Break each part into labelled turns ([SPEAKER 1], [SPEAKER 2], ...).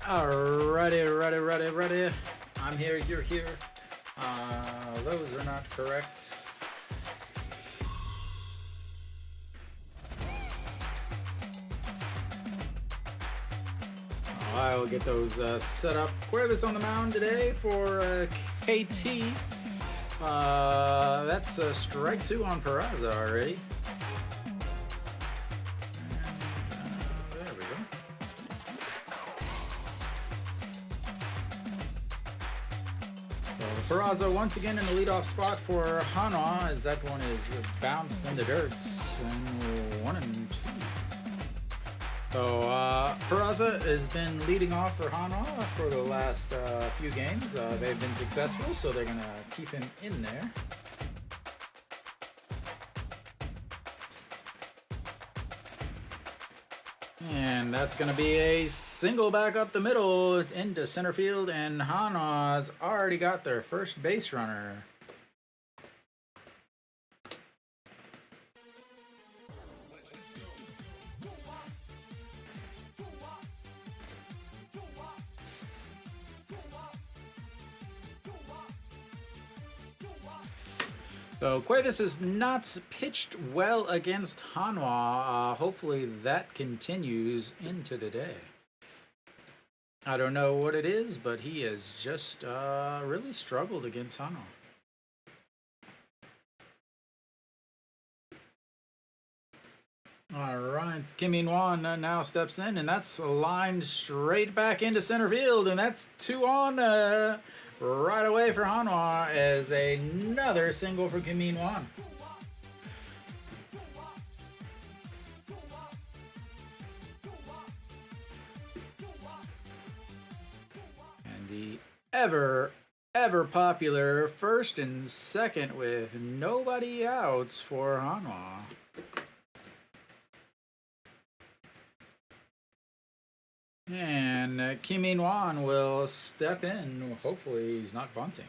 [SPEAKER 1] Ready. I'm here, you're here. Those are not correct. I'll get those set up. Cuevas on the mound today for KT. That's strike 2 on Barria already. There we go. Barria once again in the leadoff spot for Hanwha, as that one is bounced in the dirt. And 1-2. So Barria has been leading off for Hanwha for the last few games. They've been successful, so they're gonna keep him in there. And that's going to be a single back up the middle into center field, and Hanwha's already got their first base runner. So Cuevas has not pitched well against Hanwha. Hopefully that continues into today. I don't know what it is, but he has just really struggled against Hanwha. All right, Hanwha now steps in, and that's lined straight back into center field, and that's 2 on. Right away for Hanwha as another single for Hanwha. And the ever popular first and second with nobody outs for Hanwha. And Hanwha will step in. Hopefully he's not bunting.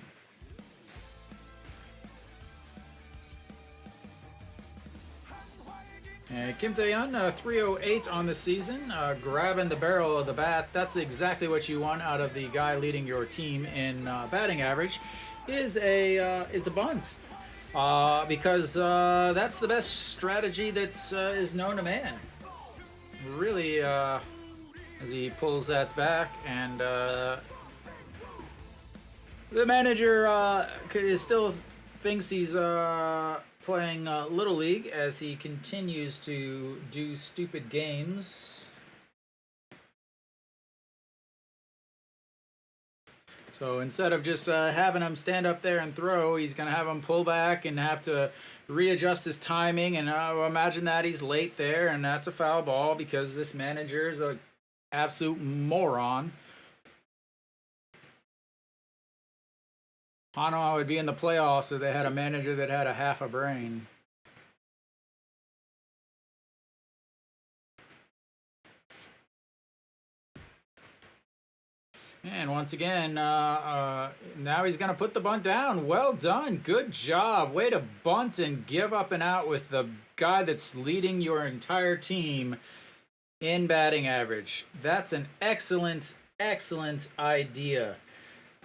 [SPEAKER 1] And Kim Tae-yeon, 308 on the season, grabbing the barrel of the bat. That's exactly what you want out of the guy leading your team in batting average. Is a bunt, because that's the best strategy that's is known to man. Really. As he pulls that back, and the manager still thinks he's playing Little League as he continues to do stupid games. So instead of just having him stand up there and throw, he's going to have him pull back and have to readjust his timing, and imagine that he's late there, and that's a foul ball because this manager is a absolute moron. Hanwha would be in the playoffs if they had a manager that had a half a brain. And once again, now he's going to put the bunt down. Well done. Good job. Way to bunt and give up and out with the guy that's leading your entire team in batting average. That's an excellent idea.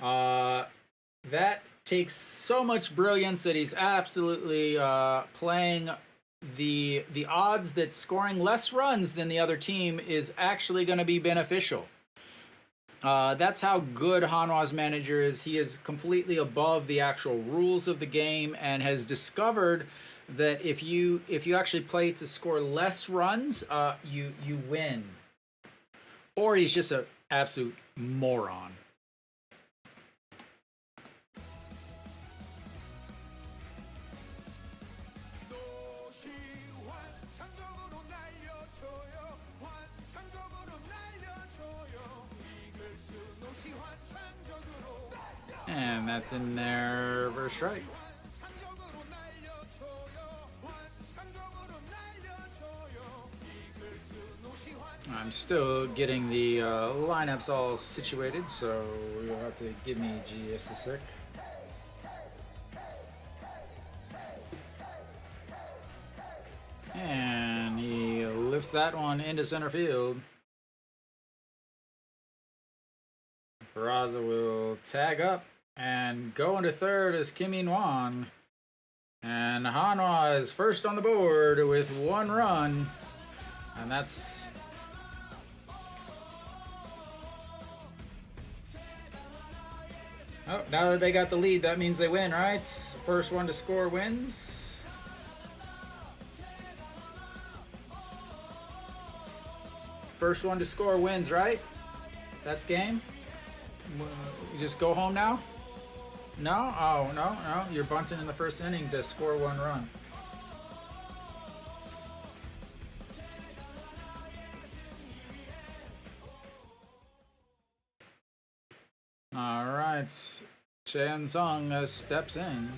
[SPEAKER 1] That takes so much brilliance that he's absolutely playing the odds that scoring less runs than the other team is actually going to be beneficial. That's how good Hanwha's manager is. He is completely above the actual rules of the game and has discovered that if you actually play to score less runs, you win. Or he's just an absolute moron. And that's in there for a strike. I'm still getting the lineups all situated, so you'll have to give me just a sec. And he lifts that one into center field. Peraza will tag up and go into third as Kim In-won. And Hanwha is first on the board with 1 run. And that's... Oh, now that they got the lead, that means they win, right? First one to score wins. First one to score wins, right? That's game. You just go home now? No? Oh, no. You're bunting in the first inning to score 1 run. All right. Chan Sung steps in.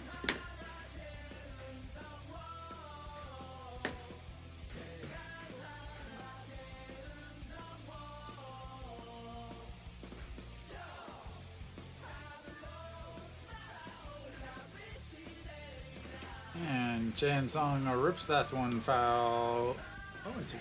[SPEAKER 1] And Chan Sung rips that one foul. Oh, it's...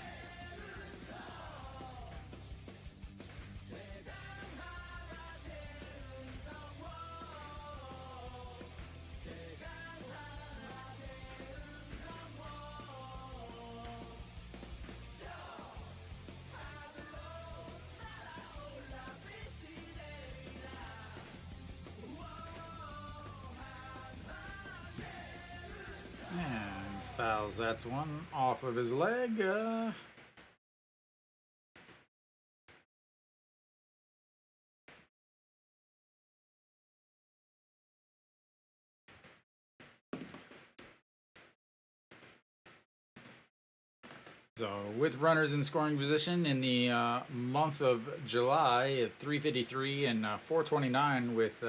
[SPEAKER 1] And fouls that one off of his leg. So with runners in scoring position in the month of July at 3:53 and 4:29 with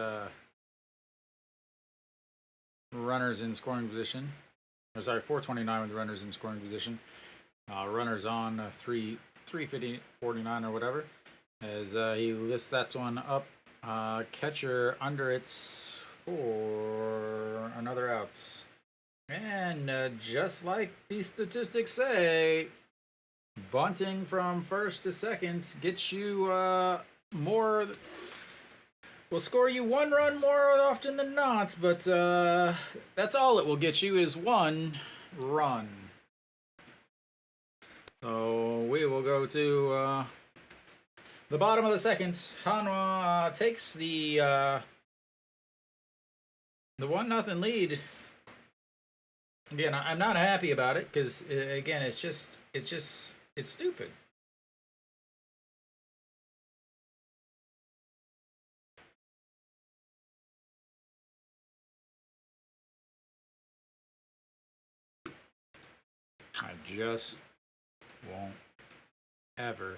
[SPEAKER 1] runners in scoring position. Or sorry, 4:29 with runners in scoring position. Runners on 3:49 or whatever. As he lifts that one up. Catcher under it for another out. And just like the statistics say, bunting from first to second gets you more... will score you 1 run more often than not, but that's all it will get you is 1 run. So we will go to the bottom of the second. Hanwha takes the 1-0 lead. Again, I'm not happy about it because again, it's stupid. I just won't ever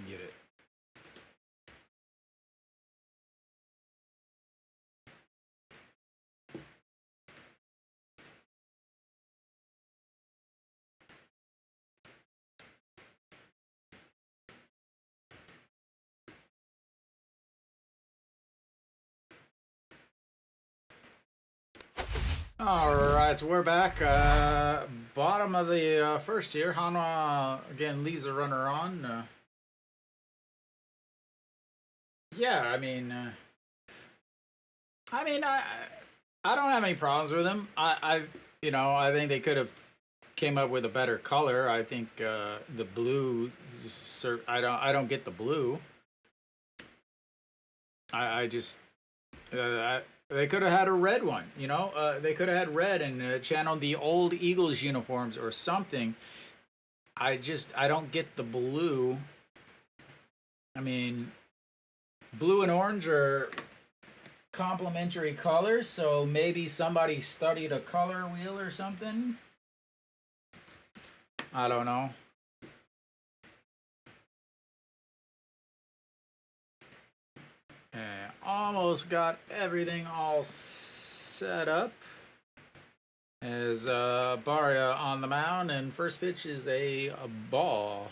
[SPEAKER 1] get it. All right, we're back. Bottom of the first here. Hanwha again leaves a runner on. Yeah, I mean, I don't have any problems with him. I think they could have came up with a better color. I think the blue. I don't get the blue. I just. They could have had a red one, you know? They could have had red and channeled the old Eagles uniforms or something. I don't get the blue. I mean, blue and orange are complementary colors, so maybe somebody studied a color wheel or something. I don't know. And almost got everything all set up. As Barria on the mound, and first pitch is a ball.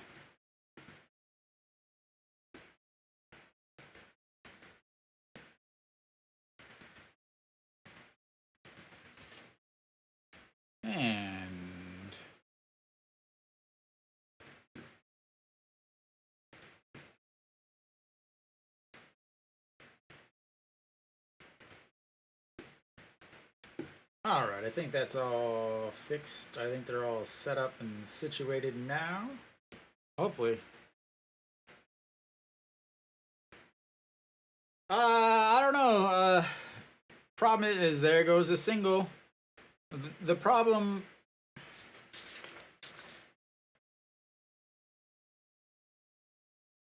[SPEAKER 1] And All right, I think that's all fixed. I think they're all set up and situated now. Hopefully. I don't know. Problem is, there goes a single. The problem.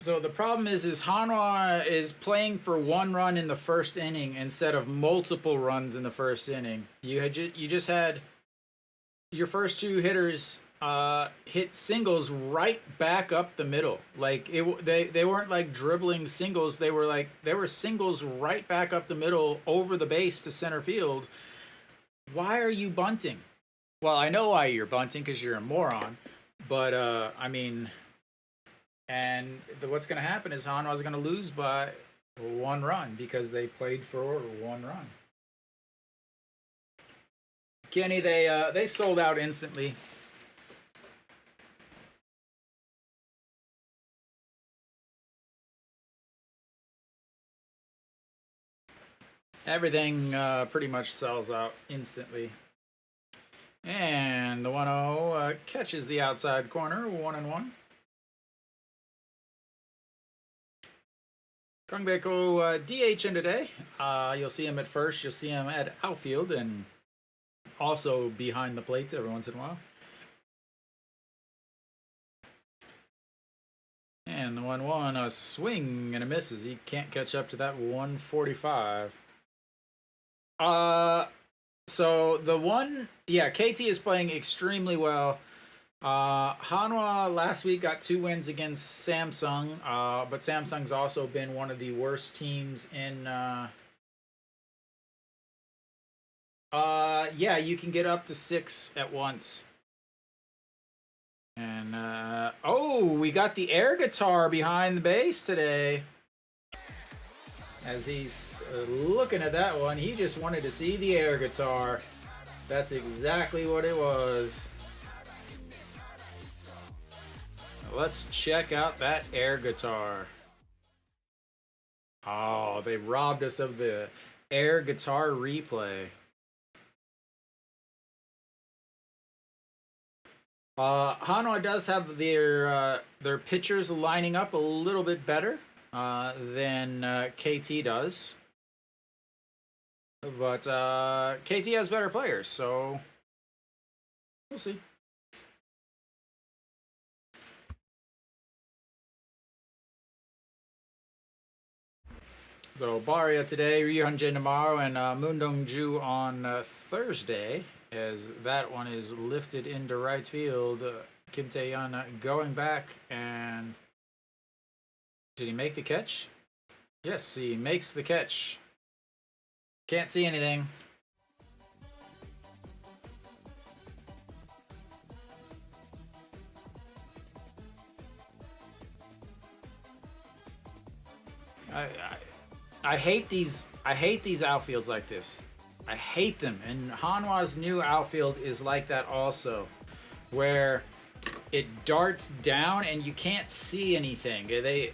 [SPEAKER 1] So the problem is Hanwha is playing for 1 run in the first inning instead of multiple runs in the first inning. You just had your first two hitters hit singles right back up the middle. Like they weren't like dribbling singles. They were singles right back up the middle over the base to center field. Why are you bunting? Well, I know why you're bunting, because you're a moron. But I mean, and what's going to happen is Hanwha's going to lose by 1 run because they played for 1 run. Kenny, they sold out instantly. Everything pretty much sells out instantly. And the 1-0 catches the outside corner, 1-1. Kongbeko DH in today. You'll see him at first. You'll see him at outfield and also behind the plate every once in a while. And the 1-1, a swing and a misses. He can't catch up to that 145. So the one, yeah, KT is playing extremely well. Hanwha last week got 2 wins against Samsung, but Samsung's also been one of the worst teams in. Yeah, you can get up to 6 at once. And oh, we got the air guitar behind the base today. As he's looking at that one, he just wanted to see the air guitar. That's exactly what it was. Let's check out that air guitar. Oh, they robbed us of the air guitar replay. Hanwha does have their pitchers lining up a little bit better than KT does. But KT has better players, so we'll see. So Barria today, Ryuhyunjin tomorrow, and Moon Dong-ju on Thursday, as that one is lifted into right field. Kim Tae-yeon going back, and did he make the catch? Yes, he makes the catch. Can't see anything. I hate these outfields like this. I hate them. And Hanwha's new outfield is like that also, where it darts down and you can't see anything. The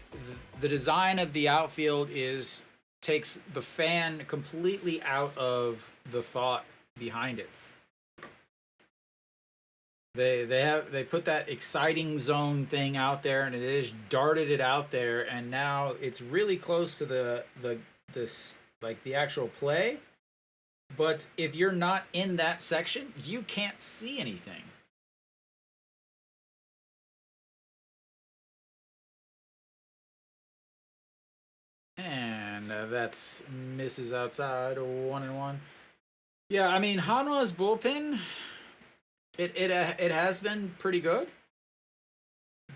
[SPEAKER 1] design of the outfield takes the fan completely out of the thought behind it. They put that exciting zone thing out there, and it is darted it out there, and now it's really close to the actual play. But if you're not in that section, you can't see anything. And that's misses outside, 1-1. Yeah, I mean, Hanwha's bullpen, it has been pretty good.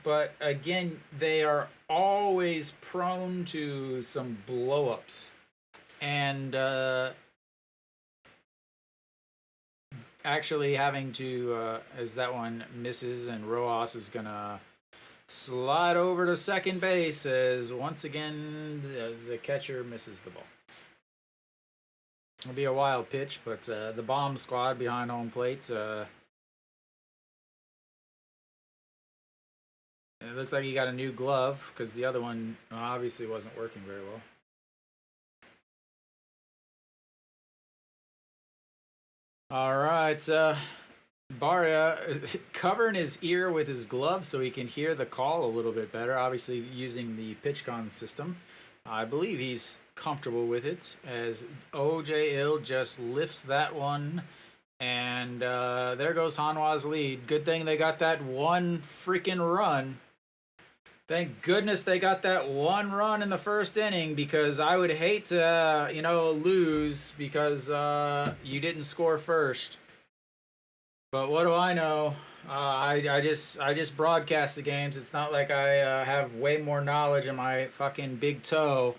[SPEAKER 1] But again, they are always prone to some blow-ups. And actually having to, as that one misses, and Rojas is going to slide over to second base, as once again the catcher misses the ball. It'll be a wild pitch, but the bomb squad behind home plate, it looks like he got a new glove, because the other one obviously wasn't working very well. All right, Barria covering his ear with his glove so he can hear the call a little bit better. Obviously, using the PitchCon system. I believe he's comfortable with it as OJ Ill just lifts that one. And there goes Hanwha's lead. Good thing they got that one freaking run. Thank goodness they got that one run in the first inning because I would hate to, lose because you didn't score first. But what do I know? I just broadcast the games. It's not like I have way more knowledge in my fucking big toe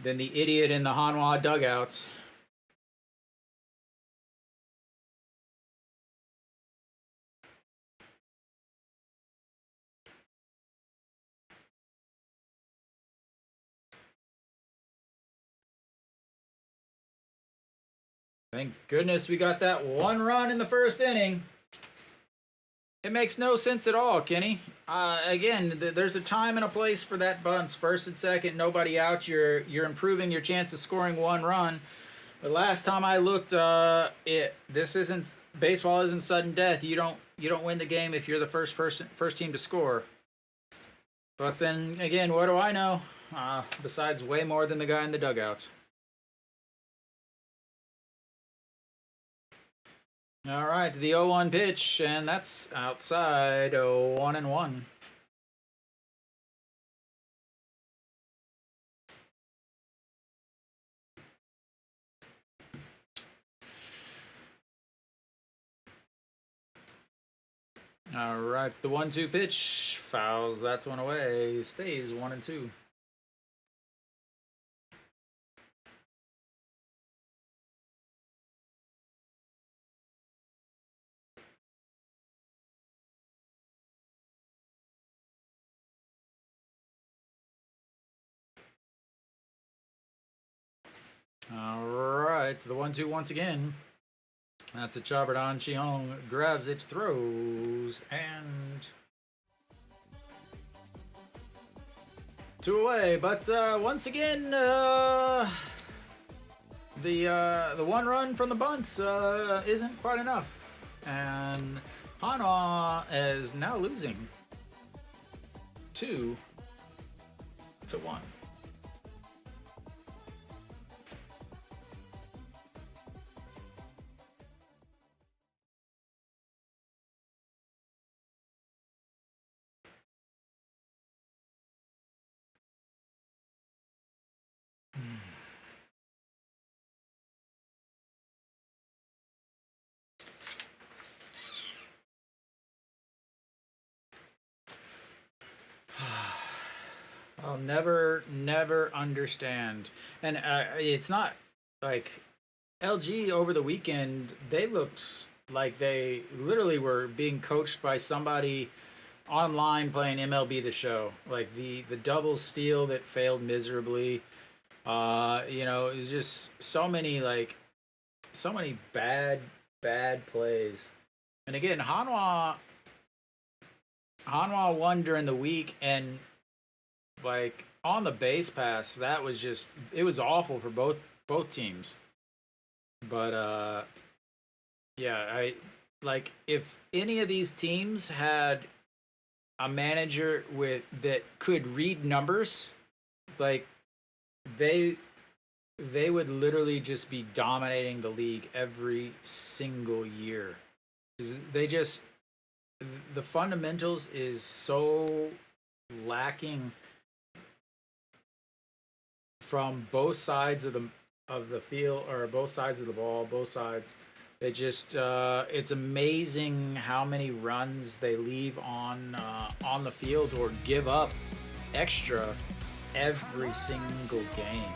[SPEAKER 1] than the idiot in the Hanwha dugouts. Thank goodness we got that one run in the first inning. It makes no sense at all, Kenny. Again, there's a time and a place for that bunts. First and second, nobody out. You're improving your chance of scoring one run. But last time I looked, this isn't baseball. Isn't sudden death. You don't win the game if you're the first team to score. But then again, what do I know? Besides way more than the guy in the dugout. All right, the 0-1 pitch, and that's outside. 1-1. All right, the 1-2 pitch fouls that one away. Stays 1-2. All right, the 1-2 once again. That's a chopper. Don Cheong grabs it, throws, and 2 away. But once again, the one run from the bunts isn't quite enough, and Hanwha is now losing 2-1. I'll never understand. And it's not like LG over the weekend, they looked like they literally were being coached by somebody online playing MLB The Show. Like the double steal that failed miserably. It was just so many bad plays. And again, Hanwha won during the week, and like on the base pass, that was just it was awful for both teams. But yeah, I like if any of these teams had a manager with that could read numbers, like they they would literally just be dominating the league every single year. 'Cause they just the fundamentals is so lacking from both sides of the field or both sides of the ball, both sides. They just it's amazing how many runs they leave on the field or give up extra every single game.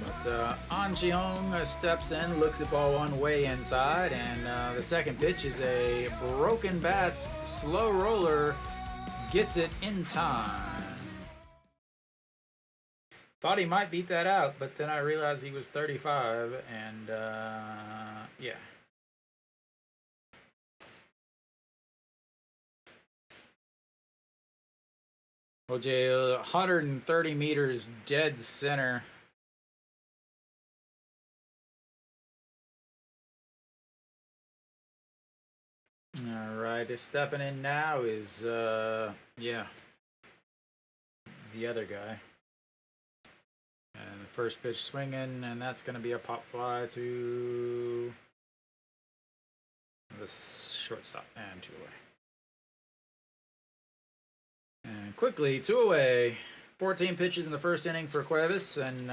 [SPEAKER 1] But An Jeong steps in, looks at ball one way inside, and the second pitch is a broken bat, slow roller, gets it in time. Thought he might beat that out, but then I realized he was 35, and yeah. OJ, 130 meters dead center. All right, stepping in now is yeah, the other guy. And the first pitch swinging, and that's going to be a pop fly to the shortstop and 2 away. And quickly, 2 away. 14 pitches in the first inning for Cuevas, and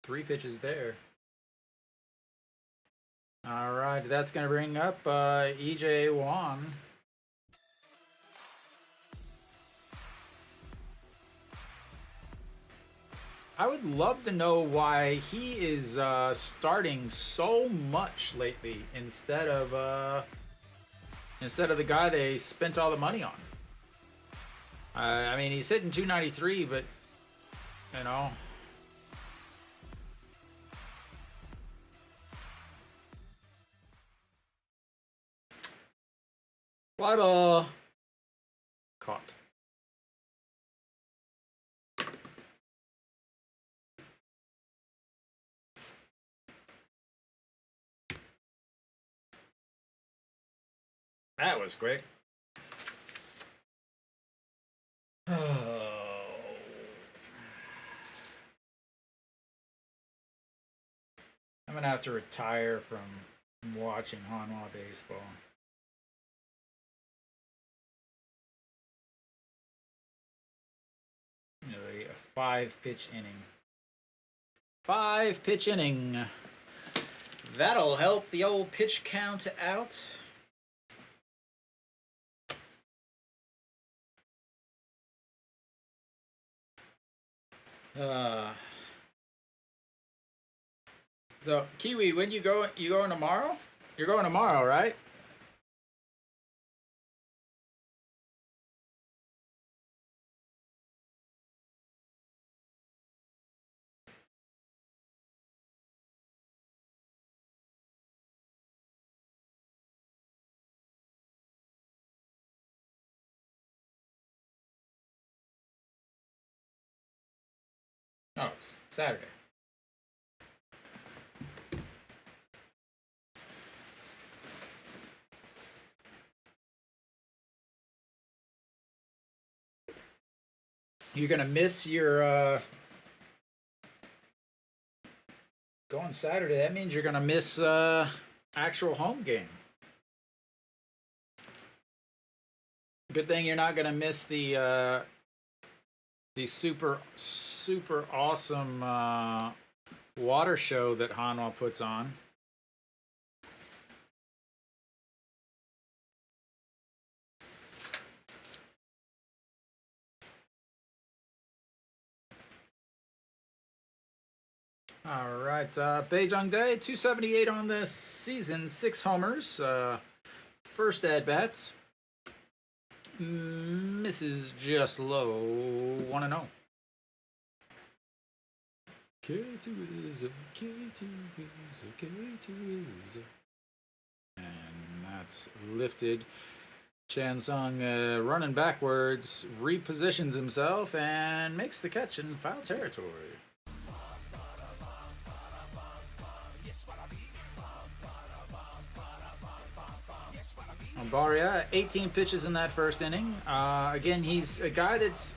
[SPEAKER 1] 3 pitches there. All right, that's going to bring up EJ Wong. I would love to know why he is starting so much lately instead of the guy they spent all the money on. I mean, he's hitting 293, but you know. Fly ball. Caught. That was quick. Oh. I'm going to have to retire from watching Hanwha baseball. You know, a 5-pitch inning. 5-pitch inning. That'll help the old pitch count out. So Kiwi, when you going tomorrow? You're going tomorrow, right? Oh, Saturday. You're gonna miss your going Saturday. That means you're gonna miss actual home game. Good thing you're not gonna miss the super awesome water show that Hanwha puts on. All right, Beijing Day, 278 on the season, 6 homers. First at bats, misses just low, 1-0. K2 is a K2 is a K2 is a, and that's lifted. Chansung running backwards, repositions himself, and makes the catch in foul territory. Barria, 18 pitches in that first inning. Again, he's a guy that's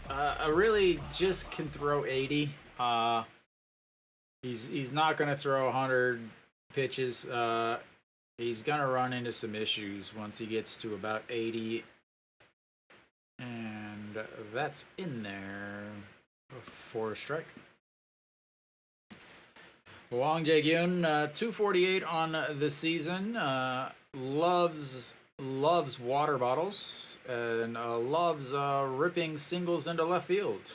[SPEAKER 1] really just can throw 80. He's not going to throw 100 pitches. He's going to run into some issues once he gets to about 80. And that's in there for a strike. Wang Jae-gyun, 248 on the season. Loves water bottles and loves ripping singles into left field.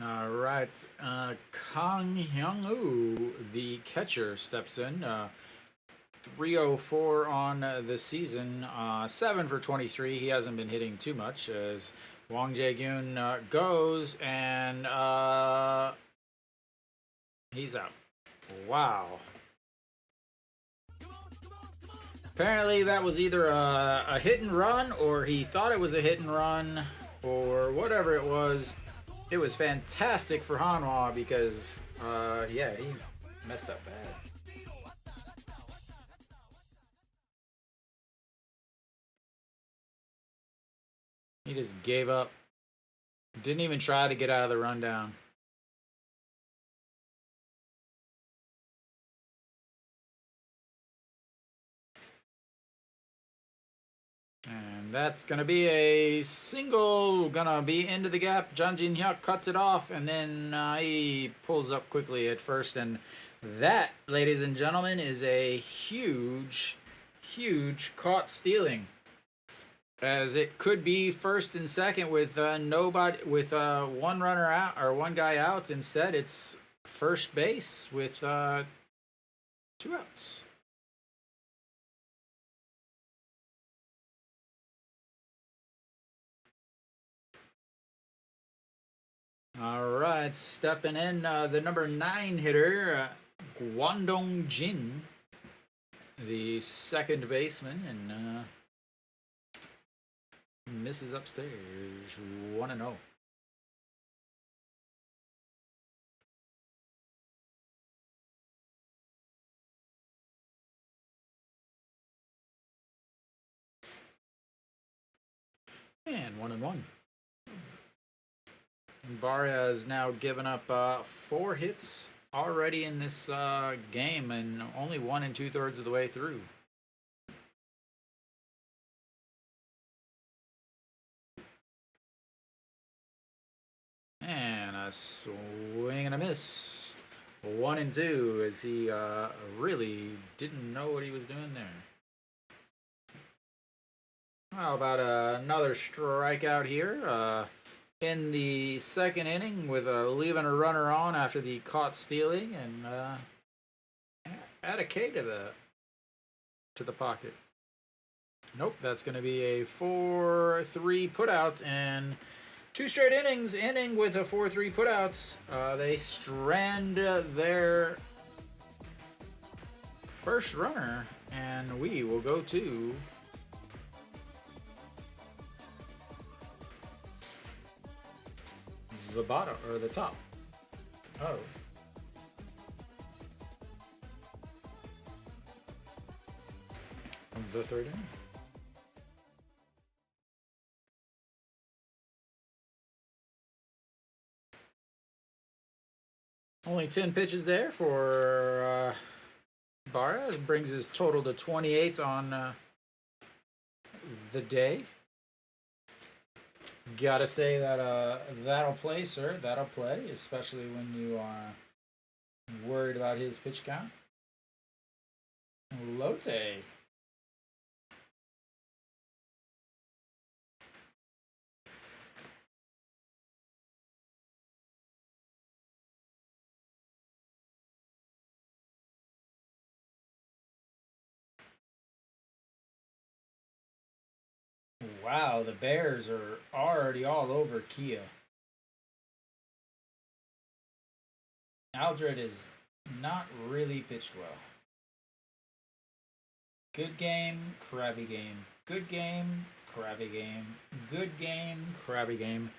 [SPEAKER 1] All right. Kang Hyung-woo, the catcher, steps in. 304 on the season, 7 for 23. He hasn't been hitting too much as Wang Jae-gyun goes, and he's out. Wow. Apparently that was either a hit and run, or he thought it was a hit and run, or whatever it was. It was fantastic for Hanwha because, yeah, he messed up bad. He just gave up. Didn't even try to get out of the rundown. And that's going to be a single, going to be into the gap. Jang Jin-hyuk cuts it off, and then he pulls up quickly at first. And that, ladies and gentlemen, is a huge, huge caught stealing. As it could be first and second with nobody, with one runner out or one guy out. Instead, it's first base with 2 outs. All right, stepping in the number 9 hitter, Gwandong Jin, the second baseman, and misses upstairs, 1-0. And 1-1. Barria has now given up 4 hits already in this game, and only 1 2/3 of the way through. And a swing and a miss. 1-2, as he really didn't know what he was doing there. How about another strikeout here? In the second inning, with leaving a runner on after the caught stealing, and add a K to the pocket. Nope, that's going to be a 4-3 putout, and 2 straight innings ending with a 4-3 putouts. They strand their first runner, and we will go to the bottom, or the top of the third inning. Only 10 pitches there for Barria. Brings his total to 28 on the day. Gotta say that that'll play, sir. That'll play, especially when you are worried about his pitch count. Lotte. Wow, the Bears are already all over Kia. Aldred is not really pitched well. Good game, crabby game. Good game, crabby game. Good game, crabby game.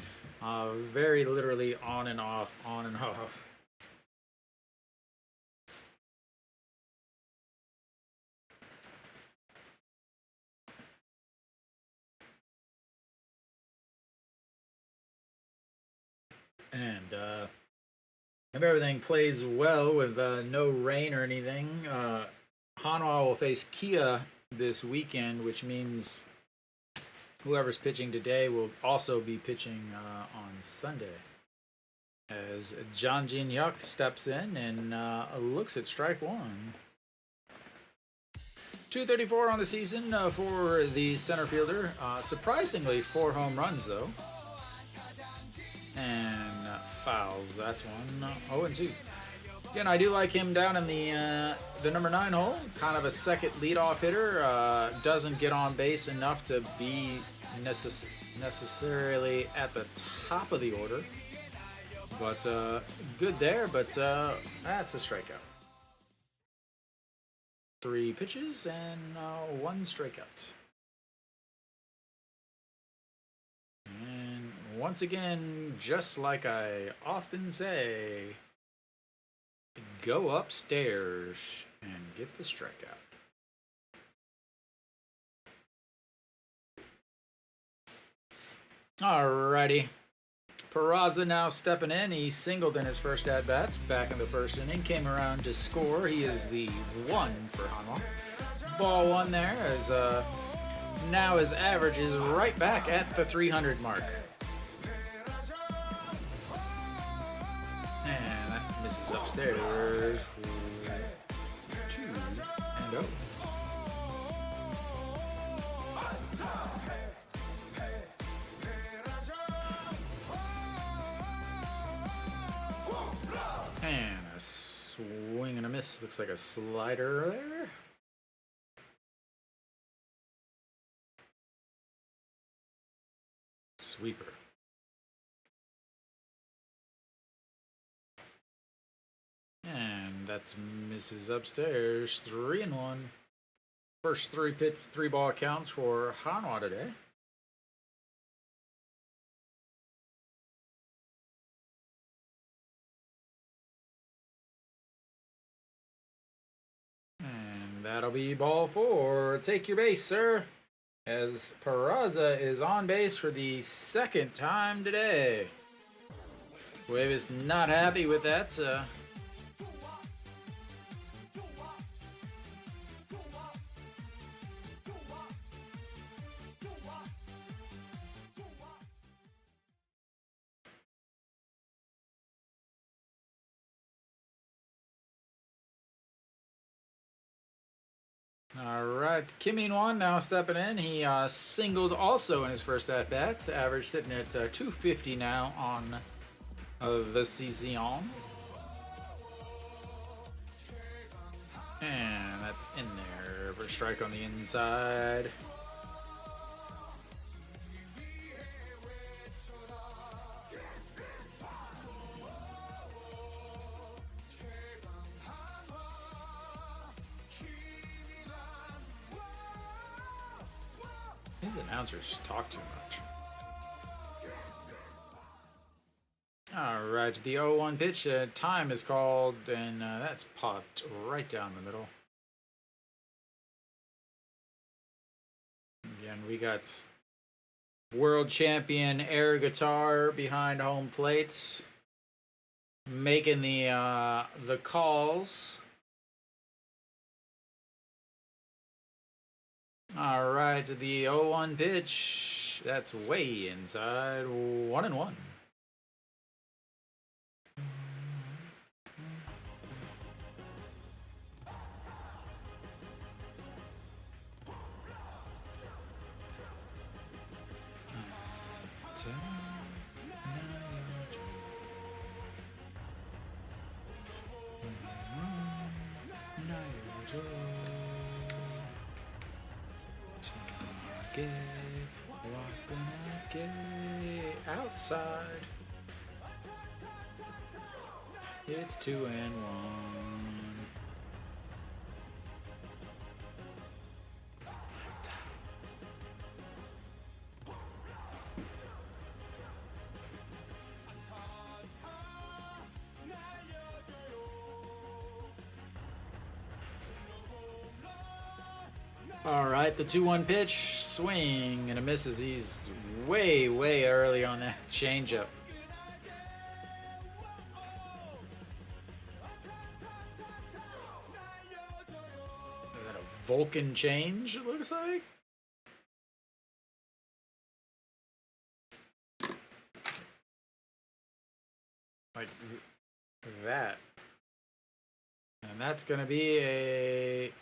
[SPEAKER 1] Very literally on and off, on and off. And if everything plays well with no rain or anything, Hanwha will face Kia this weekend, which means whoever's pitching today will also be pitching on Sunday. As Jang Jin-hyuk steps in and looks at strike 1. 234 on the season for the center fielder. Surprisingly, 4 home runs, though. And fouls. That's one. 0-2. Again, I do like him down in the number 9 hole. Kind of a second leadoff hitter. Doesn't get on base enough to be necessarily at the top of the order. But good there, but that's a strikeout. 3 pitches and 1 strikeout. And once again, just like I often say, go upstairs and get the strikeout. Alrighty. Peraza now stepping in. He singled in his first at-bats back in the first inning. Came around to score. He is the 1 for Hanwha. Ball 1 there as now his average is right back at the 300 mark. And that misses upstairs. 2 and 0. And a swing and a miss. Looks like a slider there. Sweeper. And that's misses upstairs. 3 and 1. First 3 ball counts for Hanwha today. And that'll be ball 4. Take your base, sir. As Peraza is on base for the 2nd time today. Cuevas not happy with that. All right, Kim In-won now stepping in. He singled also in his first at-bats. Average sitting at 250 now on the season. And that's in there for a strike on the inside. These announcers talk too much. Alright, the 0-1 pitch. Time is called, and that's popped right down the middle. Again, we got world champion air guitar behind home plate, making the calls. All right, the 0-1 pitch. That's way inside. 1 and 1. Outside. It's 2 and 1. All right, the 2-1 pitch, swing and a misses. He's way early on that changeup. Is that a Vulcan change, it looks like? Like that. And that's going to be a...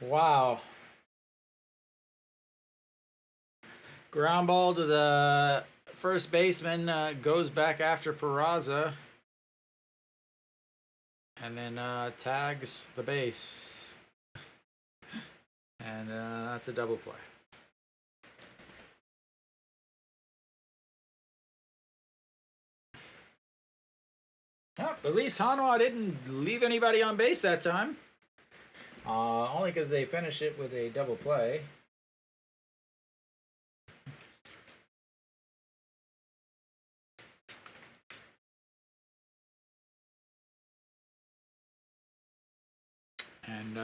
[SPEAKER 1] Wow. Ground ball to the first baseman, goes back after Peraza, and then tags the base. And that's a double play. Oh, at least Hanwha didn't leave anybody on base that time. Only because they finished it with a double play. And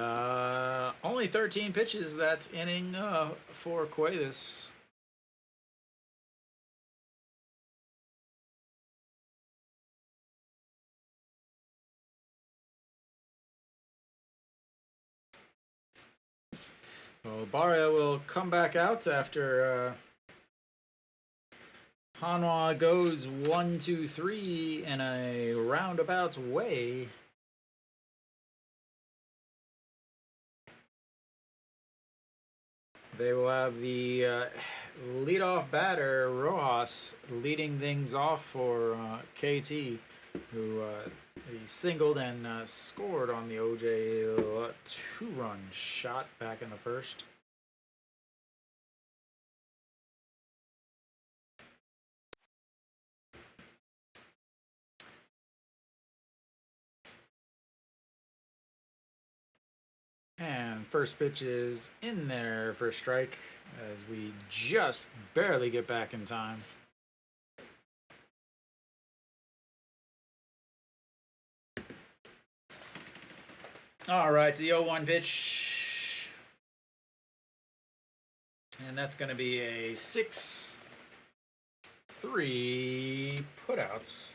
[SPEAKER 1] only 13 pitches that inning for Cuevas. So Barria will come back out after Hanwha goes 1-2-3 in a roundabout way. They will have the leadoff batter, Rojas, leading things off for KT, who he singled and scored on the OJ two-run shot back in the first. And first pitch is in there for a strike as we just barely get back in time. All right, the 0-1 pitch. And that's going to be a 6-3 putouts.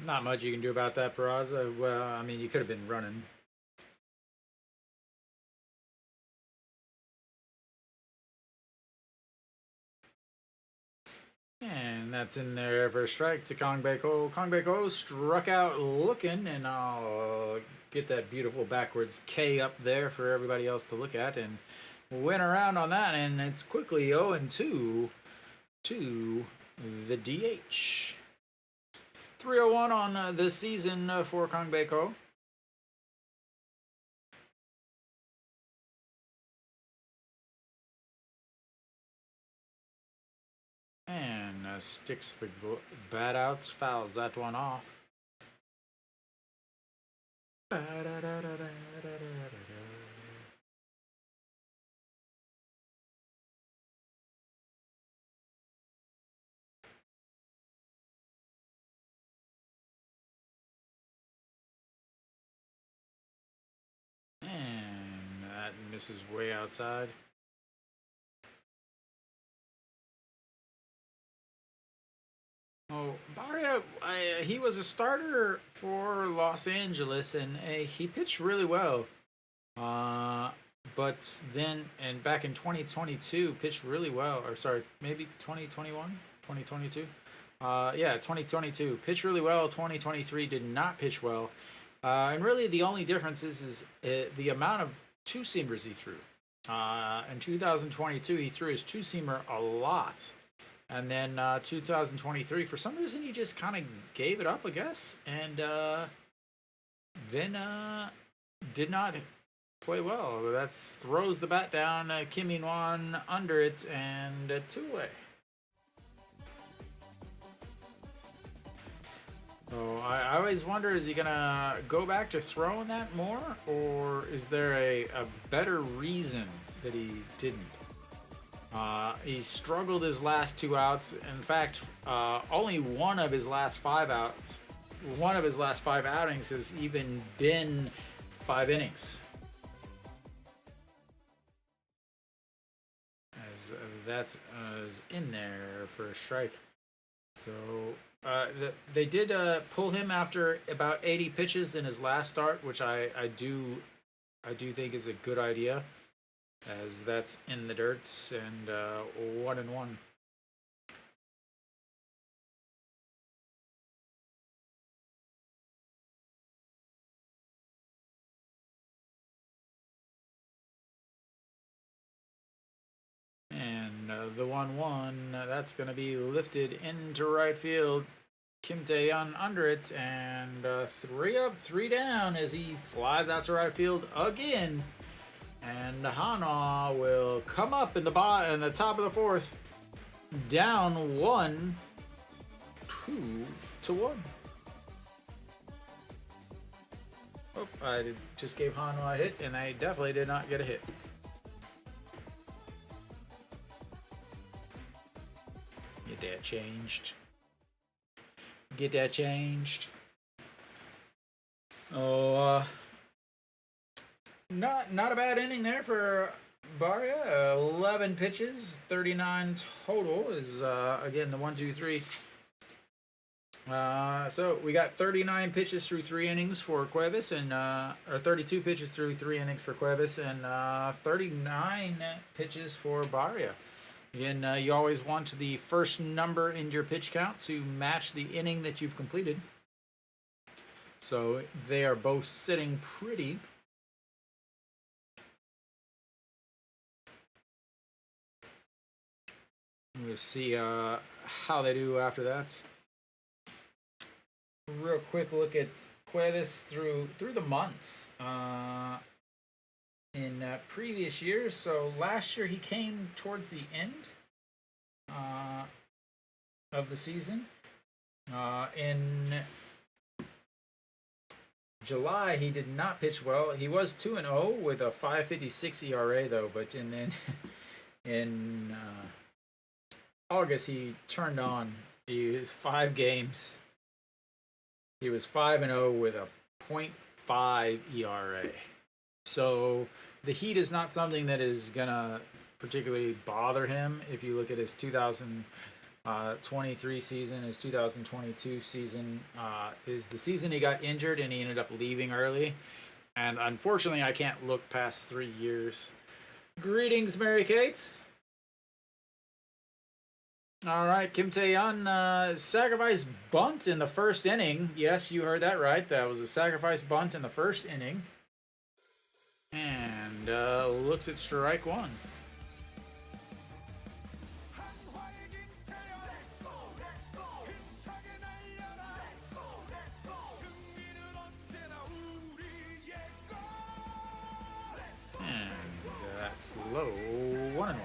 [SPEAKER 1] Not much you can do about that, Peraza. Well, I mean, you could have been running. And that's in there for a strike to Kong Baeko. Kong Baeko struck out looking, and I'll get that beautiful backwards K up there for everybody else to look at and win around on that. And it's quickly 0-2 to the DH. 301 on this season for Kong Baeko. And sticks the bat out, fouls that one off. And that misses way outside. Oh, Barria, he was a starter for Los Angeles, and he pitched really well. But then, and back in 2022, pitched really well. Or sorry, maybe 2021, 2022. Yeah, 2022 pitched really well. 2023 did not pitch well. And really, the only difference is the amount of two-seamers he threw. In 2022, he threw his two-seamer a lot. And then 2023, for some reason, he just kind of gave it up, I guess. And then did not play well. That throws the bat down. Kim In-won under it, and a two-way. So I always wonder, is he going to go back to throwing that more? Or is there a better reason that he didn't? He struggled his last 2 outs. In fact, only one of his last 5 outings has even been 5 innings. As that's in there for a strike. So They did pull him after about 80 pitches in his last start, which I do think is a good idea, as that's in the dirts and 1-1. And the 1-1, that's going to be lifted into right field. Kim Tae-yeon under it, and 3 up, 3 down as he flies out to right field again. And Hanwha will come up in the top of the 4th, down 1-2 to 1. Oh, I just gave Hanwha a hit, and they definitely did not get a hit. Get that changed. Get that changed. Oh, not a bad inning there for Barria. 11 pitches, 39 total is again the 1, 2, 3. So we got 39 pitches through 3 innings for Cuevas, and or 32 pitches through 3 innings for Cuevas, and 39 pitches for Barria. Again, you always want the first number in your pitch count to match the inning that you've completed. So they are both sitting pretty. We'll see how they do after that. Real quick look at Cuevas through the months in previous years. So last year he came towards the end of the season. In July he did not pitch well. He was 2-0 with a 5.56 ERA though, but in August he turned on. He was 5 games. He was 5-0 with a .5 ERA. So the heat is not something that is gonna particularly bother him. If you look at his 2023 season, his 2022 season is the season he got injured and he ended up leaving early. And unfortunately, I can't look past 3 years. Greetings, Mary Kate. All right, Kim Tae-yeon, sacrifice bunt in the first inning. Yes, you heard that right. That was a sacrifice bunt in the first inning. And looks at strike 1. And that's low, 1-1.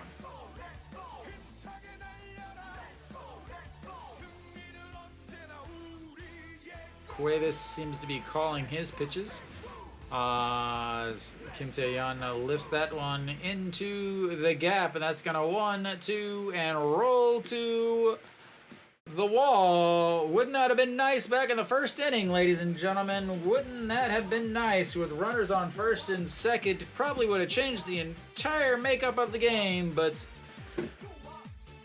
[SPEAKER 1] Cuevas seems to be calling his pitches. Kim Tae-yeon lifts that one into the gap, and that's going to 1-2 and roll to the wall. Wouldn't that have been nice back in the first inning, ladies and gentlemen? Wouldn't that have been nice with runners on first and second? Probably would have changed the entire makeup of the game, but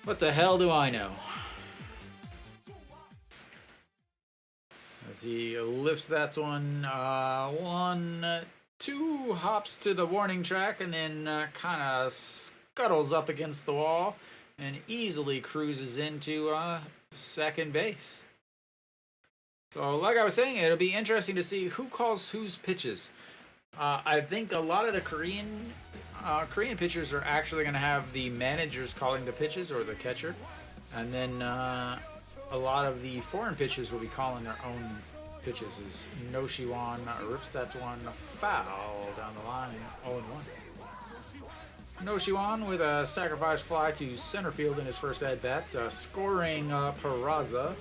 [SPEAKER 1] what the hell do I know? As he lifts that one, 1-2, hops to the warning track, and then kind of scuttles up against the wall and easily cruises into second base. So, like I was saying, it'll be interesting to see who calls whose pitches. I think a lot of the Korean pitchers are actually going to have the managers calling the pitches, or the catcher, and then a lot of the foreign pitchers will be calling their own pitches. As No Suwon rips that one foul down the line, 0-1. No Suwon with a sacrifice fly to center field in his first at-bat, scoring Peraza.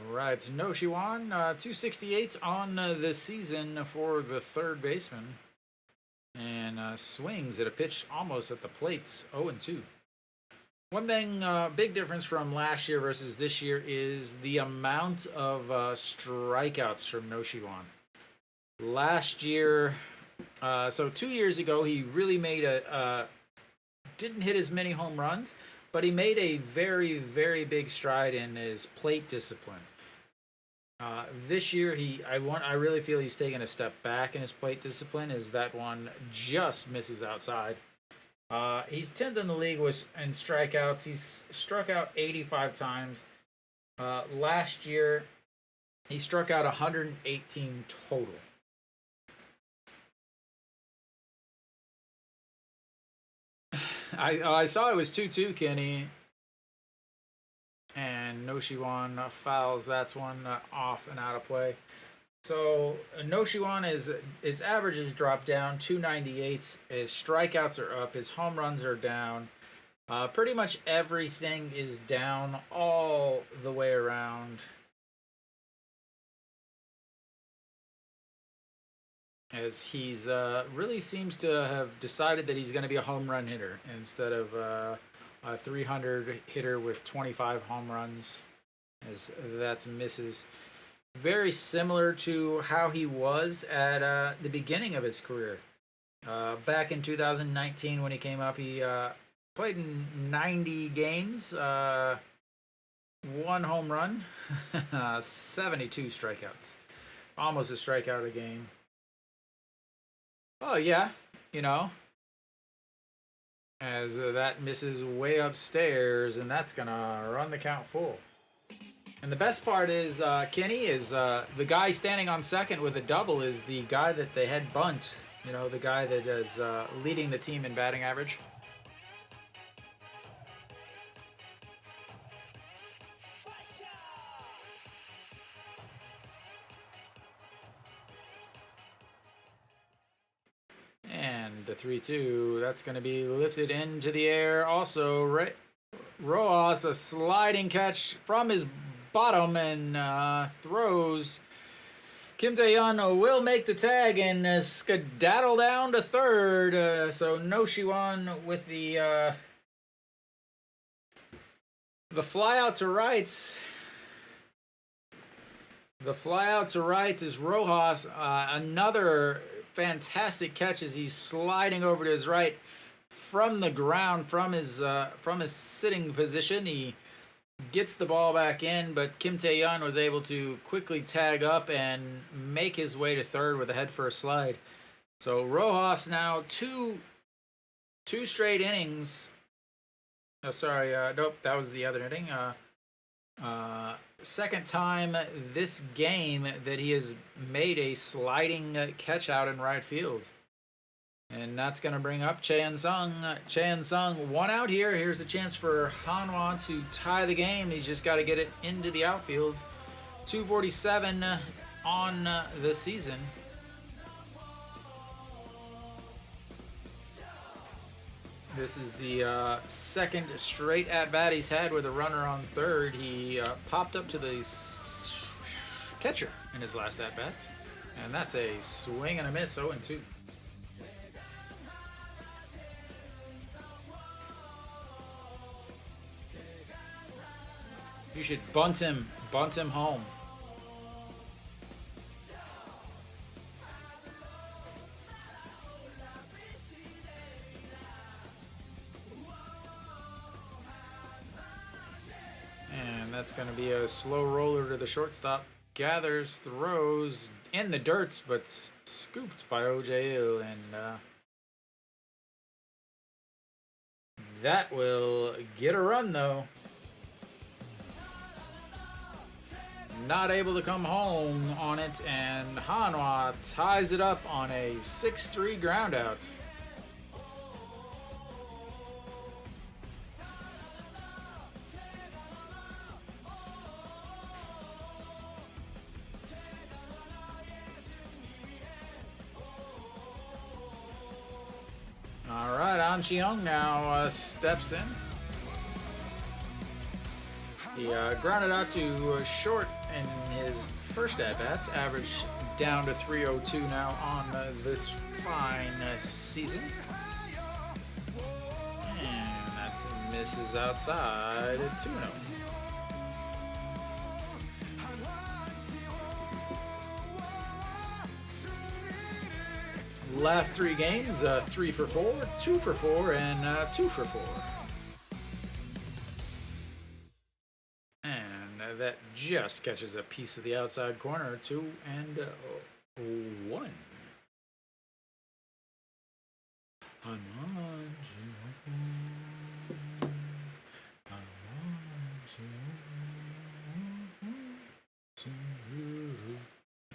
[SPEAKER 1] Right, No Suwon, 268 on the season for the third baseman. And swings at a pitch almost at the plates, 0-2. One thing, big difference from last year versus this year is the amount of strikeouts from No Shiwan. Last year, so 2 years ago, he really made didn't hit as many home runs, but he made a very, very big stride in his plate discipline. This year, I really feel he's taken a step back in his plate discipline, as that one just misses outside. He's 10th in the league in strikeouts. He's struck out 85 times. Last year, he struck out 118 total. I saw it was 2-2, Kenny. And No Shiwan fouls. That's one off and out of play. So No Shiwan his average has dropped down 298. His strikeouts are up. His home runs are down. Pretty much everything is down all the way around. As he's really seems to have decided that he's going to be a home run hitter instead of a 300 hitter with 25 home runs, as that's misses. Very similar to how he was at the beginning of his career. Back in 2019 when he came up, he played in 90 games, 1 home run, 72 strikeouts. Almost a strikeout a game. Oh, yeah, as that misses way upstairs, and that's going to run the count full. And the best part is, Kenny, is the guy standing on second with a double is the guy that they had bunt, the guy that is leading the team in batting average. And the 3-2, that's going to be lifted into the air. Also, Rojas, a sliding catch from his bottom and throws. Kim Tae-yeon will make the tag and skedaddle down to third. So No Shiwan with the fly out to right. The fly out to right is Rojas. Another fantastic catch as he's sliding over to his right from the ground, from his sitting position. He gets the ball back in, but Kim Tae-yeon was able to quickly tag up and make his way to third with a head first slide. So Rojas now two straight innings. Nope, that was the other inning. Second time this game that he has made a sliding catch out in right field. And that's going to bring up Chan Sung. Chan Sung, 1 out here. Here's the chance for Hanwha to tie the game. He's just got to get it into the outfield. 247 on the season. This is the second straight at-bat he's had with a runner on third. He popped up to the catcher in his last at-bats. And that's a swing and a miss, 0-2. You should bunt him home. And that's going to be a slow roller to the shortstop. Gathers, throws in the dirt, but scooped by OJ, and that will get a run though. Not able to come home on it, and Hanwha ties it up on a 6-3 ground out. All right, An Cheong now steps in. He grounded out to short in his first at-bats, average down to 302 now on this fine season. And that misses outside 2-0. Last 3 games, 3 for 4, 2 for 4, and 2 for 4. And that just catches a piece of the outside corner, 2-1. And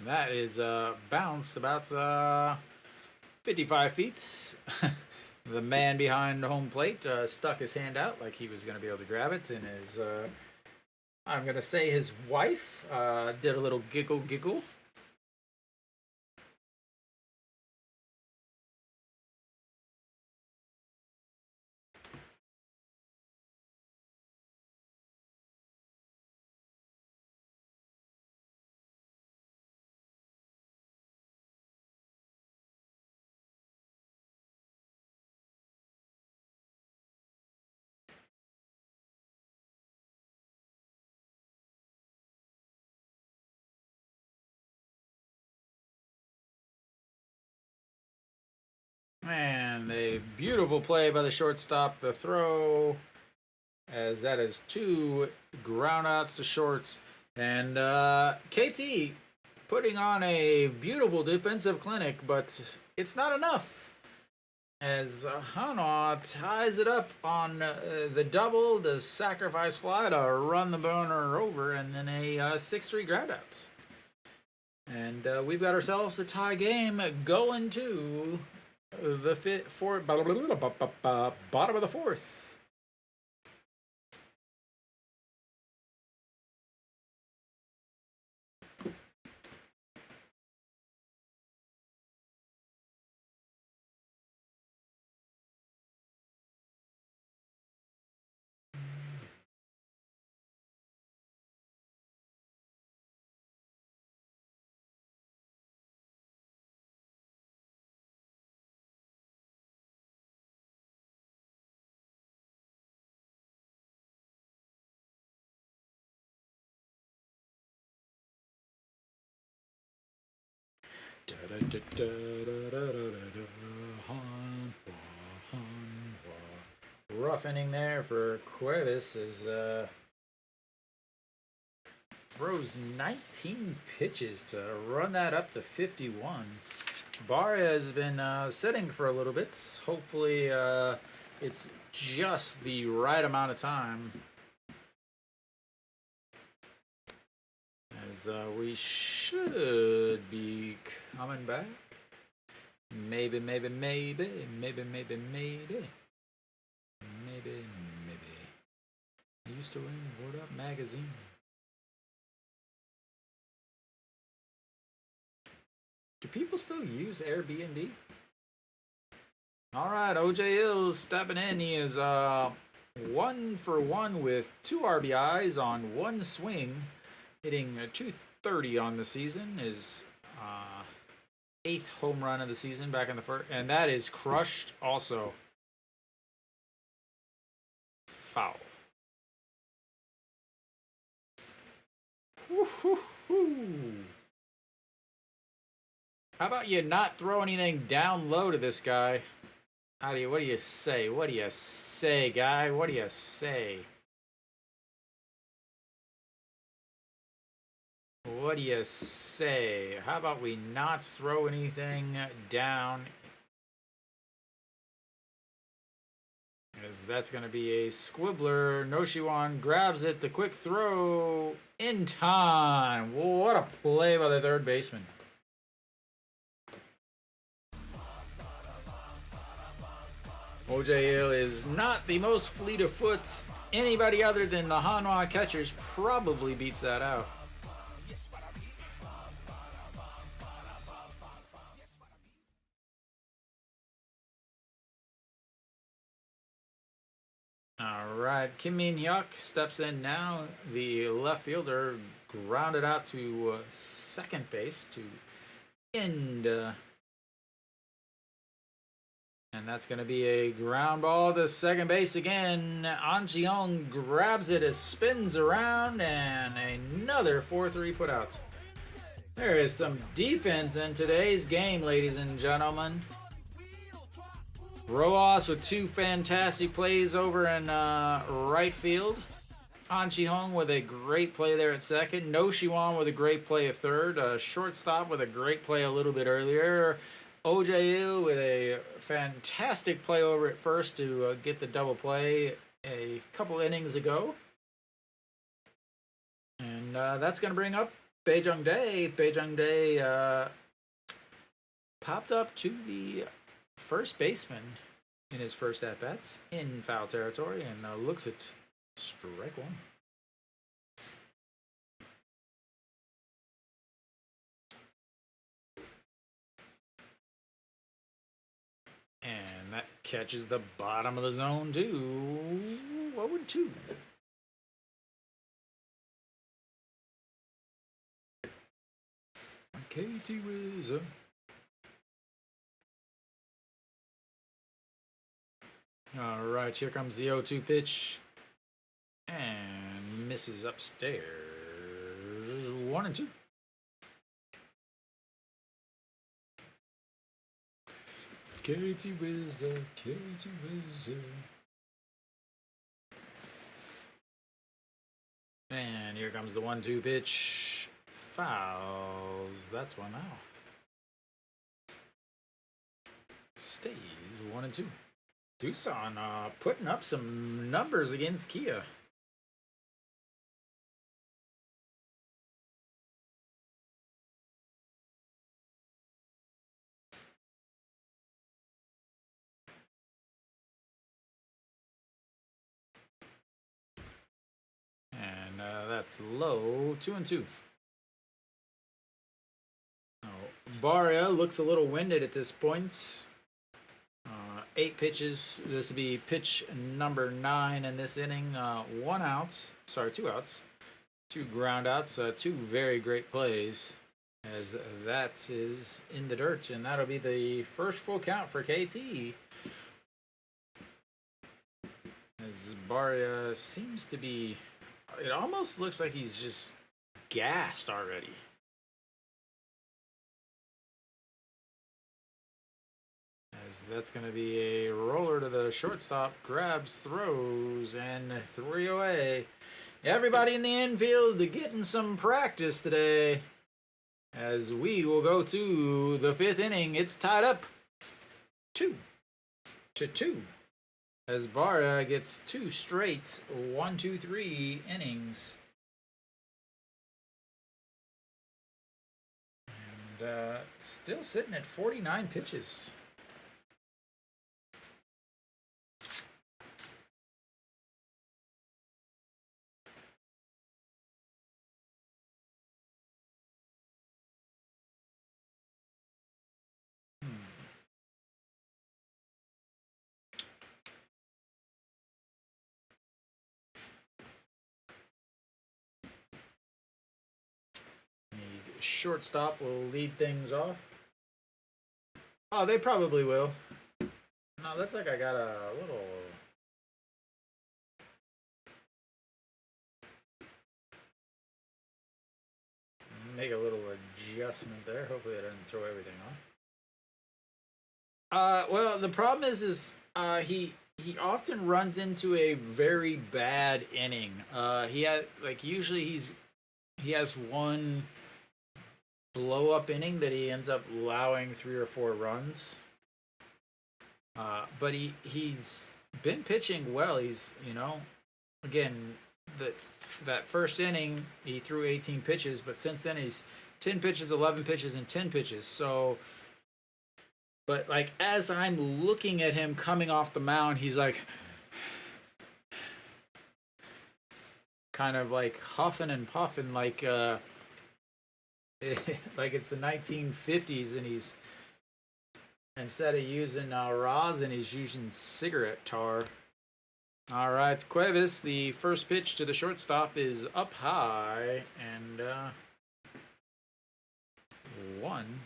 [SPEAKER 1] that is bounced about 55 feet. The man behind home plate stuck his hand out like he was going to be able to grab it, and his, I'm going to say his wife, did a little giggle. And a beautiful play by the shortstop. The throw, as that is 2 groundouts to shorts. And KT putting on a beautiful defensive clinic, but it's not enough. As Hanwha ties it up on the double, the sacrifice fly to run the burner over, and then a 6-3 groundouts. And we've got ourselves a tie game going to the bottom of the 4th. Rough inning there for Cuevas as throws 19 pitches to run that up to 51. Barria has been sitting for a little bit. Hopefully it's just the right amount of time. As we should be coming back. Maybe. I used to win Word Up magazine. Do people still use Airbnb? All right, OJ Hill stepping in. He is 1 for 1 with 2 RBIs on 1 swing, hitting .230 on the season. His 8th home run of the season back in the first, and that is crushed also. Foul. Woo-hoo-hoo. How about you not throw anything down low to this guy? What do you say? What do you say, guy? What do you say? What do you say? How about we not throw anything down? As that's going to be a squibbler. Suwon grabs it. The quick throw in time. What a play by the third baseman. OJ Hill is not the most fleet of foot. Anybody other than the Hanwha catchers probably beats that out. All right, Kim Min-hyuk steps in now. The left fielder grounded out to second base to end And that's going to be a ground ball to second base again. An Ji-young grabs it, it spins around, and another 4-3 put out. There is some defense in today's game, ladies and gentlemen. Rojas with 2 fantastic plays over in right field. An Ji-young with a great play there at second. No Suwon with a great play at third. Shortstop with a great play a little bit earlier. OJU with a fantastic play over at first to get the double play a couple innings ago. And that's going to bring up Bae-jung Dae. Bae-jung Dae popped up to the first baseman in his first at-bats in foul territory and looks at strike one. And that catches the bottom of the zone too. 0-2. KT Wizard. All right, here comes the 0-2 pitch. And misses upstairs. 1-2. KT Wizard, KT Wizard. And here comes the 1-2 pitch. Fouls. That's one off. Stays 1-2. Tucson putting up some numbers against Kia. And that's low. 2-2. Oh, Barria looks a little winded at this point. 8 pitches. This would be pitch number 9 in this inning. 1 out. Sorry, 2 outs. 2 ground outs. 2 very great plays. As that is in the dirt. And that'll be the first full count for KT. As Barria seems to be... It almost looks like he's just gassed already. As that's going to be a roller to the shortstop. Grabs, throws, and 3 away. Everybody in the infield getting some practice today. As we will go to the 5th inning. It's tied up 2-2. As Barria gets 2 straight 1-2-3 innings. And still sitting at 49 pitches. Shortstop will lead things off. Oh, they probably will. No, looks like I got a little... Make a little adjustment there. Hopefully it doesn't throw everything off. Well, the problem is he often runs into a very bad inning. He had usually he has one blow up inning that he ends up allowing 3 or 4 runs. But he's been pitching well. He's, again, that first inning he threw 18 pitches, but since then he's 10 pitches, 11 pitches, and 10 pitches. So, but as I'm looking at him coming off the mound, he's kind of huffing and puffing like it's the 1950s, and he's, instead of using rosin, he's using cigarette tar. All right, Cuevas, the first pitch to the shortstop is up high, and 1.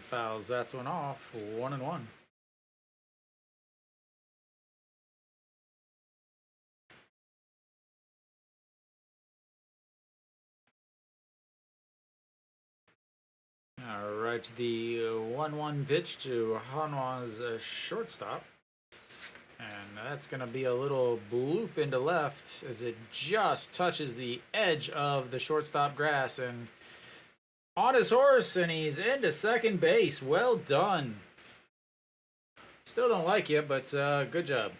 [SPEAKER 1] fouls that one off. 1-1. All right, the 1-1 pitch to Hanwha's shortstop. And that's going to be a little bloop into left as it just touches the edge of the shortstop grass and on his horse, and he's into second base. Well done. Still don't like you, but good job.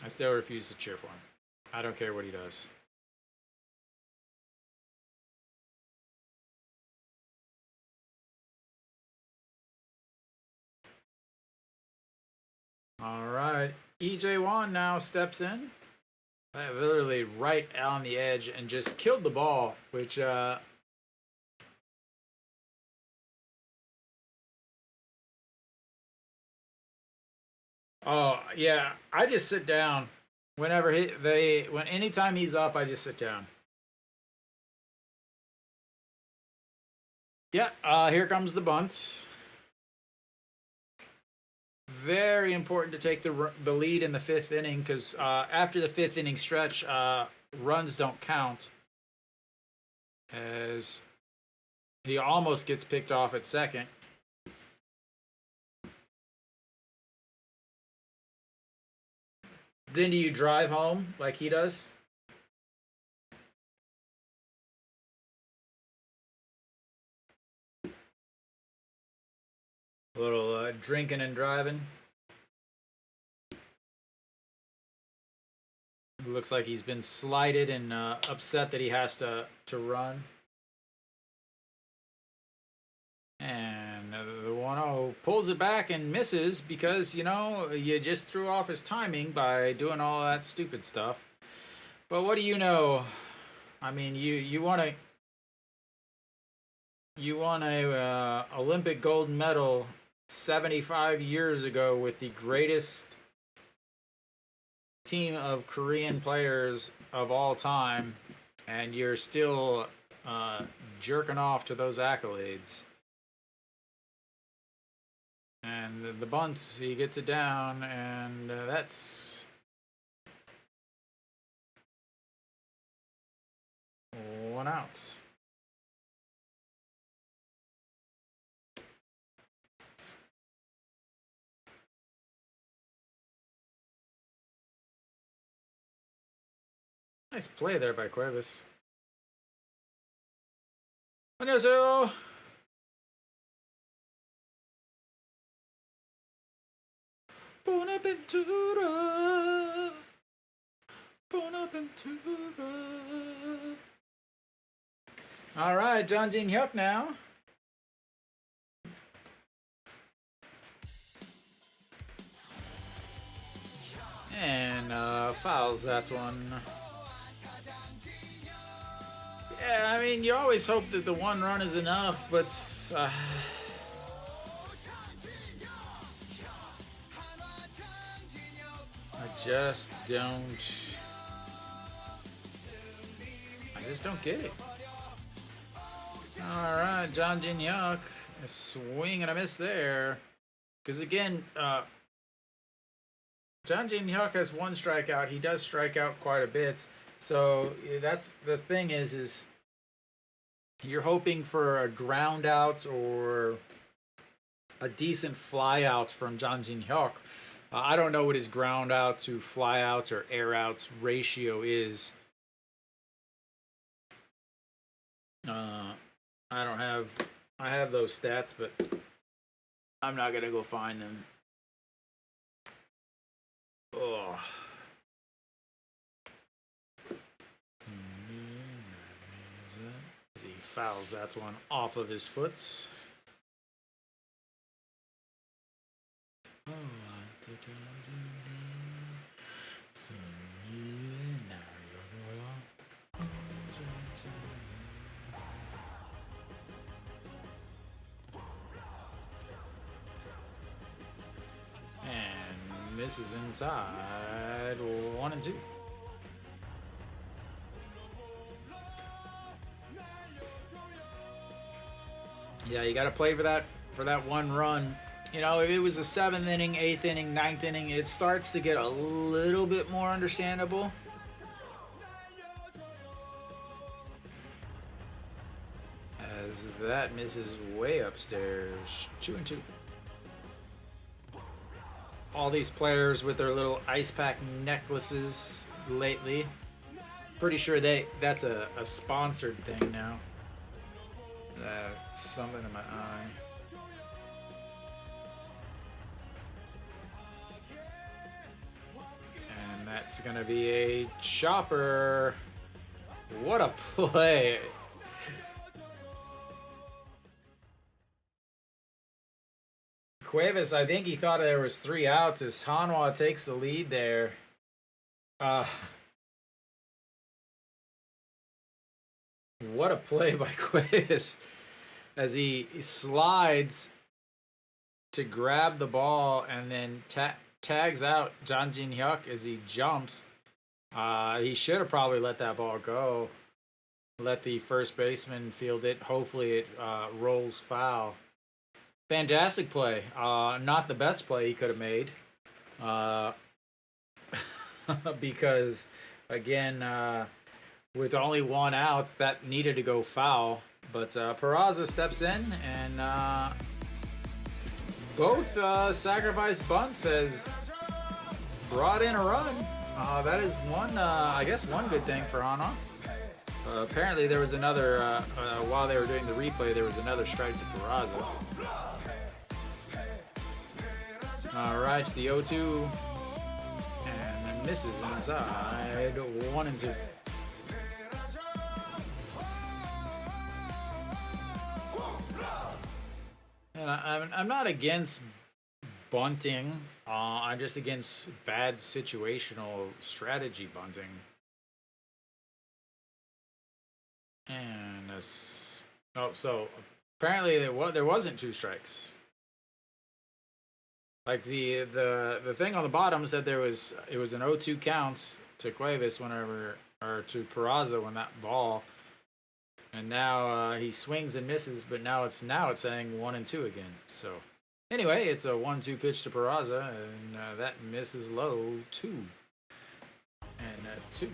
[SPEAKER 1] I still refuse to cheer for him. I don't care what he does. All right, EJ Wan now steps in. Literally right on the edge and just killed the ball, which oh yeah, I just sit down whenever anytime he's up, I just sit down. Yeah, here comes the bunts. Very important to take the lead in the 5th inning because after the 5th inning stretch, runs don't count. As he almost gets picked off at second. Then do you drive home like he does? A little drinking and driving. Looks like he's been slighted and upset that he has to run. And the 1-0 pulls it back and misses because, you know, you just threw off his timing by doing all that stupid stuff. But what do you know? I mean, you won a Olympic gold medal 75 years ago with the greatest team of Korean players of all time, and you're still jerking off to those accolades. And the bunts, he gets it down, and that's 1 out. Nice play there by Cuevas. 안녕하세요. Bonaventura. Bonaventura. All right, John Jin Hyuk now. And fouls that one. Yeah, I mean, you always hope that the 1 run is enough, but I just don't get it. All right, John Jin Hyuk, a swing and a miss there. Because again, John Jin Hyuk has 1 strikeout. He does strike out quite a bit. So that's the thing is you're hoping for a ground out or a decent fly out from John Jin Hyuk. I don't know what his ground out to fly outs or air outs ratio is. I have those stats, but I'm not gonna go find them. Oh. As he fouls that one off of his foot. And this is inside 1-2. Yeah, you got to play for that one run. You know, if it was the seventh inning, eighth inning, ninth inning, it starts to get a little bit more understandable. As that misses way upstairs. 2-2. All these players with their little ice pack necklaces lately. Pretty sure that's a sponsored thing now. Something in my eye. And that's gonna be a chopper. What a play. Cuevas, I think he thought there was 3 outs as Hanwha takes the lead there. What a play by Cuevas as he slides to grab the ball and then tags out John Jin Hyuk as he jumps. He should have probably let that ball go. Let the first baseman field it. Hopefully it rolls foul. Fantastic play. Not the best play he could have made. Because, again, with only 1 out, that needed to go foul. But Peraza steps in, and both sacrifice bunts has brought in a run. That is one, I guess, one good thing for Hanwha. Apparently, there was another, while they were doing the replay, there was another strike to Peraza. All right, the 0-2. And then misses inside. 1-2. And I'm not against bunting. I'm just against bad situational strategy bunting. And so apparently there wasn't 2 strikes. Like the thing on the bottom said it was an 0-2 count to Cuevas or to Peraza when that ball, and now he swings and misses, but now it's saying 1-2 again. So anyway, it's a 1-2 pitch to Peraza, and that misses low 2 and 2.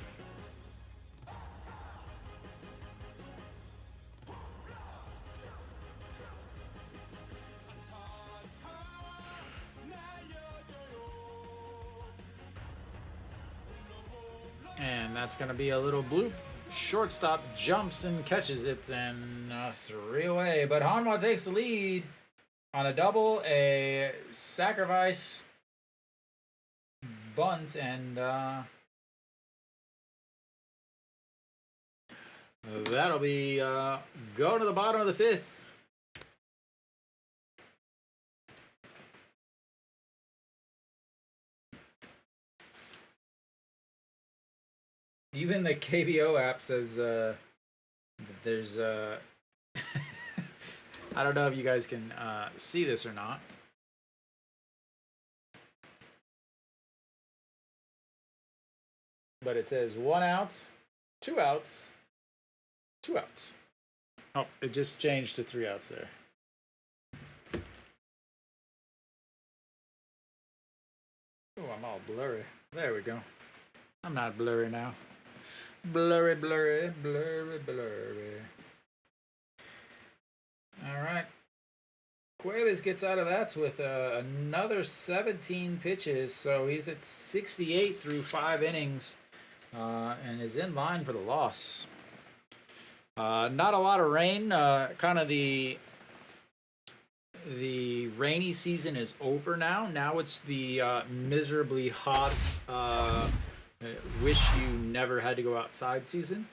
[SPEAKER 1] And that's going to be a little bloop. Shortstop jumps and catches it, and 3 away. But Hanwha takes the lead on a double, a sacrifice bunt, and that'll be go to the bottom of the 5th. Even the KBO app says that there's I don't know if you guys can see this or not. But it says 1 out, 2 outs, 2 outs. Oh, it just changed to 3 outs there. Oh, I'm all blurry. There we go. I'm not blurry now. Blurry, blurry, blurry, blurry. All right. Cuevas gets out of that with another 17 pitches, so he's at 68 through 5 innings and is in line for the loss. Not a lot of rain. Kind of the rainy season is over now. Now it's the miserably hot wish you never had to go outside season.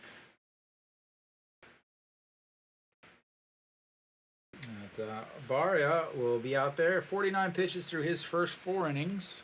[SPEAKER 1] Barria will be out there. 49 pitches through his first 4 innings.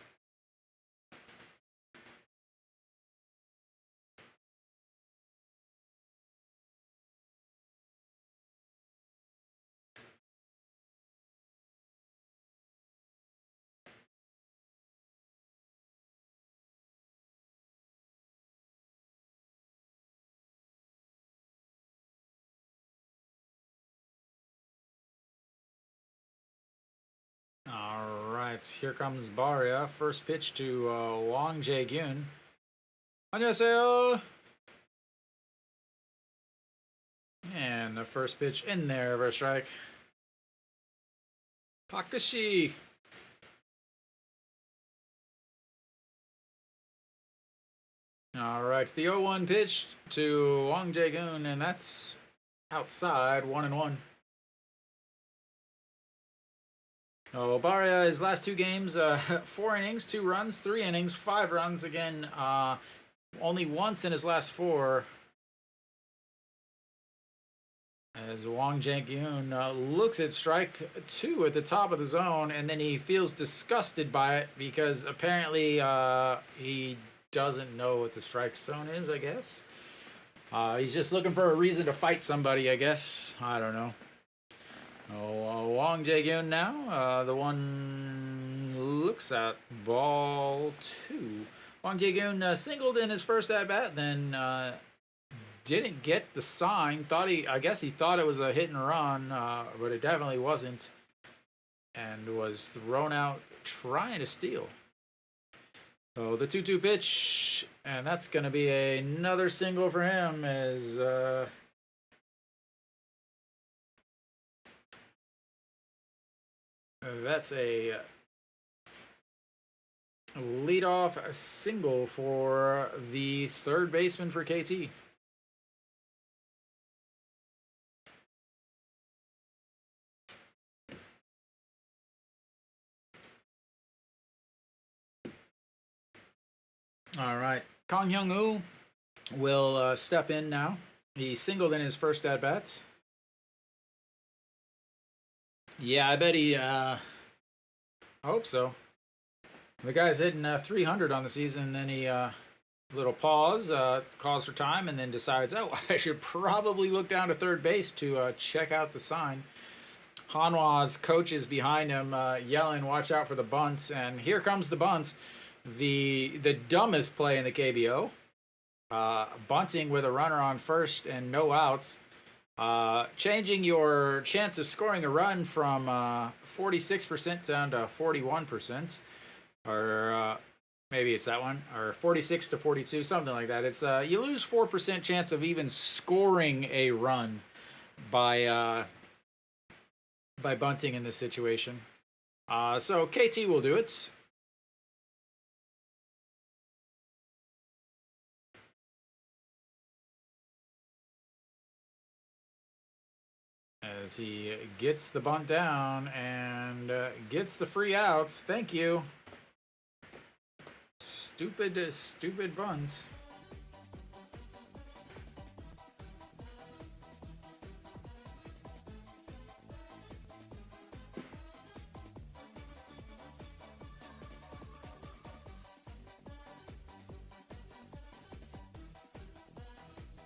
[SPEAKER 1] right, here comes Barria. First pitch to Wang Jae-gyun. 안녕하세요. And the first pitch in there for a strike. Takashi. All right, the 0-1 pitch to Wang Jae-gyun, and that's outside, 1-1. Oh, Barria, his last 2 games, 4 innings, 2 runs, 3 innings, 5 runs. Again, only once in his last 4. As Wang Jae-gyun looks at strike 2 at the top of the zone, and then he feels disgusted by it because apparently he doesn't know what the strike zone is, I guess. He's just looking for a reason to fight somebody, I guess. I don't know. Oh, Wang Jae-gyun now. The one looks at ball 2. Wang Jae-gyun singled in his first at-bat, then didn't get the sign. I guess he thought it was a hit and run, but it definitely wasn't. And was thrown out trying to steal. So the 2-2 pitch, and that's going to be another single for him as that's a leadoff single for the third baseman for KT. All right, Kang Hyung-woo will step in now. He singled in his first at-bat. Yeah, I bet he, I hope so. The guy's hitting 300 on the season, and then he, little pause, calls for time, and then decides, oh, I should probably look down to third base to check out the sign. Hanwha's coach is behind him, yelling, watch out for the bunts, and here comes the bunts. The dumbest play in the KBO, bunting with a runner on first and no outs, changing your chance of scoring a run from 46% down to 41%, or maybe it's that one, or 46 to 42, something like that. It's you lose 4% chance of even scoring a run by bunting in this situation. So KT will do it. As he gets the bunt down and gets the free outs. Thank you. Stupid bunts.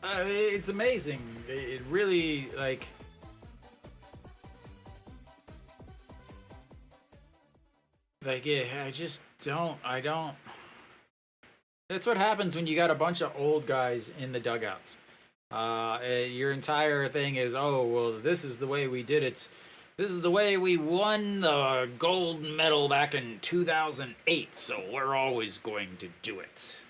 [SPEAKER 1] It's amazing. It really, like... Like, I don't. That's what happens when you got a bunch of old guys in the dugouts. Your entire thing is, oh, well, this is the way we did it. This is the way we won the gold medal back in 2008, so we're always going to do it.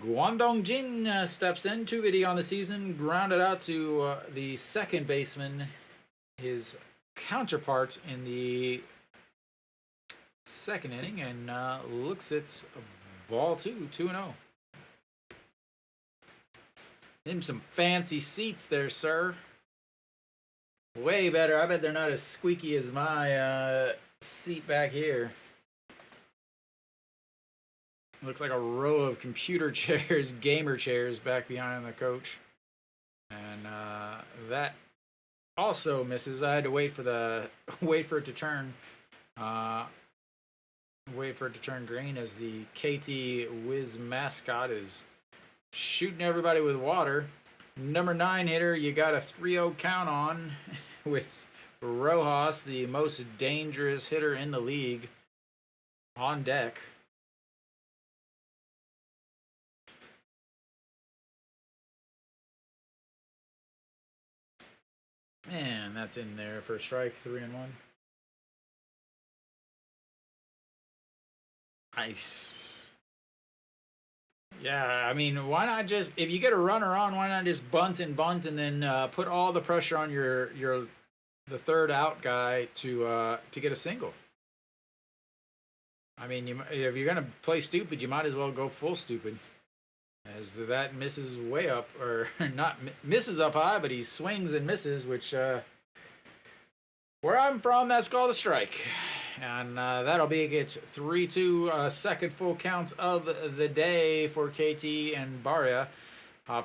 [SPEAKER 1] Guangdong Jin steps in, 2 VD on the season, grounded out to the second baseman, his counterpart in the second inning, and looks at ball 2, 2-0. Them some fancy seats there, sir. Way better. I bet they're not as squeaky as my seat back here. Looks like a row of computer chairs, gamer chairs back behind the coach. And that also misses. I had to wait for it to turn. Wait for it to turn green as the KT Wiz mascot is shooting everybody with water. Number 9 hitter, you got a 3-0 count on with Rojas, the most dangerous hitter in the league, on deck. And that's in there for a strike, 3-1. Yeah, I mean, why not just, if you get a runner on, why not just bunt and then put all the pressure on the third out guy to get a single. I mean, if you're gonna play stupid, you might as well go full stupid. As that misses way up, or not misses up high, but he swings and misses, which where I'm from, that's called a strike. And that'll be it. 3-2, second full count of the day for KT and Barria.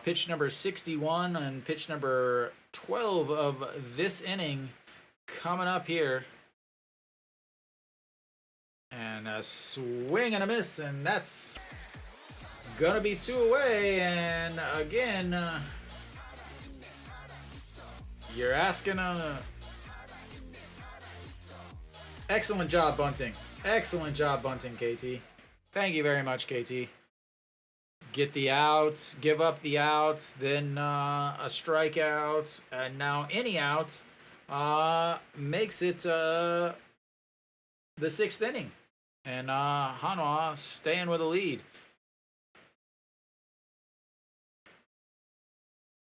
[SPEAKER 1] Pitch number 61 and pitch number 12 of this inning coming up here. And a swing and a miss, and that's gonna be 2 away. And again, you're asking excellent job bunting. Excellent job bunting, KT. Thank you very much, KT. Get the outs, give up the outs, then a strikeout, and now any outs makes it the 6th inning. And Hanwha staying with a lead.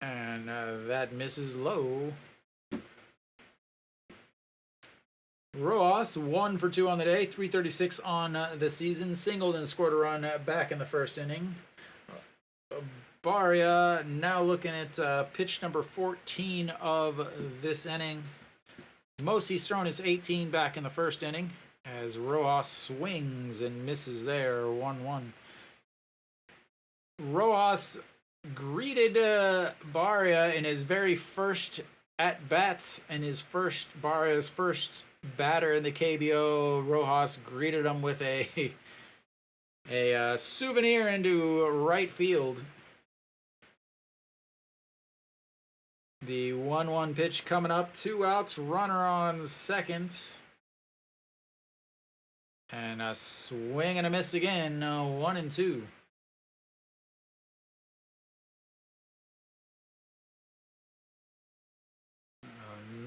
[SPEAKER 1] And that misses low. Rojas 1 for 2 on the day, 336 on the season, singled and scored a run back in the first inning. Barria now looking at pitch number 14 of this inning. Most he's thrown is 18 back in the first inning, as Rojas swings and misses there, 1-1. Rojas greeted Barria in his very first at-bats, and Barria's first batter in the KBO. Rojas greeted him with a souvenir into right field. The 1-1 pitch coming up, 2 outs, runner on second. And a swing and a miss again, 1-2.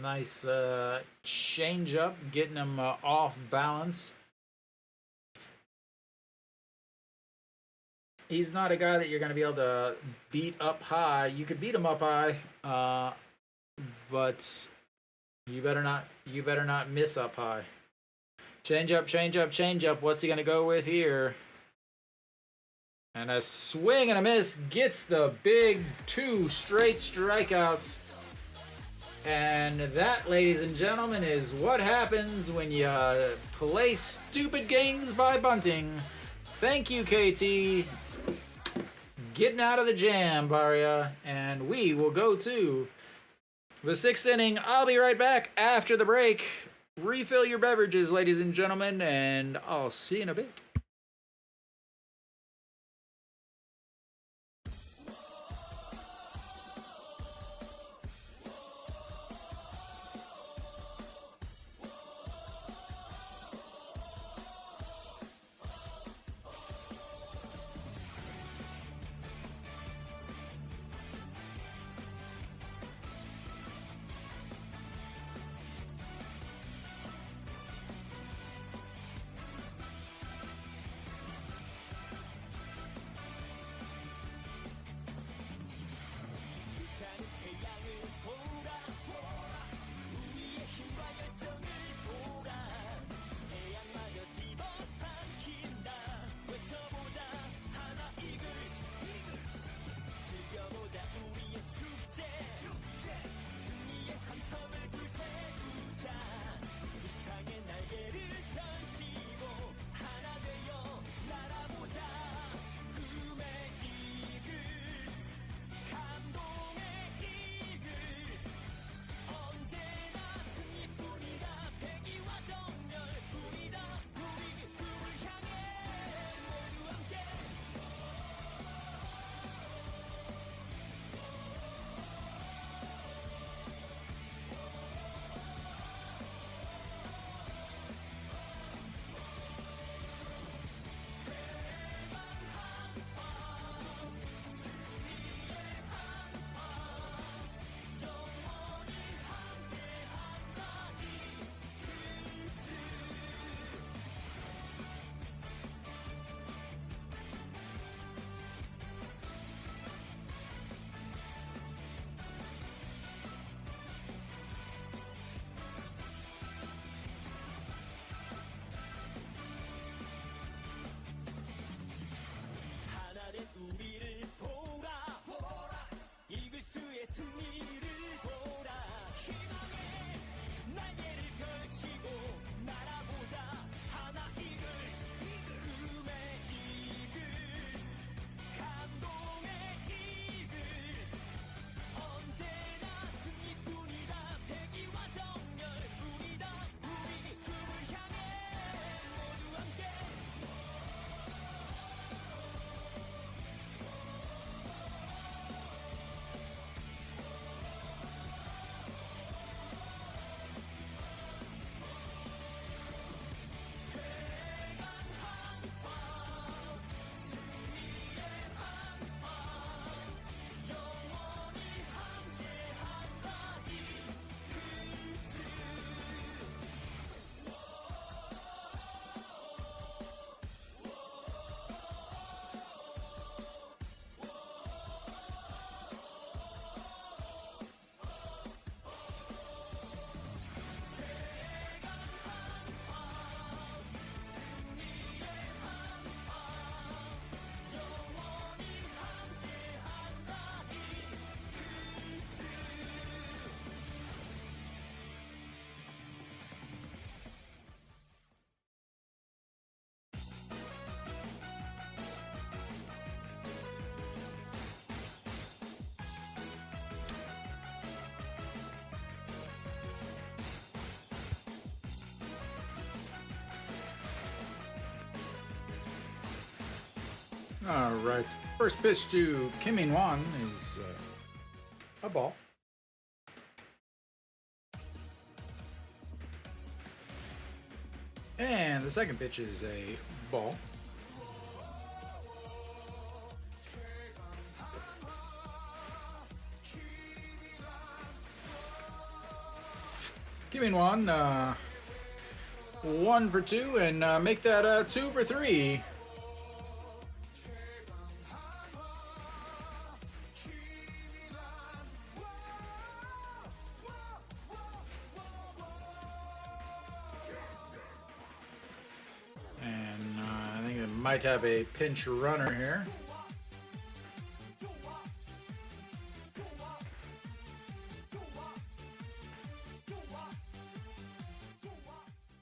[SPEAKER 1] Nice change up, getting him off balance. He's not a guy that you're going to be able to beat up high. You could beat him up high, but you better not miss up high. Change up, change up, change up. What's he going to go with here? And a swing and a miss gets the big 2 straight strikeouts. And that, ladies and gentlemen, is what happens when you play stupid games by bunting. Thank you, KT. Getting out of the jam, Barria. And we will go to the 6th inning. I'll be right back after the break. Refill your beverages, ladies and gentlemen, and I'll see you in a bit. All right. First pitch to Kim In-won is a ball. And the second pitch is a ball. Kim In-won, 1 for 2, and make that 2 for 3. And I think it might have a pinch runner here.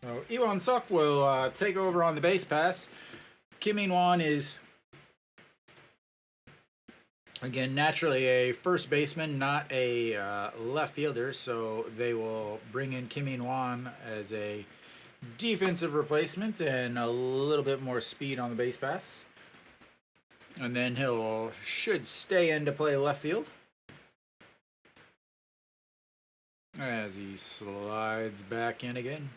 [SPEAKER 1] So Iwon Suk will take over on the base pass. Kim In-won is, again, naturally a first baseman, not a left fielder, so they will bring in Kim In-won as a defensive replacement and a little bit more speed on the base pass. And then should stay in to play left field as he slides back in again.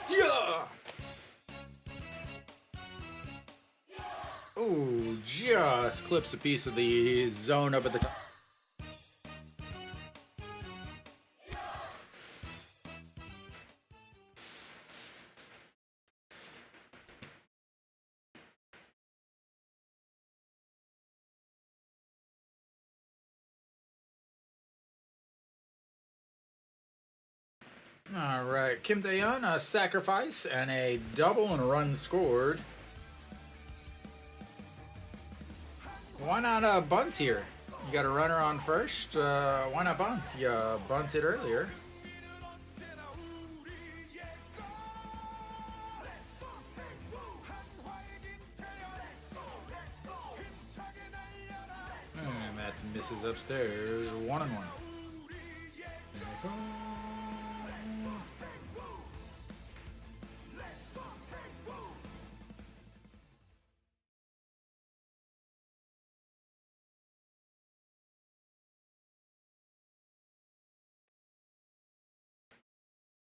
[SPEAKER 1] Yeah! Ooh, just clips a piece of the zone up at the top. All right, Kim Tae-yeon, a sacrifice and a double and a run scored. Why not bunt here? You got a runner on first. Why not bunt? You bunted earlier. And that misses upstairs. 1-1.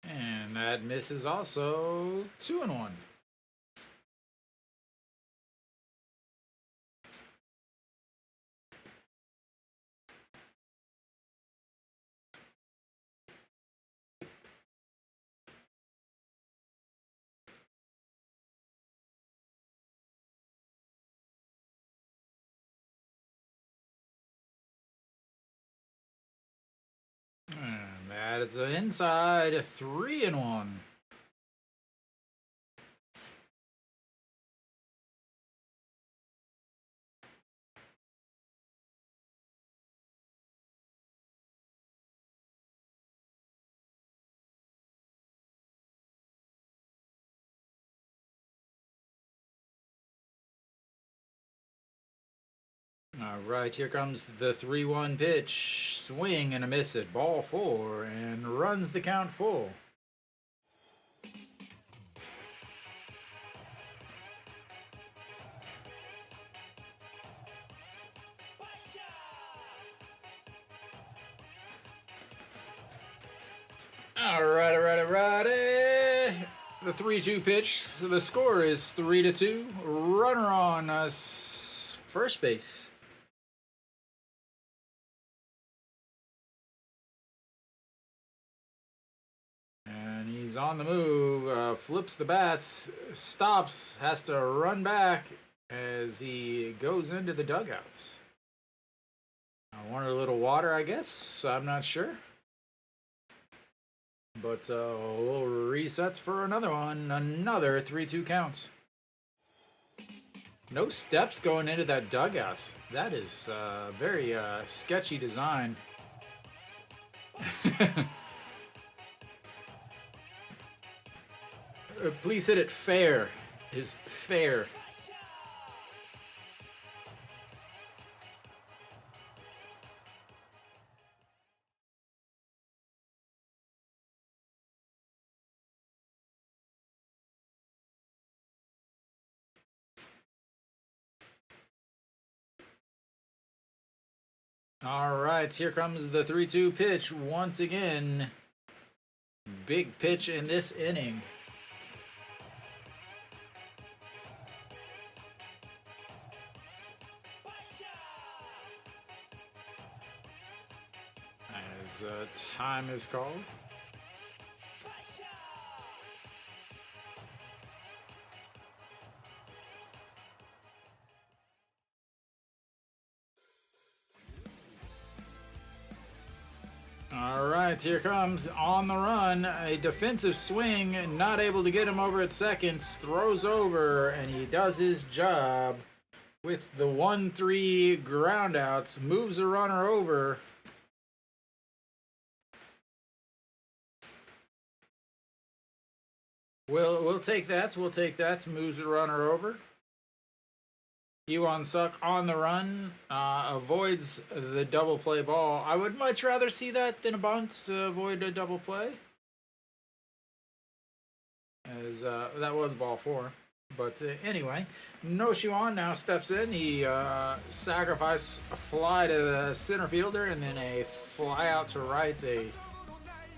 [SPEAKER 1] And that misses also. 2-1. And that is an inside 3-1. All right, here comes the 3-1 pitch. Swing and a miss at ball 4 and runs the count full. All right. The 3-2 pitch. The score is 3-2. Runner on first base. And he's on the move, flips the bats, stops, has to run back as he goes into the dugouts. I wanted a little water, I guess. I'm not sure. But we'll reset for another one. Another 3-2 count. No steps going into that dugout. That is very sketchy design. Please hit it fair. Is fair. All right, here comes the 3-2 pitch once again. Big pitch in this inning. As time is called. All right, here comes on the run. A defensive swing, not able to get him over at seconds. Throws over, and he does his job with the 1-3 groundouts. Moves the runner over. We'll take that. We'll take that. Moves the runner over. Suwon Suk on the run, avoids the double play ball. I would much rather see that than a bunt to avoid a double play. As that was ball 4. But anyway, No Suwon now steps in. He sacrificed a fly to the center fielder and then a fly out to right. A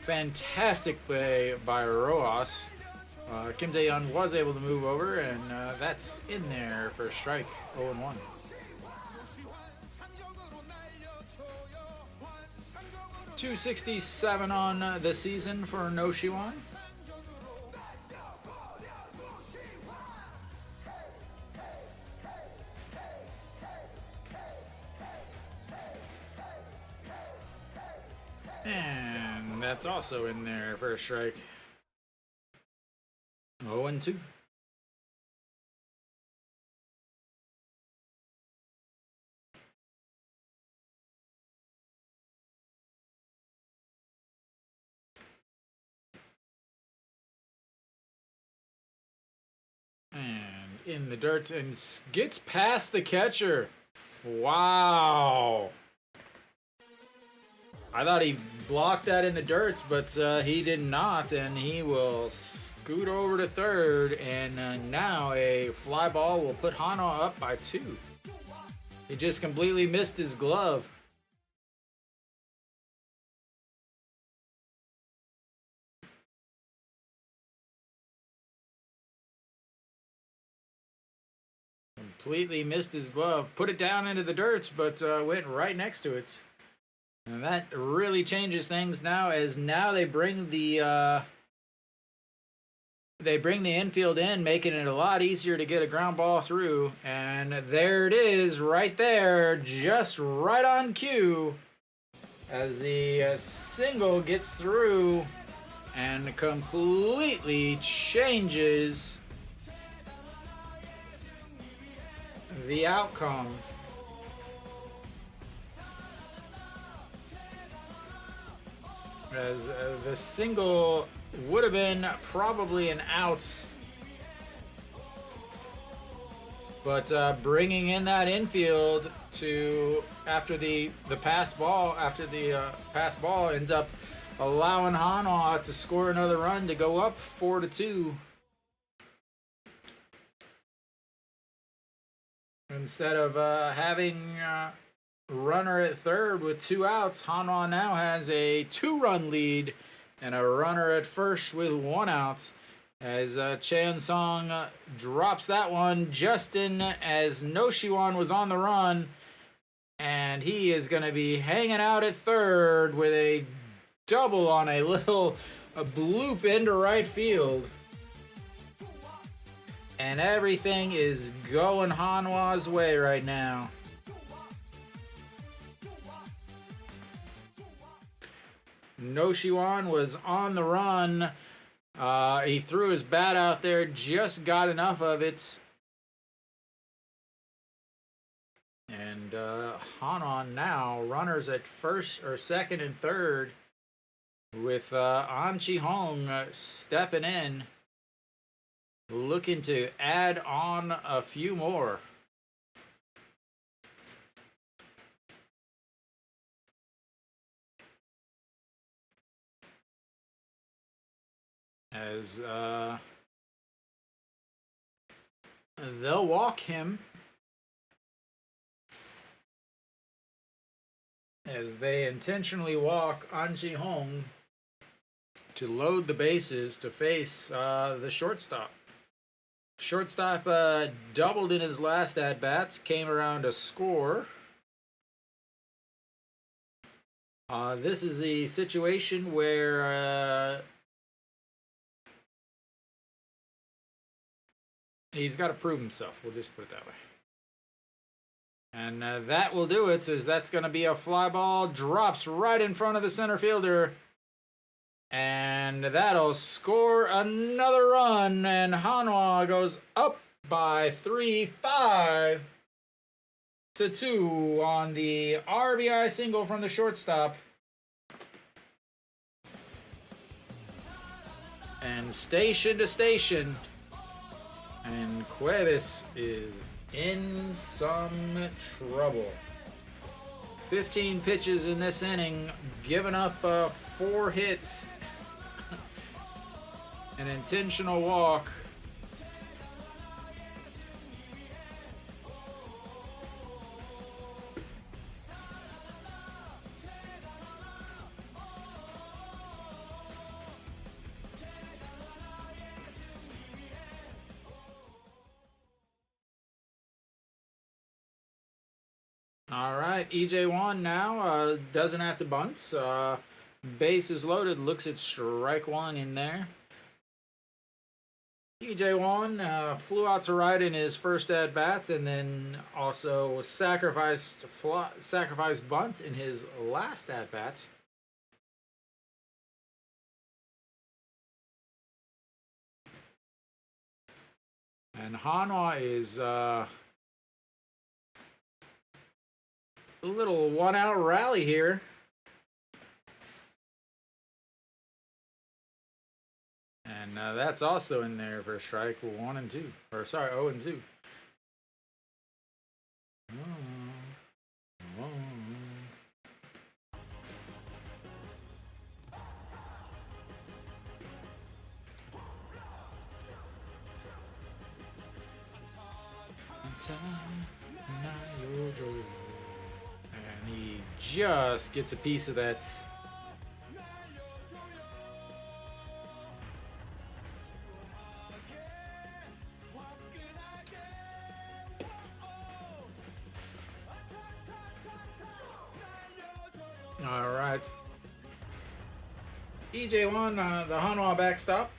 [SPEAKER 1] fantastic play by Rojas. Kim Tae-yeon was able to move over, and that's in there for a strike, 0-1. .267 on the season for No Suwon. And that's also in there for a strike. 0-2. And in the dirt and gets past the catcher. Wow. I thought he blocked that in the dirt, but he did not, and he will scoot over to third, and now a fly ball will put Hanwha up by 2. He just completely missed his glove. Completely missed his glove. Put it down into the dirt, but went right next to it. And that really changes things now, as now they bring the infield in, making it a lot easier to get a ground ball through. And there it is, right there, just right on cue, as the single gets through and completely changes the outcome. As the single would have been probably an out, but bringing in that infield to after the pass ball ends up allowing Hanwha to score another run to go up 4-2. Instead of having runner at third with 2 outs, Hanwha now has a 2-run lead and a runner at first with 1 out, as Chan Song drops that one just in as No Suwon was on the run, and he is going to be hanging out at third with a double on a bloop into right field. And everything is going Hanwha's way right now. No Suwon was on the run. He threw his bat out there, just got enough of it. And Hanwha now runners at first or second and third, with An Chi-hong stepping in, looking to add on a few more. As they'll walk him. as they intentionally walk An Ji-hong to load the bases to face the shortstop. Shortstop doubled in his last at-bats, came around to score. This is the situation where he's got to prove himself. We'll just put it that way. And that will do it, as that's going to be a fly ball. Drops right in front of the center fielder. And that'll score another run. And Hanwha goes up by 5-2 on the RBI single from the shortstop. And station to station. And Cuevas is in some trouble. 15 pitches in this inning, giving up 4 hits, an intentional walk. All right, EJ1 now doesn't have to bunt. Base is loaded, looks at strike one in there. EJ1 flew out to right in his first at-bats, and then also sacrificed bunt in his last at-bats. And Hanwha is a little one-out rally here. And that's also in there for strike 1 and 2. Or sorry, 0 and 2. And he just gets a piece of that. All right. EJ1, the Hanwha backstop.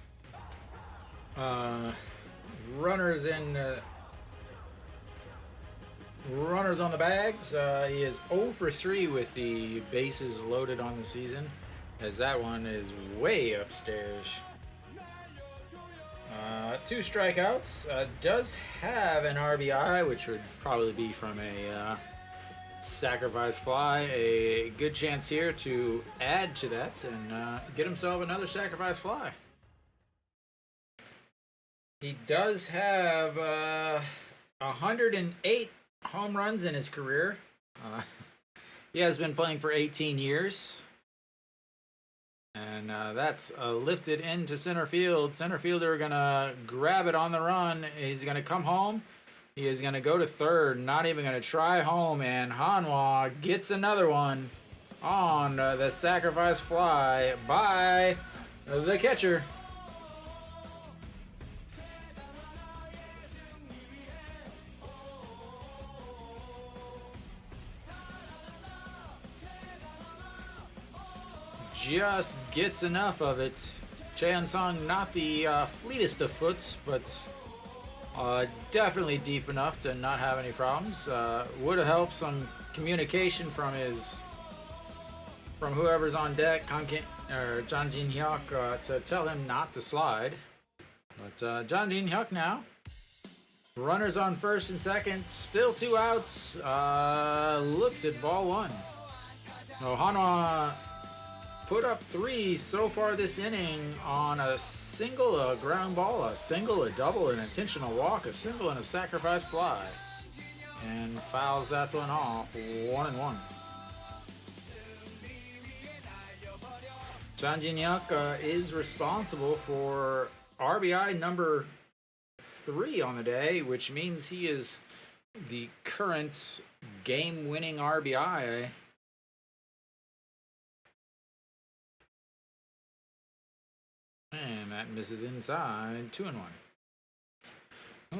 [SPEAKER 1] Runners on the bags. He is 0 for 3 with the bases loaded on the season, as that one is way upstairs. 2 strikeouts. Does have an RBI, which would probably be from a sacrifice fly. A good chance here to add to that and get himself another sacrifice fly. He does have 108 home runs in his career. He has been playing for 18 years. And that's lifted into center field. Center fielder going to grab it on the run. He's going to come home. He is going to go to third, not even going to try home. And Hanwha gets another one on the sacrifice fly by the catcher. Just gets enough of it. Chan-sung, not the fleetest of foots, but definitely deep enough to not have any problems. Would have helped some communication from whoever's on deck, John Jin-hyuk, to tell him not to slide. But John Jin-hyuk now. Runners on first and second, still 2 outs. Looks at ball 1. Hanwha put up 3 so far this inning on a single, a ground ball, a single, a double, an intentional walk, a single, and a sacrifice fly. And fouls that one off, 1-1. John Jin-hyuk is responsible for RBI number 3 on the day, which means he is the current game-winning RBI And that misses inside. 2-1. Oh,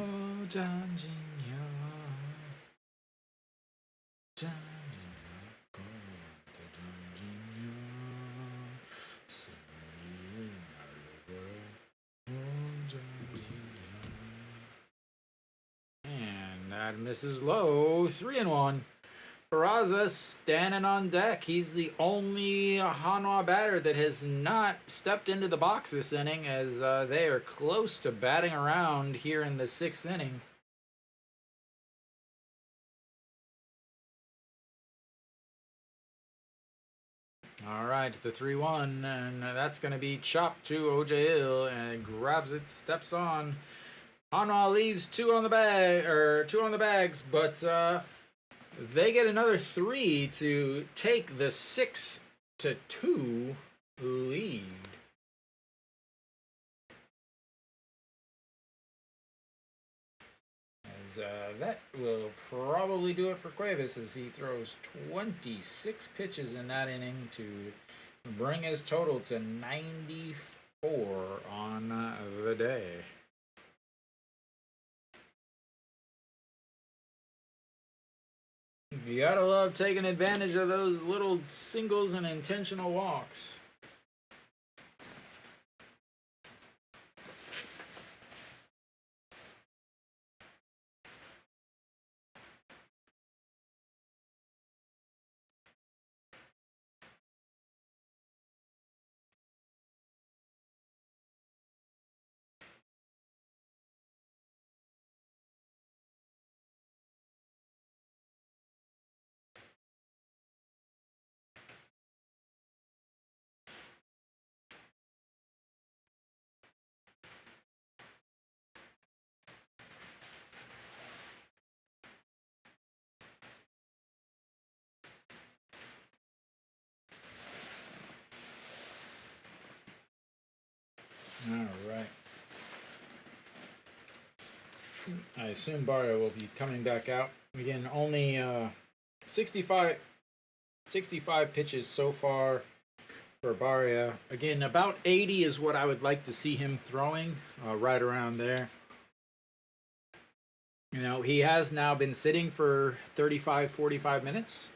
[SPEAKER 1] and that misses low. 3-1. Peraza standing on deck. He's the only Hanwha batter that has not stepped into the box this inning, as they are close to batting around here in the 6th inning. All right, the 3-1, and that's going to be chopped to OJ Hill, and grabs it, steps on. Hanwha leaves 2 on the bags, but they get another 3 to take the 6-2 lead. As that will probably do it for Cuevas, as he throws 26 pitches in that inning to bring his total to 94 on the day. You gotta love taking advantage of those little singles and intentional walks. All right. I assume Barria will be coming back out. Again, only 65 pitches so far for Barria. Again, about 80 is what I would like to see him throwing, right around there. You know, he has now been sitting for 35, 45 minutes.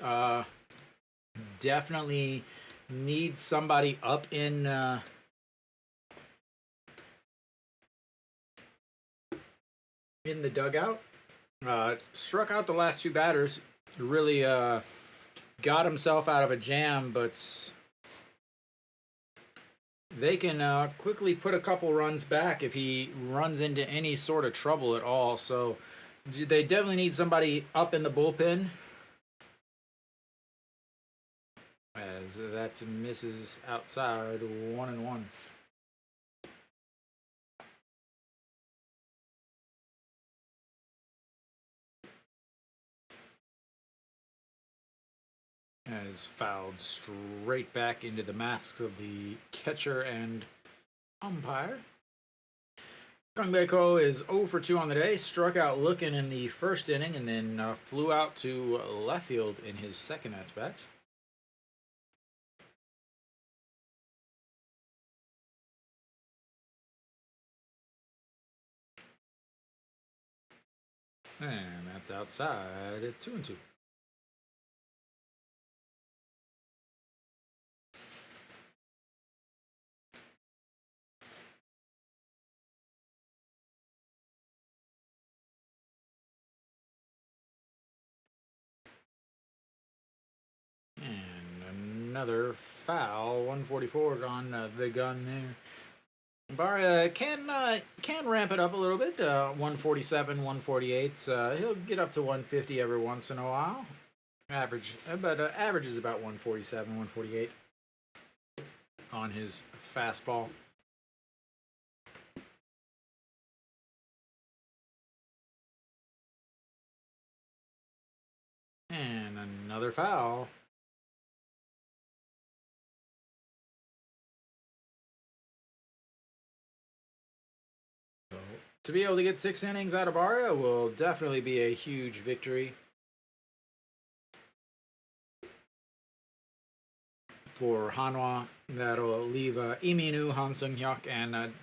[SPEAKER 1] Definitely needs somebody up in the dugout. Struck out the last 2 batters. Really got himself out of a jam, but they can quickly put a couple runs back if he runs into any sort of trouble at all. So they definitely need somebody up in the bullpen. As that misses outside, 1-1. As fouled straight back into the masks of the catcher and umpire. Kangbeko is 0 for 2 on the day. Struck out looking in the first inning and then flew out to left field in his second at-bat. And that's outside at 2-2. And another foul, 144 on the gun there. Barria can ramp it up a little bit, 147, 148. He'll get up to 150 every once in a while. Average is about 147, 148 on his fastball. And another foul. To be able to get 6 innings out of Barria will definitely be a huge victory for Hanwha. That'll leave Iminu, Han Sung-hyuk, and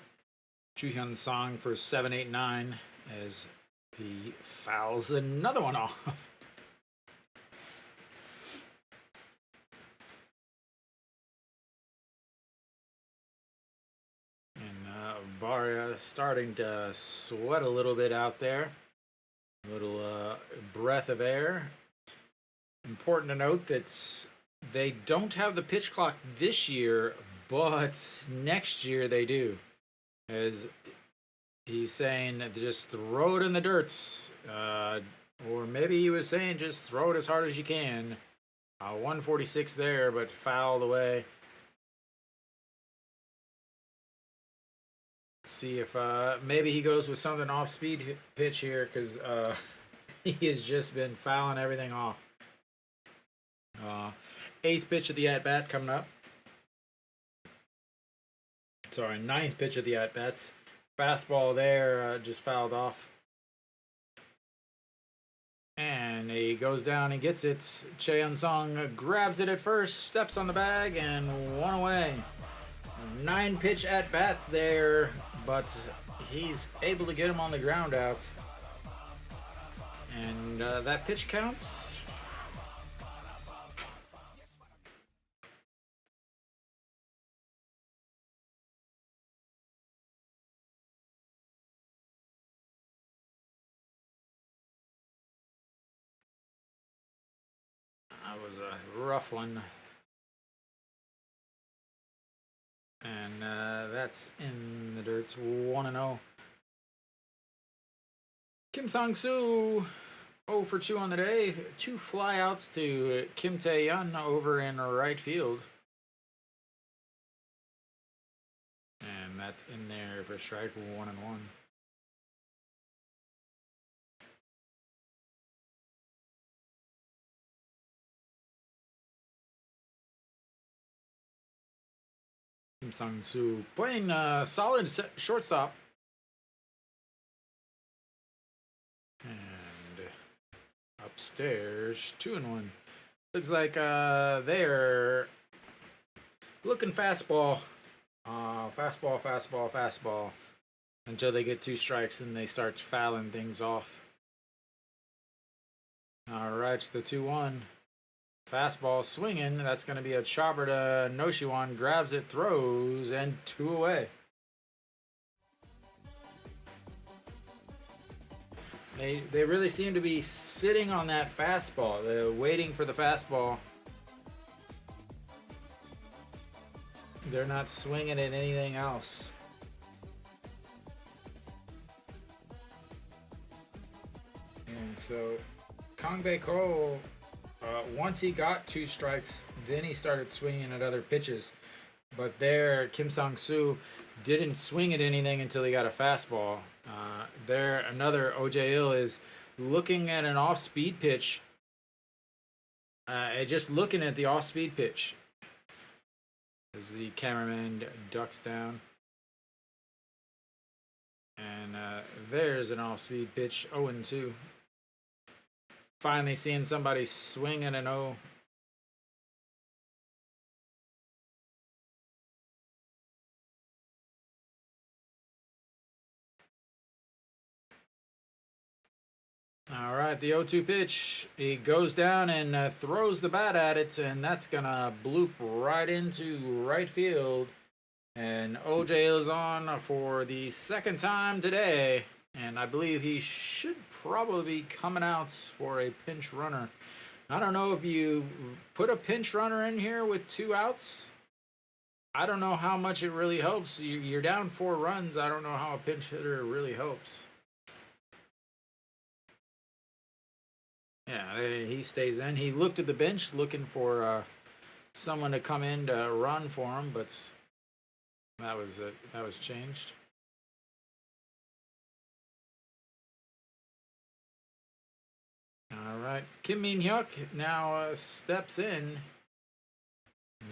[SPEAKER 1] Chu Hyun-sang for 7, 8, 9 as he fouls another one off. And Barria starting to sweat a little bit out there. A little breath of air. Important to note that they don't have the pitch clock this year, but next year they do. As he's saying, just throw it in the dirt. Or maybe he was saying just throw it as hard as you can. 146 there, but fouled away. See if maybe he goes with something off-speed pitch here, because he has just been fouling everything off. 8th pitch of the at-bat coming up. Sorry, 9th pitch of the at-bats. Fastball there, just fouled off. And he goes down and gets it. Cheon-sung grabs it at first, steps on the bag, and one away. 9 pitch at-bats there, but he's able to get him on the ground out. And that pitch counts. That was a rough one. And that's in the dirt. 1-0. Kim Sang-soo 0 for 2 on the day. 2 flyouts to Kim Tae-yeon over in right field. And that's in there for strike 1-1. Kim Sang-soo playing solid shortstop. And upstairs, 2-1. Looks like they're looking fastball. Fastball. Until they get 2 strikes and they start fouling things off. All right, the 2-1. Fastball swinging. That's going to be a chopper to Noshiwan. Grabs it, throws, and 2 away. They really seem to be sitting on that fastball. They're waiting for the fastball. They're not swinging at anything else. And so Kang Bae-ko, once he got 2 strikes, then he started swinging at other pitches. But there, Kim Sang-soo didn't swing at anything until he got a fastball. There, another O.J. is looking at an off-speed pitch. Just looking at the off-speed pitch. As the cameraman ducks down. And there's an off-speed pitch, 0-2. Finally seeing somebody swing at an O. All right, the 0-2 pitch. He goes down and throws the bat at it, and that's going to bloop right into right field. And OJ is on for the 2nd time today, and I believe he should probably be coming out for a pinch runner. I don't know if you put a pinch runner in here with 2 outs. I don't know how much it really helps. You're down 4 runs. I don't know how a pinch hitter really helps. Yeah, he stays in. He looked at the bench looking for someone to come in to run for him, but that was it. That was changed. All right, Kim Min-hyuk now steps in.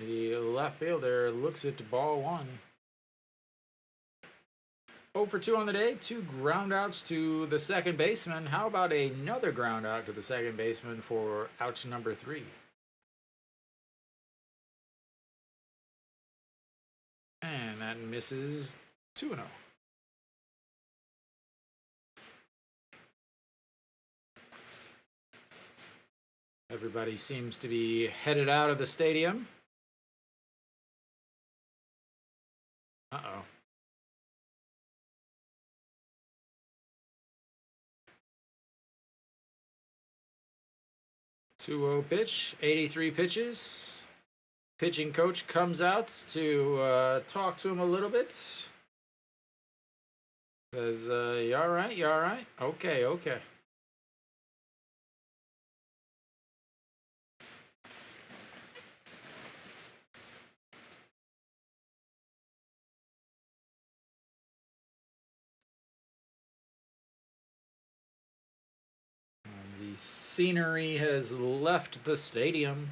[SPEAKER 1] The left fielder looks at ball 1. 0 for 2 on the day, 2 ground outs to the second baseman. How about another ground out to the second baseman for out number 3? That misses 2-0. Everybody seems to be headed out of the stadium. Uh-oh. Two-0 pitch, 83 pitches. Pitching coach comes out to talk to him a little bit. Says, you all right? You all right? Okay, okay. The scenery has left the stadium.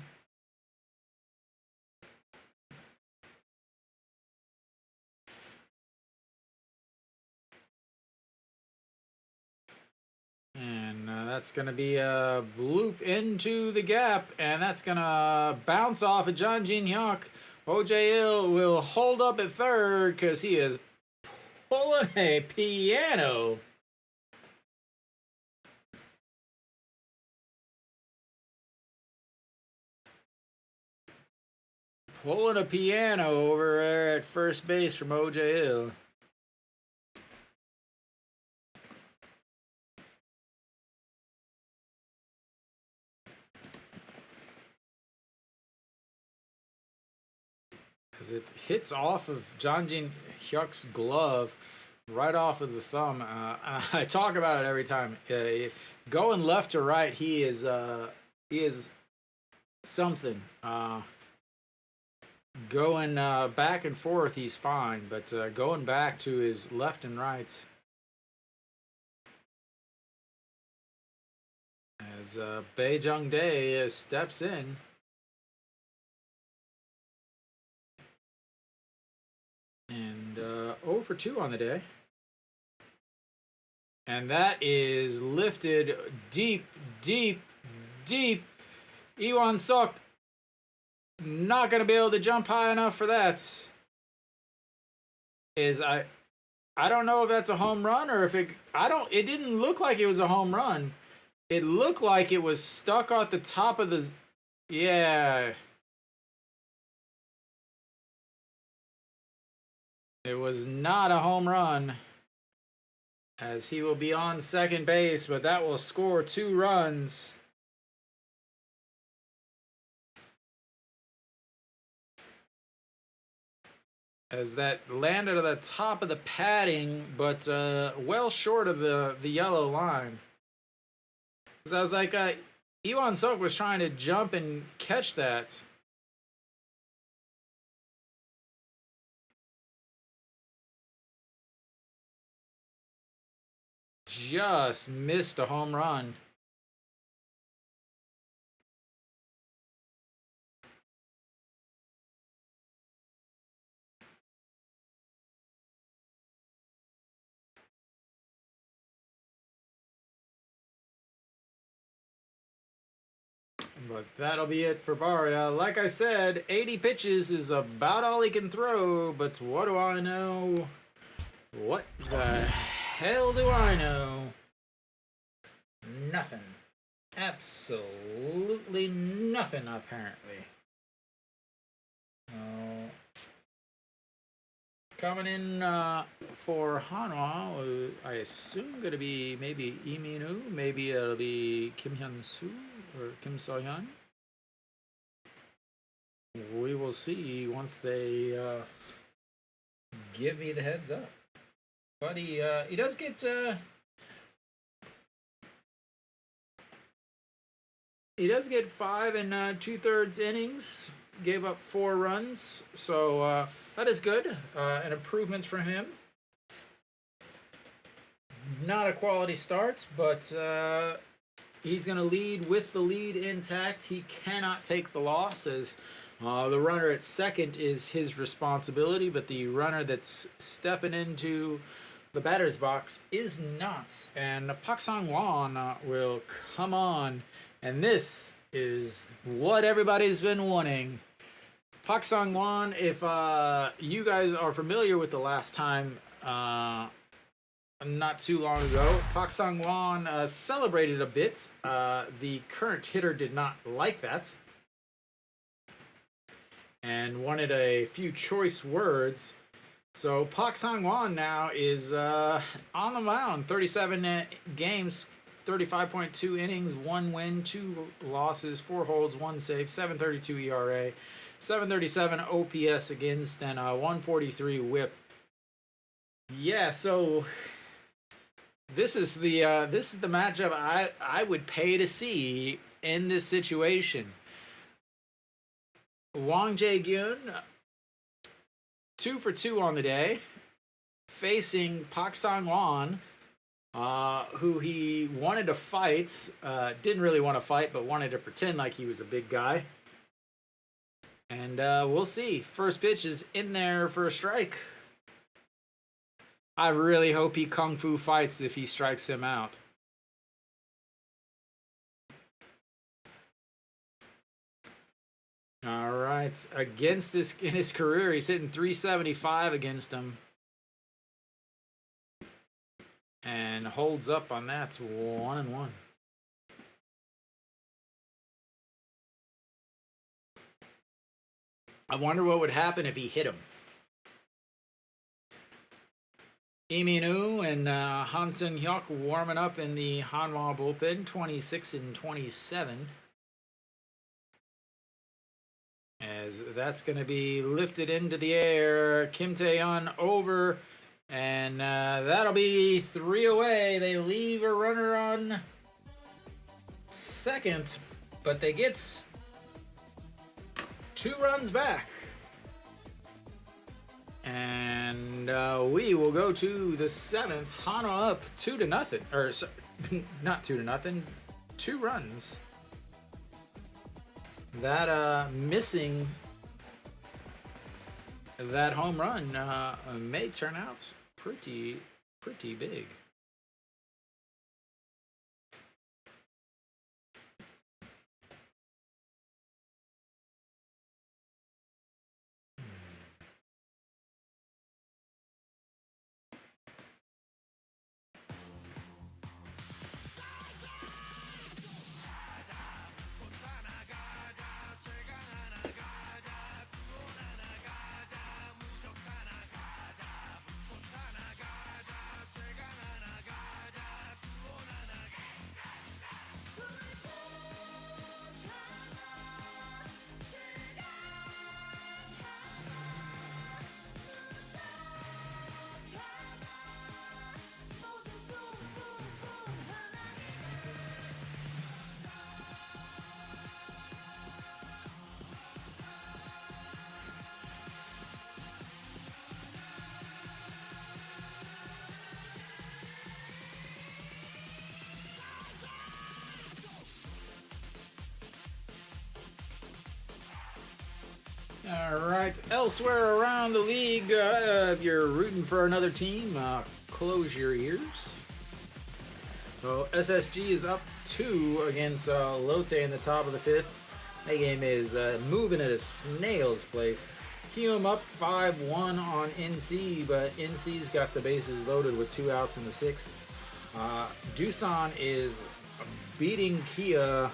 [SPEAKER 1] And that's going to be a loop into the gap, and that's going to bounce off of John Jin Hyuk. OJ will hold up at third because he is pulling a piano. Pulling a piano over there at first base from OJ. As it hits off of John Jin Hyuk's glove, right off of the thumb. I talk about it every time. Going left to right, he is something. Going back and forth, he's fine, but going back to his left and right, as Bae Jung Dae steps in. And 0 for 2 on the day. And that is lifted deep, deep, deep. Iwan Suk not going to be able to jump high enough for that. I don't know if that's a home run or if it didn't look like it was a home run. It looked like it was stuck at the top of the, yeah. It was not a home run, as he will be on second base, but that will score 2 runs. As that landed at the top of the padding, but well short of the yellow line. Because I was like, Iwan Suk was trying to jump and catch that. Just missed a home run. But that'll be it for Barria. Like I said, 80 pitches is about all he can throw, but what do I know? What the hell do I know? Nothing. Absolutely nothing, apparently. Coming in for Hanwha, I assume going to be maybe Lee Min-woo, maybe it'll be Kim Hyun-soo or Kim So-hyun. We will see once they give me the heads up. But he does get he does get 5 2/3 innings. Gave up 4 runs, so that is good. An improvement from him. Not a quality start, but he's going to lead with the lead intact. He cannot take the losses. The runner at second is his responsibility, but the runner that's stepping into the batter's box is not. And Park Sang-won will come on, and this is what everybody's been wanting. Pak Sangwon, if you guys are familiar with the last time, not too long ago, Pak Sangwon celebrated a bit. The current hitter did not like that and wanted a few choice words. So Pak Sangwon now is on the mound. 37 games, 35.2 innings, 1 win, 2 losses, 4 holds, 1 save, 7.32 ERA, 7.37 OPS against, and 1.43 WHIP. Yeah, so this is the matchup I would pay to see in this situation. Wang Jae-gyun, 2 for 2 on the day, facing Pak Sangwon, who he wanted to fight, didn't really want to fight, but wanted to pretend like he was a big guy. And we'll see. First pitch is in there for a strike. I really hope he kung fu fights if he strikes him out. All right, in his career, he's hitting 375 against him. And holds up on that. It's 1-1. I wonder what would happen if he hit him. Lee Min-woo and Han Seung-hyuk warming up in the Hanwha bullpen, 26 and 27. As that's going to be lifted into the air. Kim Tae-yeon over, and that'll be 3 away. They leave a runner on second, but they get 2 runs back. And we will go to the 7th. Hanwha up 2-0, or not 2-0, 2 runs. That missing that home run may turn out pretty big. All right, elsewhere around the league, if you're rooting for another team, close your ears. So SSG is up 2 against Lotte in the top of the 5th. That game is moving at a snail's pace. Hume up 5-1 on NC, but NC's got the bases loaded with 2 outs in the 6th. Doosan is beating Kia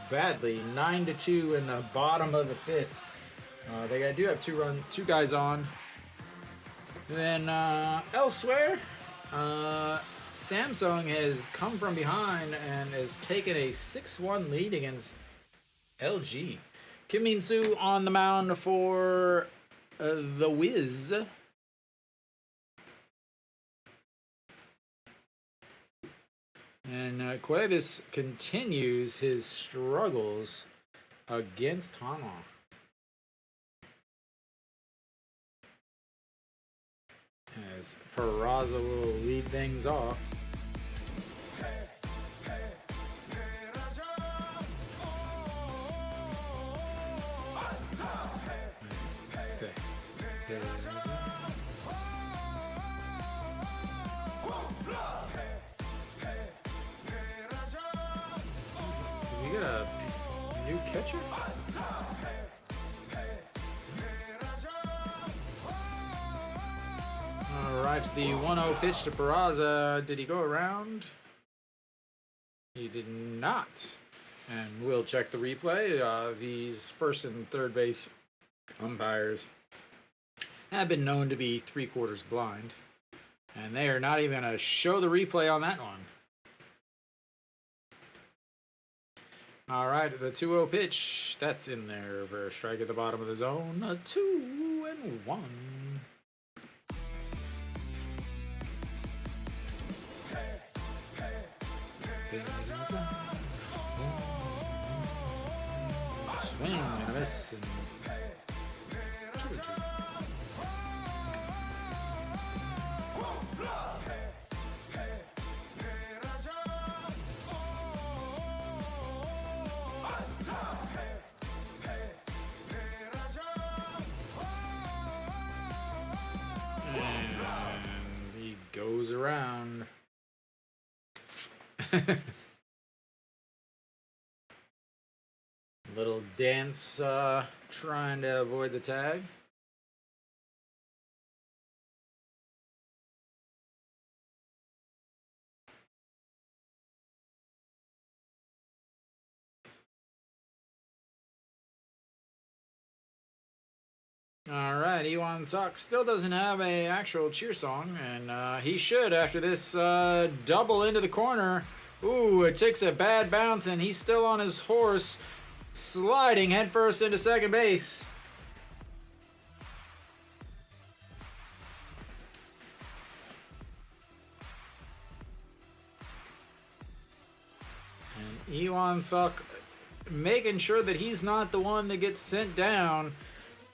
[SPEAKER 1] badly, 9-2 in the bottom of the 5th. They do have 2 guys on. Then elsewhere, Samsung has come from behind and has taken a 6-1 lead against LG. Kim Min-soo on the mound for the Wiz. And Cuevas continues his struggles against Hanwha. As Peraza will lead things off. Okay. Did we get a new catcher? right, the 1-0 pitch to Peraza. Did he go around? He did not. And we'll check the replay. These first and third base umpires have been known to be 3/4 blind. And they are not even going to show the replay on that one. All right, the 2-0 pitch. That's in there for a strike at the bottom of the zone. A 2-1. Swing and a miss. And 2-2. And he goes around. Little dance trying to avoid the tag. All right, Iwan Sok still doesn't have a actual cheer song, and he should after this double into the corner. Ooh, it takes a bad bounce, and he's still on his horse, sliding headfirst into second base. And Iwan Sok making sure that he's not the one that gets sent down.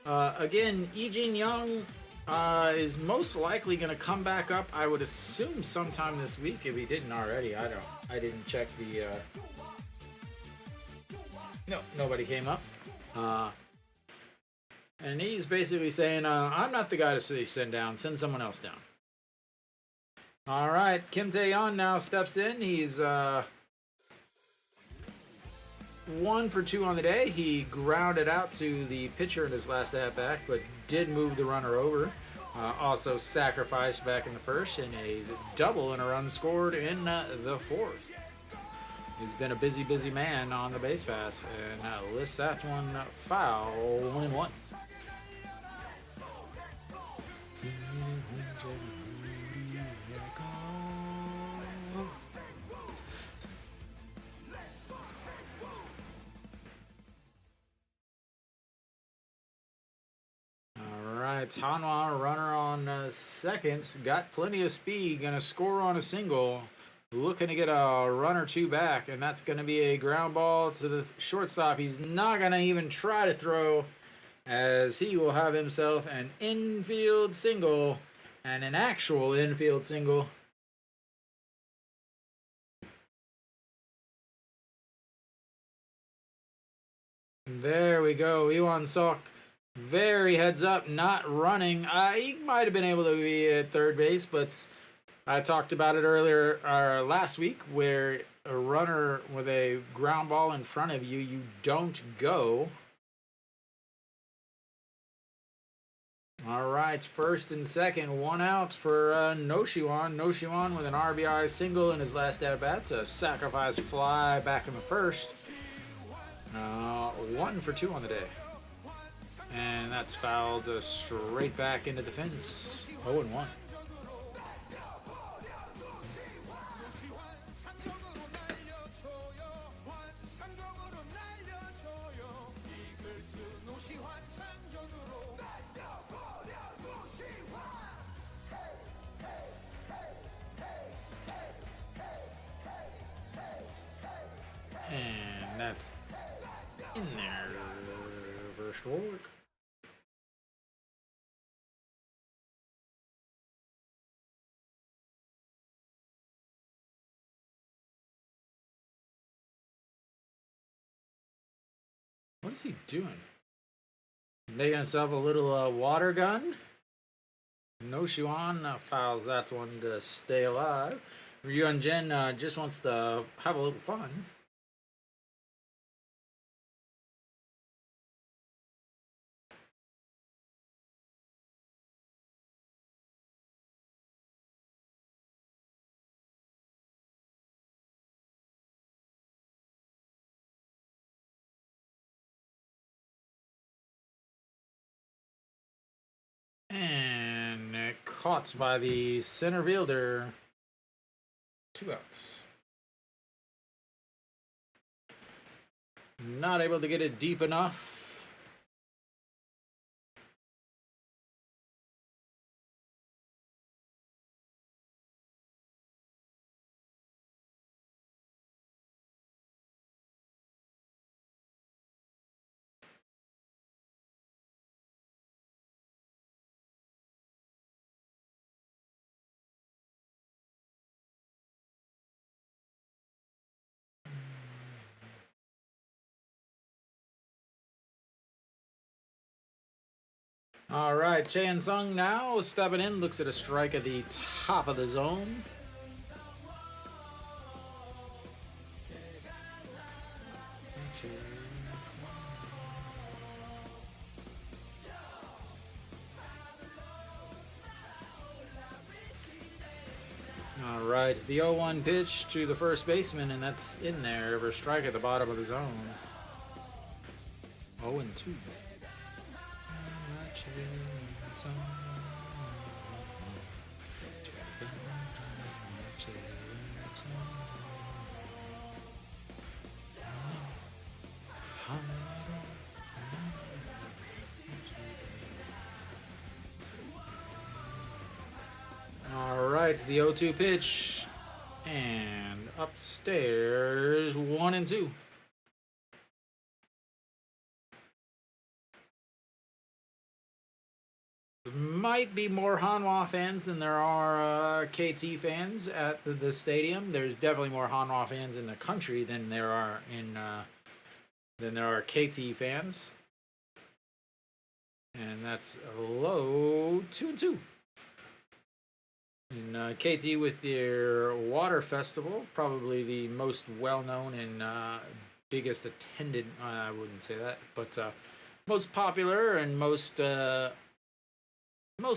[SPEAKER 1] Again, Lee Young is most likely going to come back up. I would assume sometime this week if he didn't already. I didn't check the. No, nobody came up. And he's basically saying, "I'm not the guy to send down. Send someone else down." All right, Kim Tae-yeon now steps in. He's 1 for 2 on the day. He grounded out to the pitcher in his last at-bat, but did move the runner over. Also sacrificed back in the first, and a double and a run scored in the fourth. He's been a busy man on the base pass, and lifts that one foul, 1-1. Hanwha, runner on second, got plenty of speed, gonna score on a single, looking to get a run or two back, and that's gonna be a ground ball to the shortstop. He's not gonna even try to throw, as he will have himself an infield single, and an actual infield single. There we go, Iwan Sok. Very heads up, not running. He might have been able to be at third base, but I talked about it earlier last week, where a runner with a ground ball in front of you, you don't go. All right, first and second, 1 out for Suwon. Suwon with an RBI single in his last at-bat, a sacrifice fly back in the first. 1 for 2 on the day. And that's fouled straight back into the fence. 0-1. And that's in there. First work. What is he doing? Making himself a little water gun. Suwon fouls that one to stay alive. Ryun Jin just wants to have a little fun. And caught by the center fielder. 2 outs. Not able to get it deep enough. All right, Chan Sung now stepping in, looks at a strike at the top of the zone. All right, the 0-1 pitch to the first baseman, and that's in there for a strike at the bottom of the zone. 0-2. All right, the 0-2 pitch, and upstairs 1-2. Might be more Hanwha fans than there are KT fans at the stadium. There's definitely more Hanwha fans in the country than there are KT fans. And that's low 2-2. In KT with their water festival, probably the most well-known and biggest attended, I wouldn't say that, but most popular and most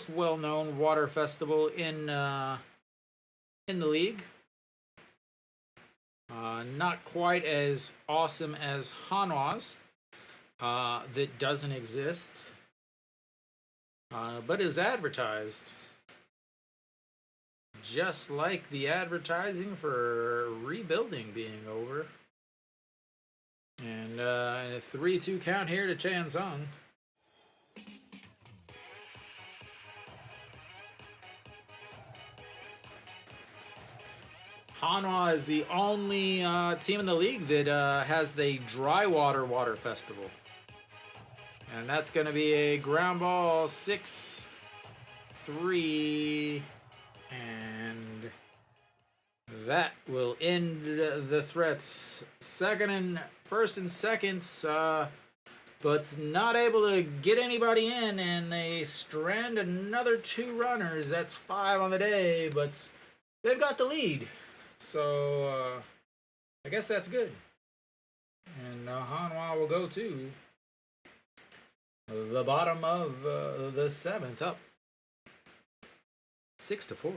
[SPEAKER 1] well-known water festival in the league. Not quite as awesome as Hanwha's, that doesn't exist, but is advertised. Just like the advertising for rebuilding being over. And a 3-2 count here to Chan Sung. Hanwha is the only team in the league that has the dry water festival. And that's going to be a ground ball 6-3. And that will end the threats. First and seconds, but not able to get anybody in, and they strand another 2 runners. That's 5 on the day, but they've got the lead. So I guess that's good. And Hanwha will go to the bottom of the 7th, up 6-4.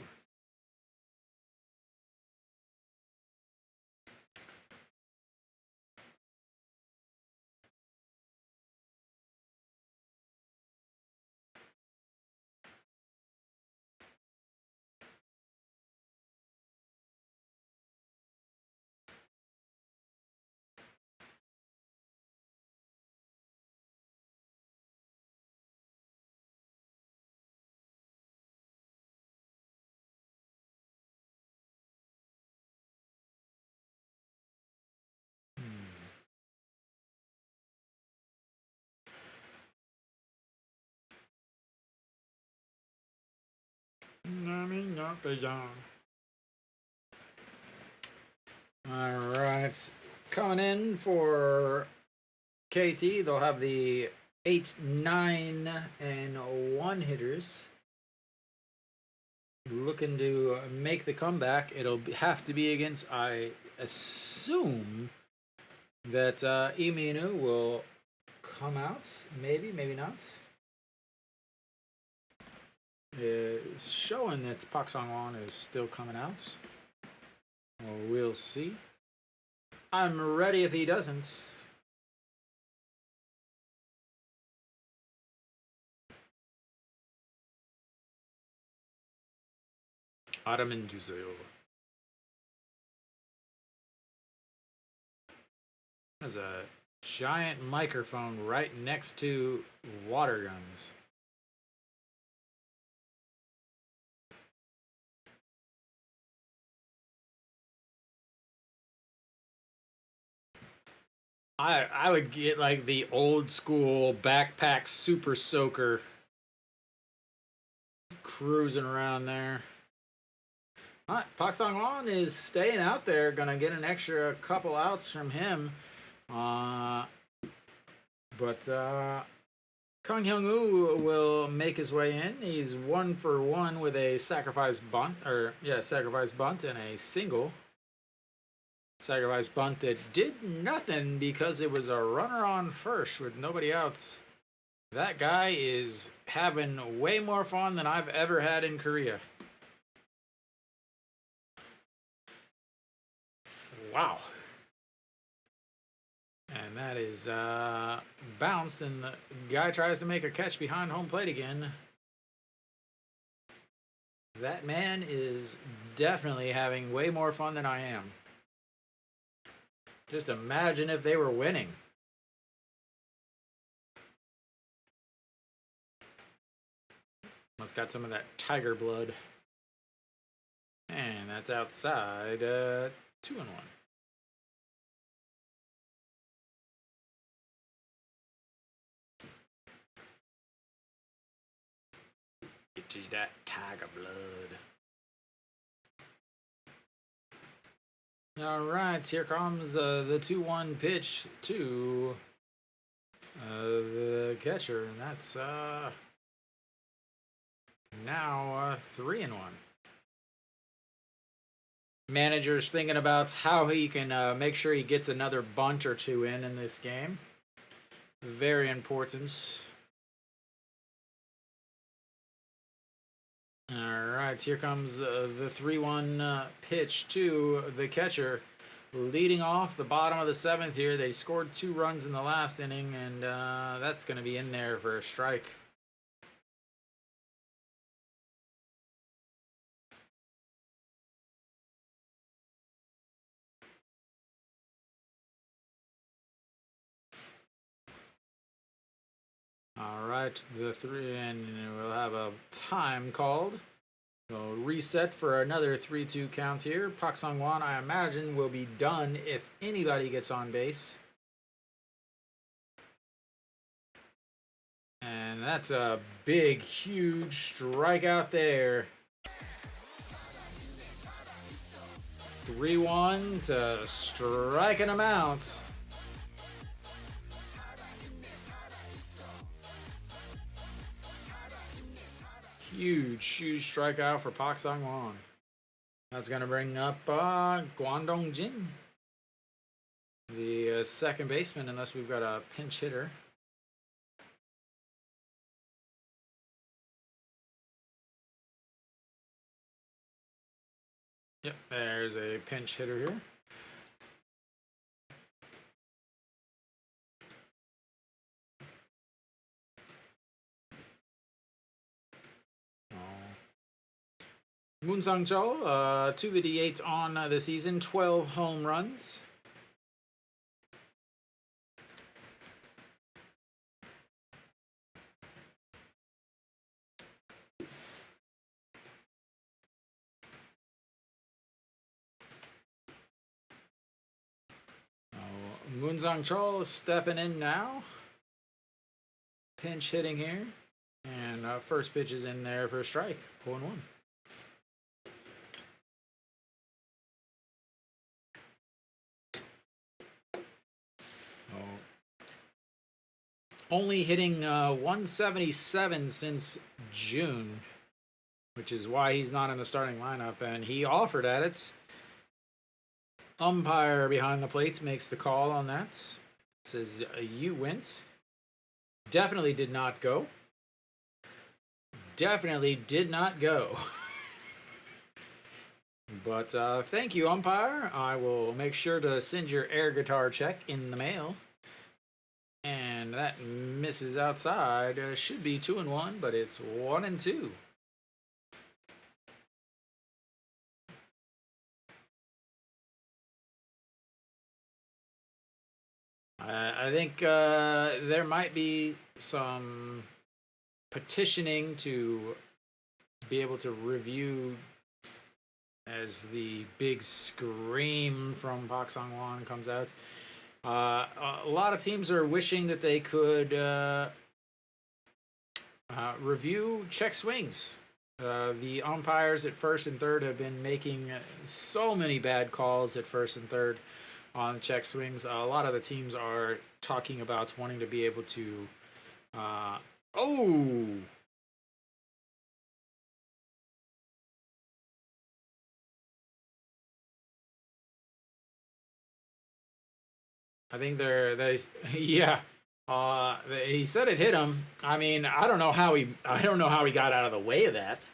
[SPEAKER 1] Alright, coming in for KT, they'll have the 8, 9, and 1 hitters. Looking to make the comeback. It'll have to be against, I assume, that Iminu will come out. Maybe, maybe not. It's showing that Pak Sang-won is still coming out. Well, we'll see. I'm ready if he doesn't. Aramenduzo. There's a giant microphone right next to water guns. I would get like the old school backpack super soaker cruising around there. All right, Pak Song-won is staying out there. Gonna get an extra couple outs from him. But Kang Hyung-woo will make his way in. He's 1 for 1 with a sacrifice bunt, sacrifice bunt and a single. Sacrifice bunt that did nothing because it was a runner on first with nobody outs. That guy is having way more fun than I've ever had in Korea. Wow. And that is bounced, and the guy tries to make a catch behind home plate again. That man is definitely having way more fun than I am. Just imagine if they were winning. Must got some of that tiger blood. And that's outside 2-1. Get you that tiger blood. All right, here comes the 2-1 pitch to the catcher, and that's now 3-1. Manager's thinking about how he can make sure he gets another bunt or two in this game. Very important. All right, here comes the 3-1 pitch to the catcher. Leading off the bottom of the 7th here. They scored 2 runs in the last inning, and that's going to be in there for a strike. All right, the 3, and we'll have a time called. So reset for another 3-2 count here. Pak Song-won, I imagine, will be done if anybody gets on base. And that's a big, huge strikeout there. 3-1 to striking him out. Huge strikeout for Pak Song-won. That's going to bring up Kwon Dong-jin, the second baseman, unless we've got a pinch hitter. Yep, there's a pinch hitter here. Moon Sang-chul, 258 on the season, 12 home runs. Moon Sang-chul stepping in now. Pinch hitting here. And first pitch is in there for a strike. 0-1. Only hitting 177 since June, which is why he's not in the starting lineup, and he offered at it. Umpire behind the plates makes the call on that. Says you went. Definitely did not go. Definitely did not go. But thank you, umpire. I will make sure to send your air guitar check in the mail. And that misses outside. Should be 2-1, but it's 1-2. I think there might be some petitioning to be able to review as the big scream from Park Sang-won comes out. A lot of teams are wishing that they could review check swings. The umpires at first and third have been making so many bad calls at first and third on check swings. A lot of the teams are talking about wanting to be able to. Oh! I think they yeah. He said it hit him. I mean, I don't know how he got out of the way of that.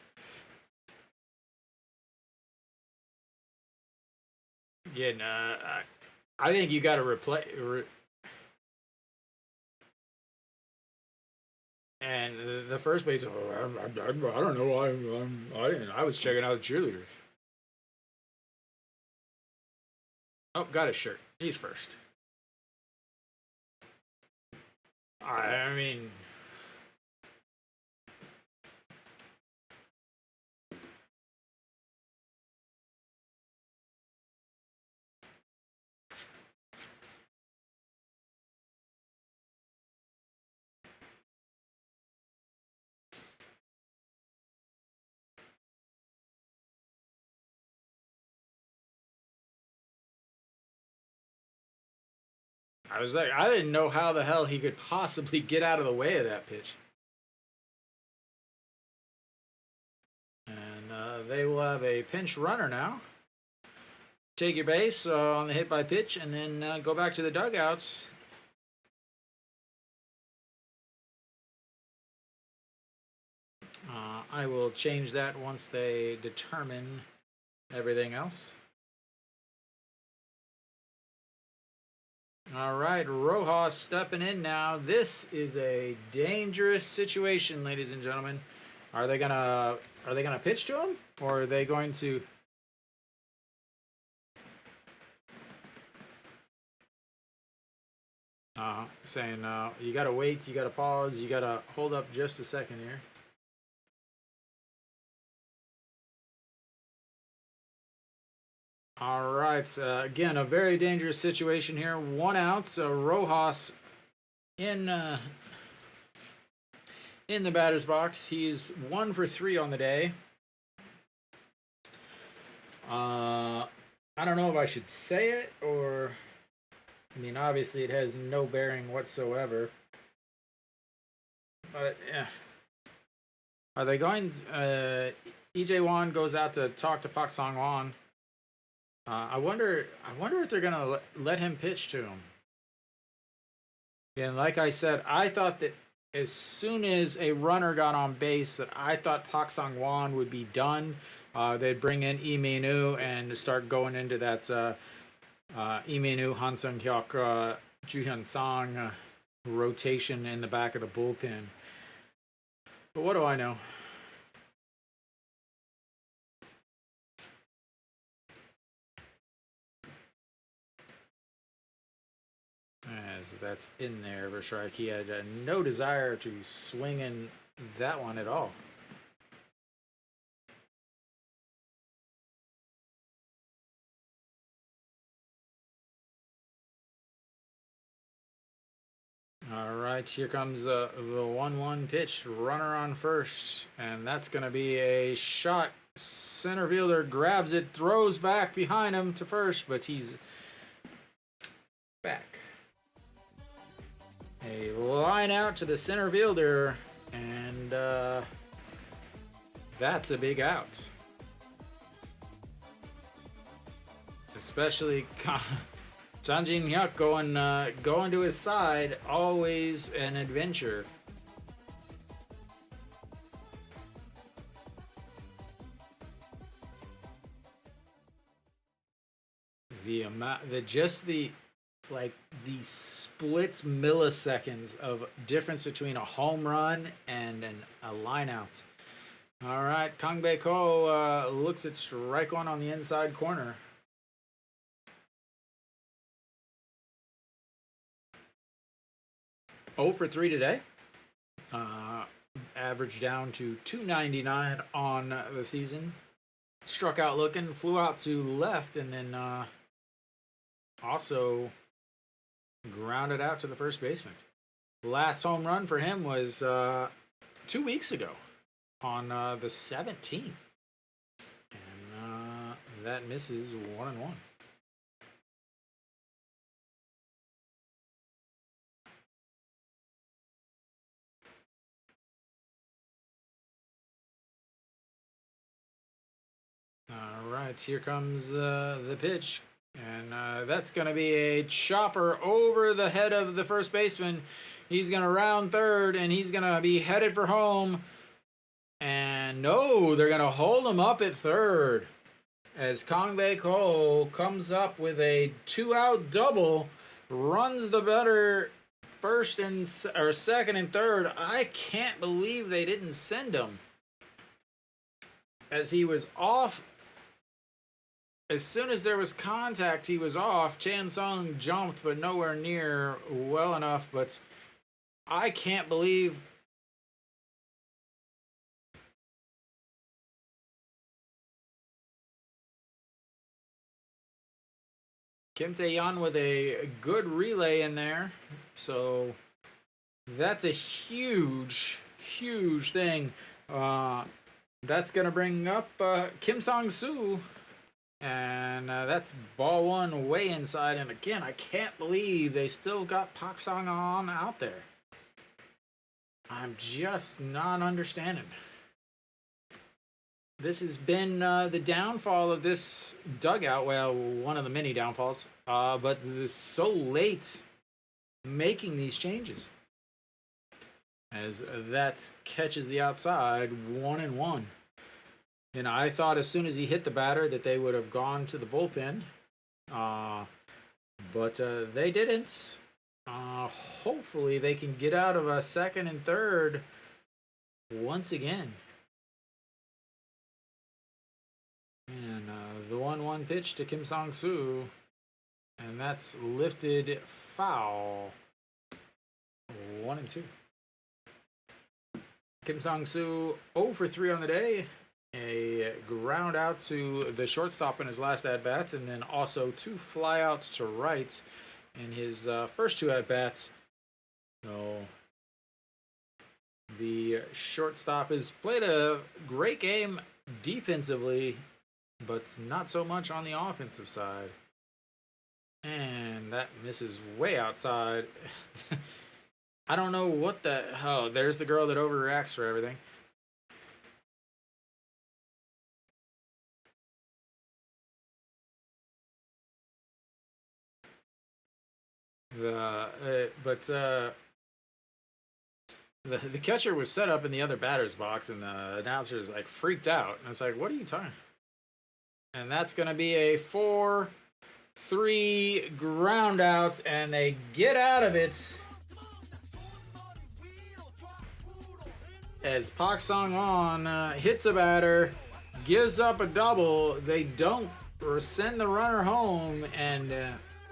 [SPEAKER 1] Yeah, I think you got to and the first base. Oh, I don't know. I was checking out the cheerleaders. Oh, got his shirt. He's first. I mean, I was like, I didn't know how the hell he could possibly get out of the way of that pitch. And they will have a pinch runner now. Take your base on the hit by pitch, and then go back to the dugouts. I will change that once they determine everything else. All right, Rojas stepping in now. This is a dangerous situation, ladies and gentlemen. Are they gonna pitch to him, or are they going to? Saying you gotta wait, you gotta pause, you gotta hold up just a second here. All right, again, a very dangerous situation here. 1 out, so Rojas in the batter's box. He's 1 for 3 on the day. I don't know if I should say it or. I mean, obviously, it has no bearing whatsoever. But yeah, are they going? EJ Wan goes out to talk to Park Sang-won. I wonder if they're gonna let him pitch to him. And like I said, I thought that as soon as a runner got on base, that I thought Park Sang-won would be done. They'd bring in Lee Min-woo and start going into that Lee Min-woo, Han Sung-hyuk, Ju Hyun-sang rotation in the back of the bullpen. But what do I know? As that's in there for strike. He had no desire to swing in that one at all. All right, here comes the 1-1 pitch. Runner on first, and that's going to be a shot. Center fielder grabs it, throws back behind him to first, but he's back. A line out to the center fielder, and that's a big out. Especially Chan Jin-hyuk going to his side, always an adventure. The splits milliseconds of difference between a home run and a line out. All right, Kang Bae-ko looks at strike one on the inside corner. 0 for 3 today. Average down to 299 on the season. Struck out looking, flew out to left, and then also grounded out to the first baseman. The last home run for him was 2 weeks ago on the 17th. And that misses 1-1. All right, here comes the pitch. And that's going to be a chopper over the head of the first baseman. He's going to round third, and he's going to be headed for home. And no, they're going to hold him up at third. As Kangbae Ko comes up with a 2-out double, runs the better first and or second and third. I can't believe they didn't send him. As he was off. As soon as there was contact, he was off. Chan Sung jumped, but nowhere near well enough. But I can't believe Kim Tae-yeon with a good relay in there. So that's a huge, huge thing. That's going to bring up Kim Sang-soo. And that's ball one way inside. And again, I can't believe they still got Park Sang-won out there. I'm just not understanding. This has been the downfall of this dugout. Well, one of the many downfalls. But this is so late making these changes. As that catches the outside, 1-1. And I thought as soon as he hit the batter that they would have gone to the bullpen. But they didn't. Hopefully they can get out of a second and third once again. And the 1-1 pitch to Kim Sang-soo. And that's lifted foul. 1-2. Kim Sang-soo 0 for 3 on the day. A ground out to the shortstop in his last at-bats, and then also 2 flyouts to right in his first 2 at-bats. So the shortstop has played a great game defensively, but not so much on the offensive side. And that misses way outside. I don't know what the... Oh, there's the girl that overreacts for everything. The catcher was set up in the other batter's box, and the announcer's like freaked out. And it's like, what are you talking? And that's going to be a 4-3 ground out, and they get out of it. As Park Sang-won hits a batter, gives up a double. They don't send the runner home, and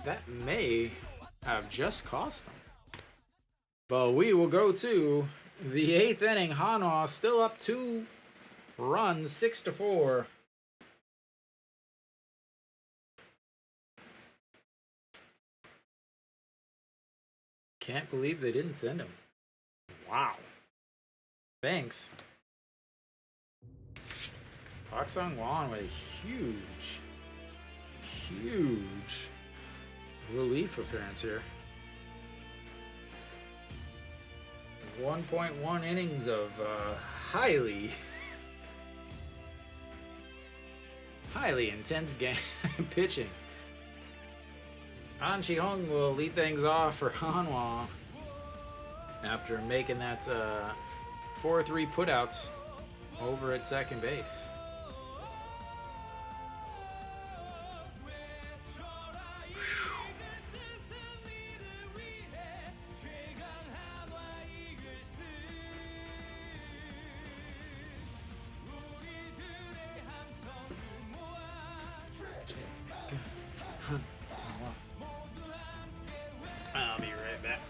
[SPEAKER 1] that may have just cost them. But we will go to the 8th inning. Hanwha still up 2 runs, 6-4. Can't believe they didn't send him. Wow. Thanks. Park Sang-won with a huge relief appearance here. 1.1 innings of highly intense game pitching. An Chi-hong will lead things off for Hanwha after making that 4-3 putouts over at second base. I'll be right back.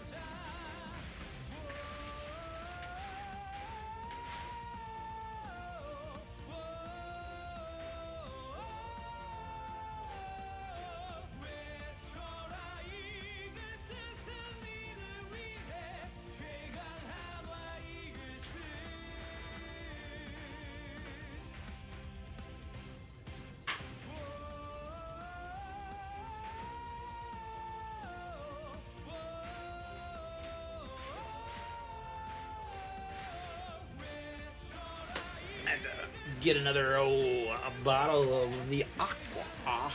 [SPEAKER 1] get another a bottle of the aqua.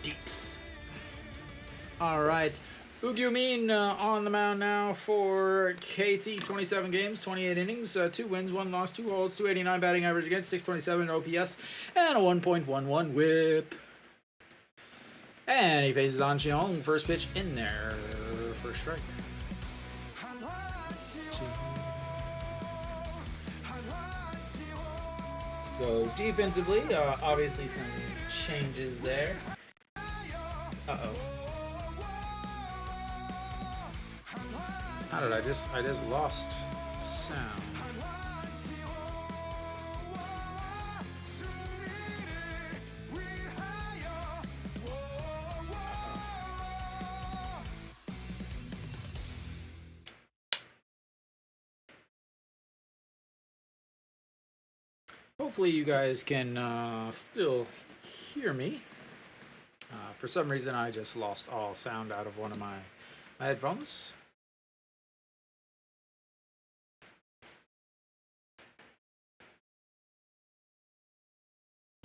[SPEAKER 1] Deets. All right. Ugyumin on the mound now for KT. 27 games, 28 innings, 2 wins, 1 loss, 2 holds, 289 batting average against, 627 OPS, and a 1.11 whip. And he faces An Chi-hong. First pitch in there. First strike. So defensively, obviously some changes there. Uh-oh. How did I just lost sound. Hopefully you guys can still hear me. For some reason I just lost all sound out of one of my headphones.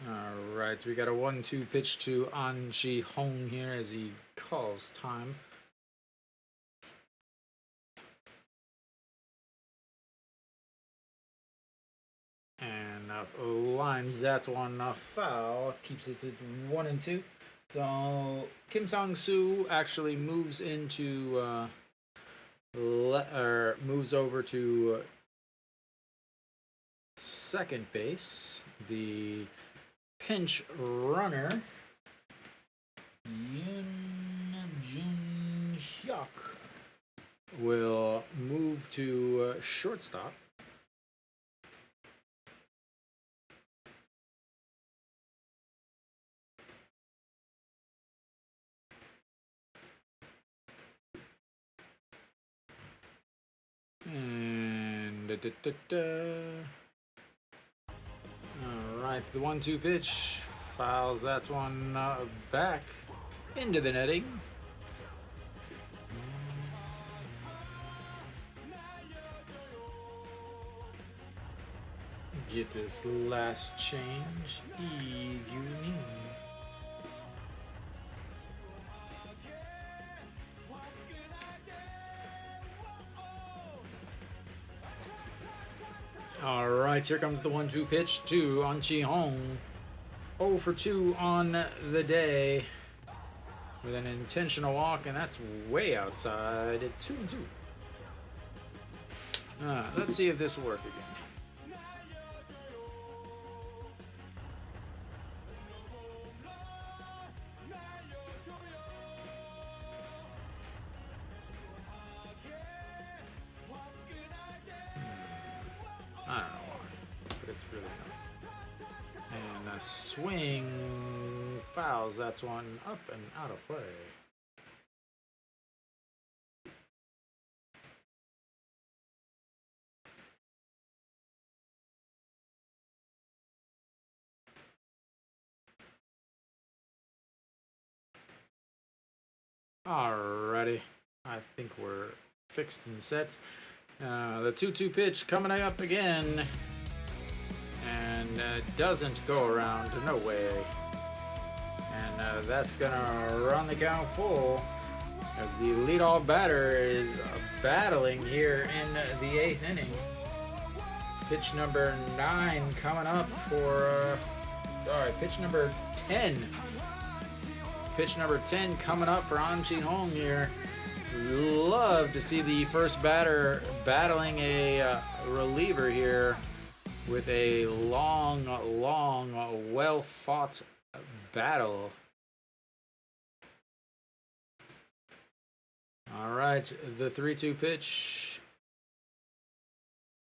[SPEAKER 1] Alright, we got a 1-2 pitch to An Chi-hong here as he calls time. And lines that one foul, keeps it at 1-2. So Kim Sang-soo actually moves into moves over to second base. The pinch runner Yoon Jun-hyuk will move to shortstop. And alright, the 1-2 pitch fouls that one back into the netting. Get this last change. Eugene. Alright, here comes the 1-2 pitch to An Chi-hong. 0 for 2 on the day with an intentional walk, and that's way outside at 2-2. Let's see if this will work again. I don't know why, but it's really not. And a swing fouls. That's one up and out of play. Alrighty, I think we're fixed and set. The 2-2 pitch coming up again, and doesn't go around, no way. And that's gonna run the count full as the leadoff batter is battling here in the 8th inning. Pitch number 9 coming up for, pitch number 10. Pitch number 10 coming up for An Chi-hong here. Love to see the first batter battling a reliever here with a long, well-fought battle. All right, the 3-2 pitch.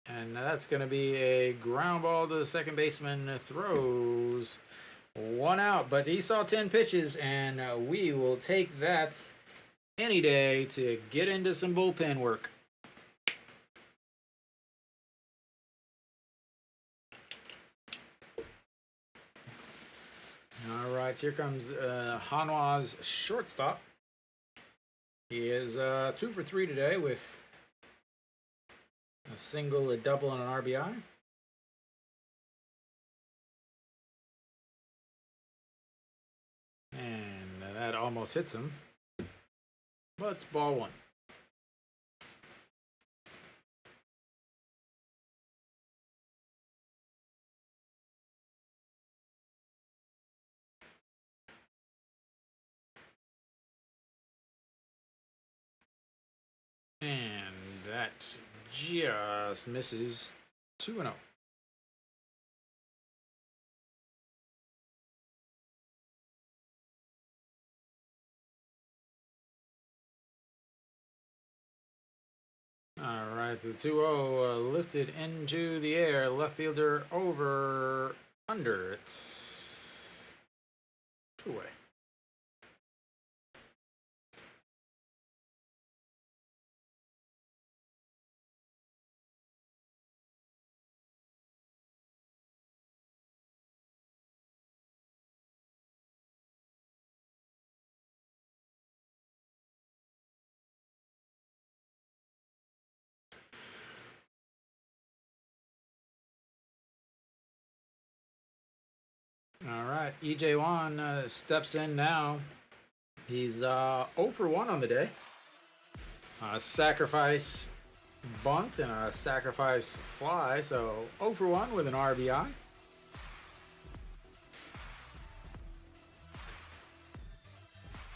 [SPEAKER 1] And that's going to be a ground ball to the second baseman. Throws one out, but he saw 10 pitches, and we will take that any day to get into some bullpen work. All right, here comes Hanwha's shortstop. He is 2 for 3 today with a single, a double, and an RBI. almost hits him. But it's ball one. And that just misses 2-0. All right, the 2-0 lifted into the air. Left fielder over under. It's 2-away. All right, EJ Wan steps in now. He's 0 for 1 on the day. Sacrifice bunt and a sacrifice fly, so 0 for 1 with an RBI.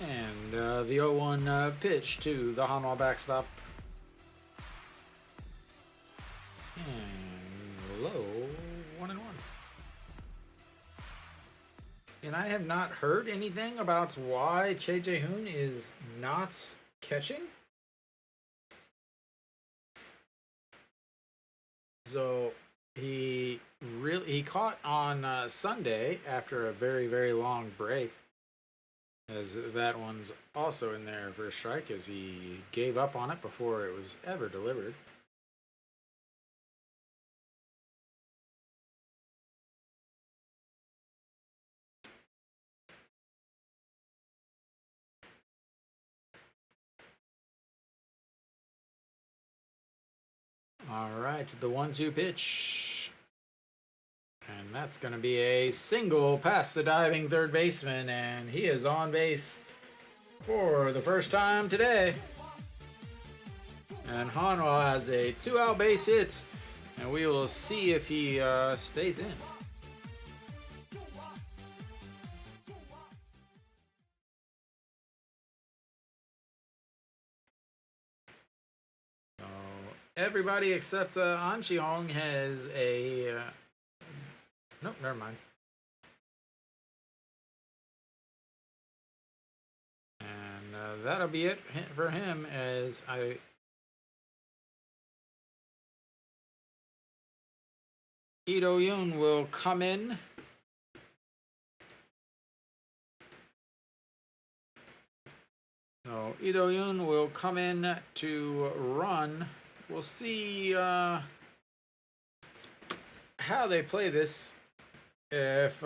[SPEAKER 1] And the 0-1 pitch to the Hanwha backstop. And low 1-1. And I have not heard anything about why Che Jae-hoon is not catching. So he caught on Sunday after a very, very long break, as that one's also in there for a strike, as he gave up on it before it was ever delivered. All right, the 1-2 pitch. And that's going to be a single past the diving third baseman, and he is on base for the first time today. And Hanwha has a 2-out base hit, and we will see if he stays in. Everybody except An Chi-hong has a... nope, never mind. And that'll be it for him, as Lee Do-yoon will come in. So Lee Do-yoon will come in to run. We'll see how they play this. If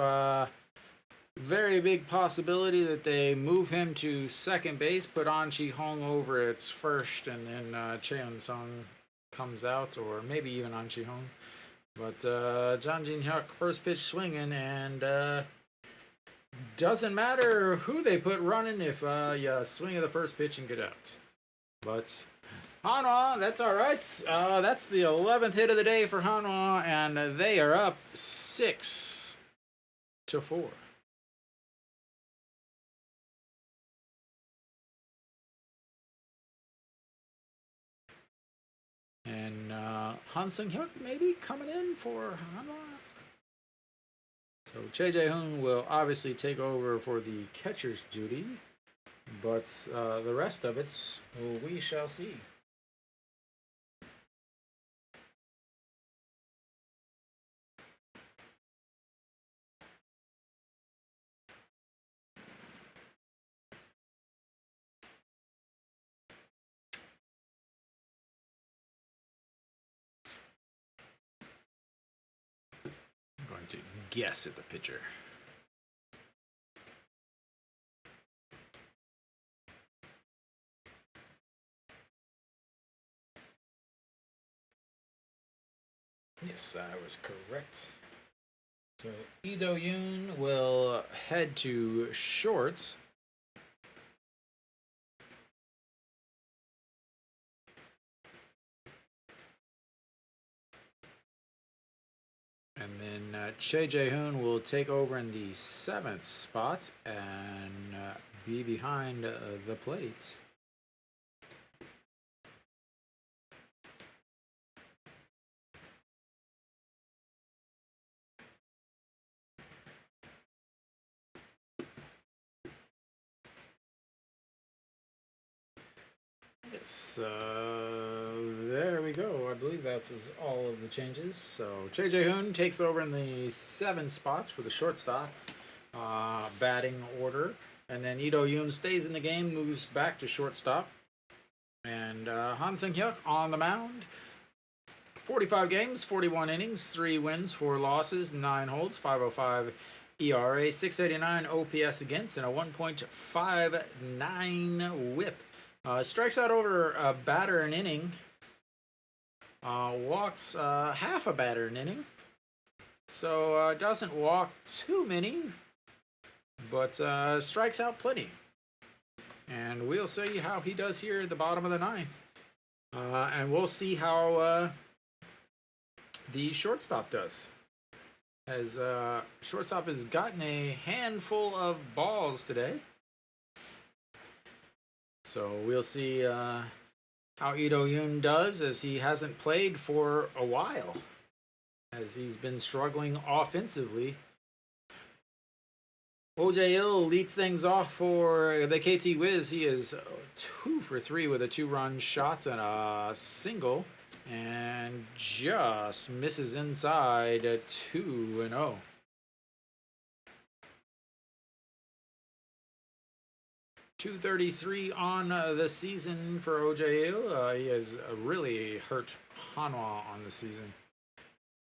[SPEAKER 1] very big possibility that they move him to second base, put An Chi-hong over at first, and then Cheon-sung comes out, or maybe even An Chi-hong. But Jang Jin-hyuk first pitch swinging, and doesn't matter who they put running if you swing at the first pitch and get out. But Hanwha, that's all right. That's the 11th hit of the day for Hanwha, and they are up 6-4. And Han Sung-hyuk maybe coming in for Hanwha. So Che Jae-hoon will obviously take over for the catcher's duty, but the rest of it, we shall see. To guess at the pitcher. Yes, I was correct. So Lee Do-yoon will head to short. And then Che Jae-hoon will take over in the 7th spot and be behind the plate. Yes, there we go. I believe that is all of the changes. So Che Jae-hoon takes over in the 7th spot for the shortstop batting order. And then Lee Do-yoon stays in the game, moves back to shortstop. And Han Seung-hyuk on the mound. 45 games, 41 innings, 3 wins, 4 losses, 9 holds, 5.05 ERA, 689 OPS against, and a 1.59 whip. Strikes out over a batter an inning. Walks half a batter an inning. So doesn't walk too many, but strikes out plenty. And we'll see how he does here at the bottom of the 9th. And we'll see how the shortstop does. As shortstop has gotten a handful of balls today. So we'll see how Lee Do-yoon does, as he hasn't played for a while, as he's been struggling offensively. Oh Jae-il leads things off for the KT Wiz. He is 2 for 3 with a 2-run shot and a single, and just misses inside at 2-0. .233 on the season for Oh Jae-il. He has really hurt Hanwha on the season,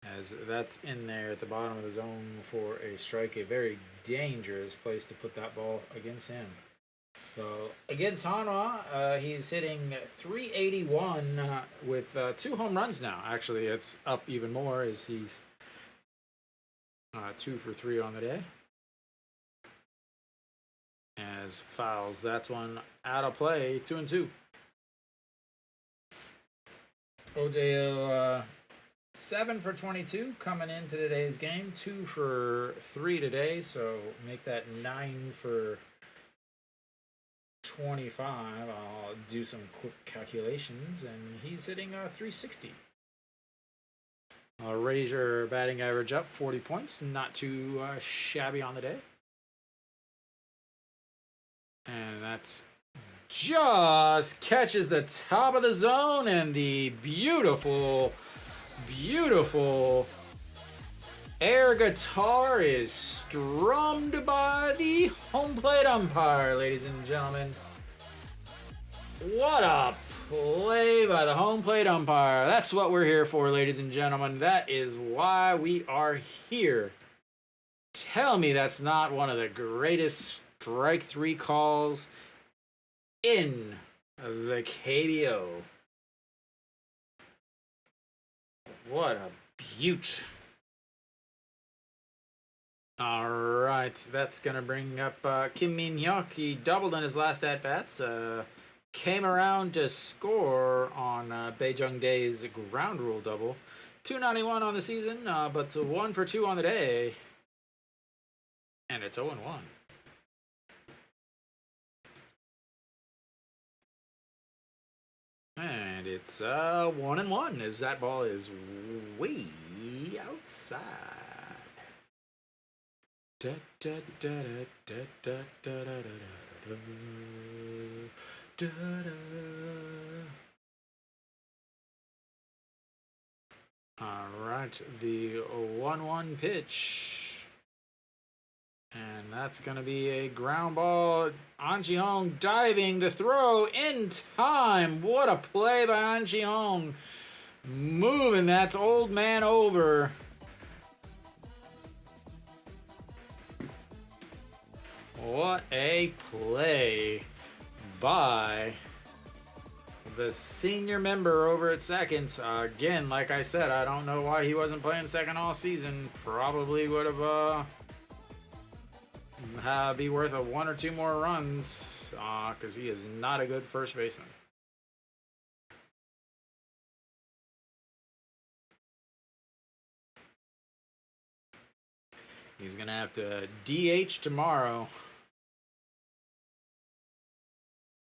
[SPEAKER 1] as that's in there at the bottom of the zone for a strike. A very dangerous place to put that ball against him. So against Hanwha, he's hitting .381 with 2 home runs now. Actually, it's up even more, as he's 2 for 3 on the day. As fouls that one out of play, 2-2. Oh Jae-il 7 for 22 coming into today's game, 2 for 3 today, so make that 9 for 25. I'll do some quick calculations, and he's hitting .360. Raise your batting average up 40 points, not too shabby on the day. And that's just catches the top of the zone, and the beautiful, beautiful air guitar is strummed by the home plate umpire, ladies and gentlemen. What a play by the home plate umpire. That's what we're here for, ladies and gentlemen. That is why we are here. Tell me that's not one of the greatest strike 3 calls in the KBO. What a beaut. All right, that's going to bring up Kim Min-hyuk. He doubled in his last at-bats. Came around to score on Bae Jung-dae's ground rule double. 291 on the season, but 1 for 2 on the day. And it's 0-1. And it's 1-1, as that ball is way outside. Da, da, da, da, da, da, da, da, da, da. All right, the 1-1 pitch. And that's going to be a ground ball. An Ji-hong diving to throw in time. What a play by An Ji-hong. Moving that old man over. What a play by the senior member over at second. Again, like I said, I don't know why he wasn't playing second all season. Probably would have be worth 1 or 2 more runs, because he is not a good first baseman. He's going to have to DH tomorrow.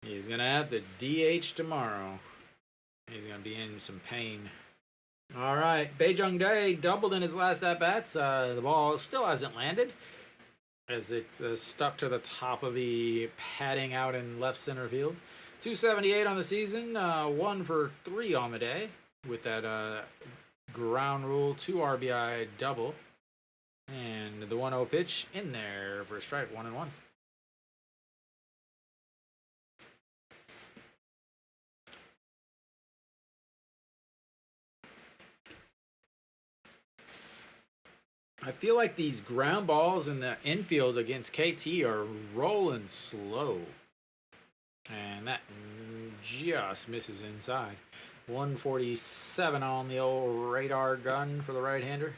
[SPEAKER 1] He's going to have to DH tomorrow. He's going to be in some pain. All right. Baejung Dae doubled in his last at-bats. The ball still hasn't landed as it's stuck to the top of the padding out in left center field. 278 on the season. 1 for 3 on the day with that ground rule 2 RBI double. And the 1-0 pitch in there for a strike, 1-1. I feel like these ground balls in the infield against KT are rolling slow. And that just misses inside. 147 on the old radar gun for the right-hander.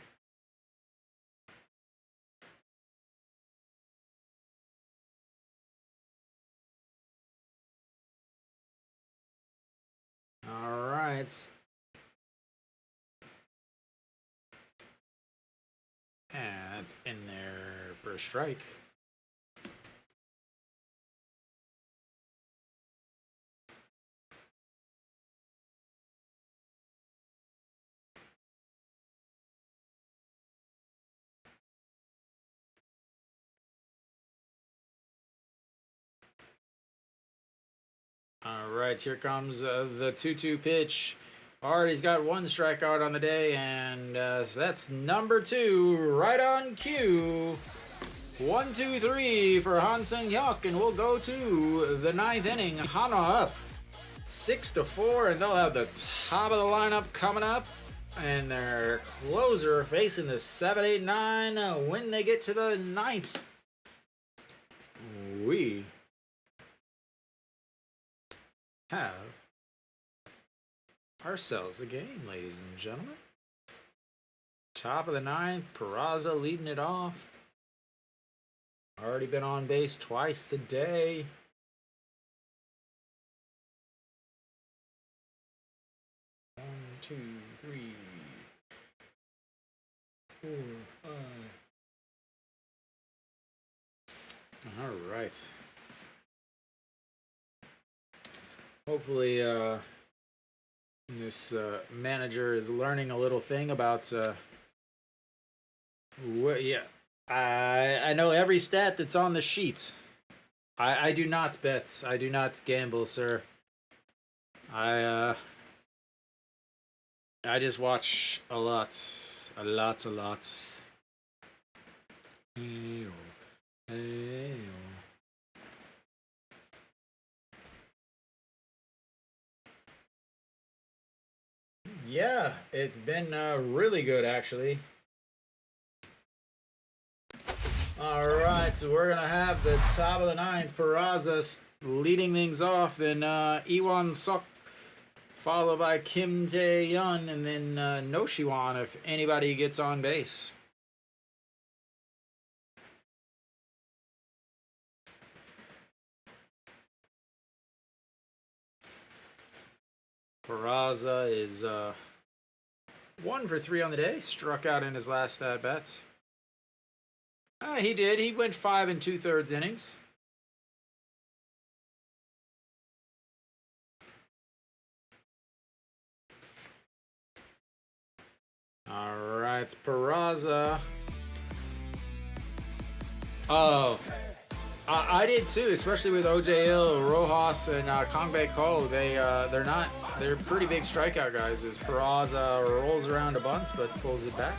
[SPEAKER 1] All right. And that's in there for a strike. All right, here comes the 2-2 pitch. Already's got 1 strikeout on the day, and that's number 2, right on cue. 1, 2, 3 for Han Seung-hyuk, and we'll go to the 9th inning. Hanwha up 6-4, and they'll have the top of the lineup coming up, and their closer facing the 7, 8, 9 when they get to the 9th. We have ourselves a game, ladies and gentlemen. Top of the 9th, Peraza leading it off. Already been on base twice today. One, two, three, 4, 5. All right. Hopefully, this manager is learning a little thing about yeah, I know every stat that's on the sheet. I do not bet. I do not gamble, sir. I just watch a lot. Hey-o. Hey-o. Yeah, it's been really good, actually. All right, so we're going to have the top of the 9th, Peraza leading things off, then Iwan Sok, followed by Kim Tae-yeon, and then No Shiwan if anybody gets on base. Peraza is 1 for 3 on the day. Struck out in his last at-bat. He did. He went 5 2/3 innings. All right, Peraza. Oh, I did too, especially with OJ Hill, Rojas, and Kong Bae Ko. They're pretty big strikeout guys. As Peraza rolls around a bunch but pulls it back.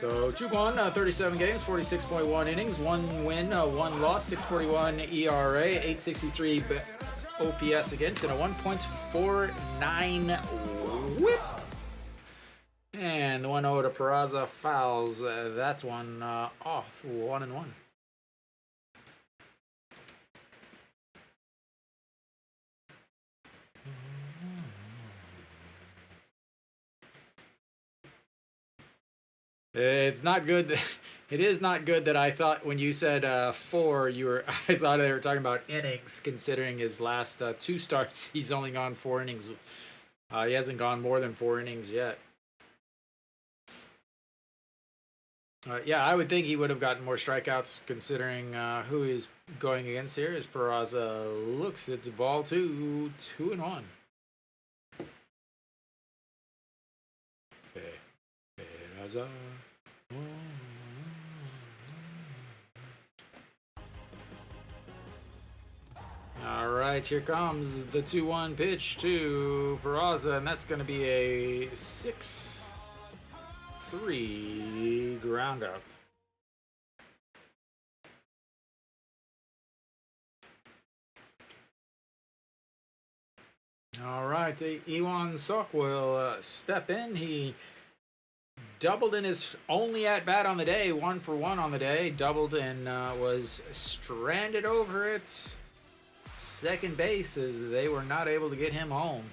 [SPEAKER 1] So Suwon, 37 games, 46.1 innings, 1 win, 1 loss, 641 ERA, 863 OPS against, and a 1.49 whip. And the 1-0 to Peraza fouls that one off, 1-1. It's not good. It is not good that I thought when you said 4, I thought they were talking about innings, considering his last 2 starts, he's only gone 4 innings. He hasn't gone more than 4 innings yet. Yeah, I would think he would have gotten more strikeouts considering who he's going against here. As Peraza looks at the ball 2-1. Peraza. All right, here comes the 2-1 pitch to Peraza, and that's going to be a 6-3 ground out. All right, Iwan Sok will step in. He doubled in his only at bat on the day, 1 for 1 on the day. Doubled and was stranded over at second base as they were not able to get him home.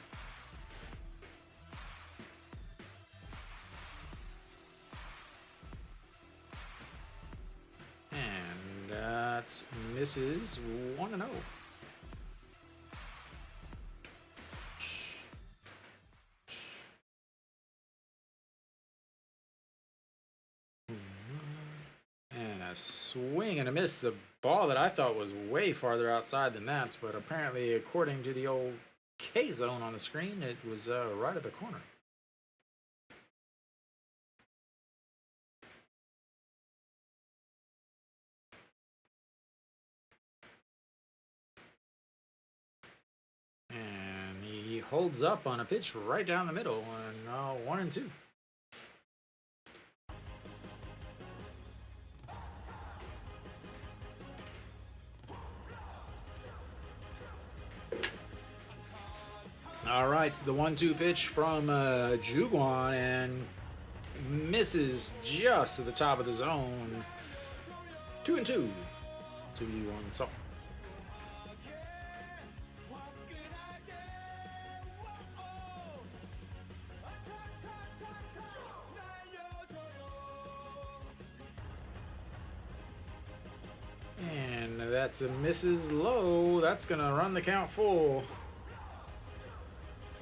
[SPEAKER 1] And that's misses 1-0. And a swing and a miss. The ball that I thought was way farther outside than that, but apparently, according to the old K zone on the screen, it was right at the corner. And he holds up on a pitch right down the middle, and 1-2. All right, the 1-2 pitch from Suwon and misses just at the top of the zone. 2-2. 2-1 Sok. And that's a misses low. That's gonna run the count full.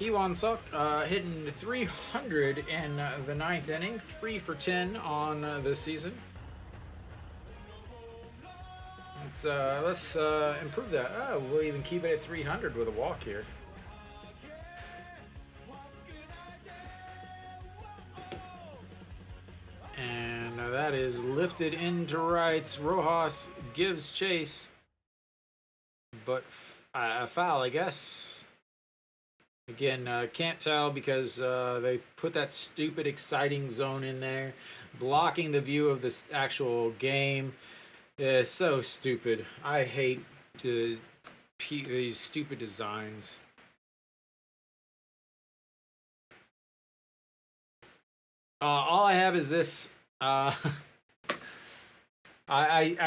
[SPEAKER 1] Iwan Sok hitting 300 in the 9th inning, 3 for 10 on the season. Let's improve that. We'll even keep it at 300 with a walk here. And that is lifted into right. Rojas gives chase, but a foul, I guess. Again, can't tell because they put that stupid exciting zone in there, blocking the view of this actual game. It's so stupid. I hate these stupid designs. All I have is this. I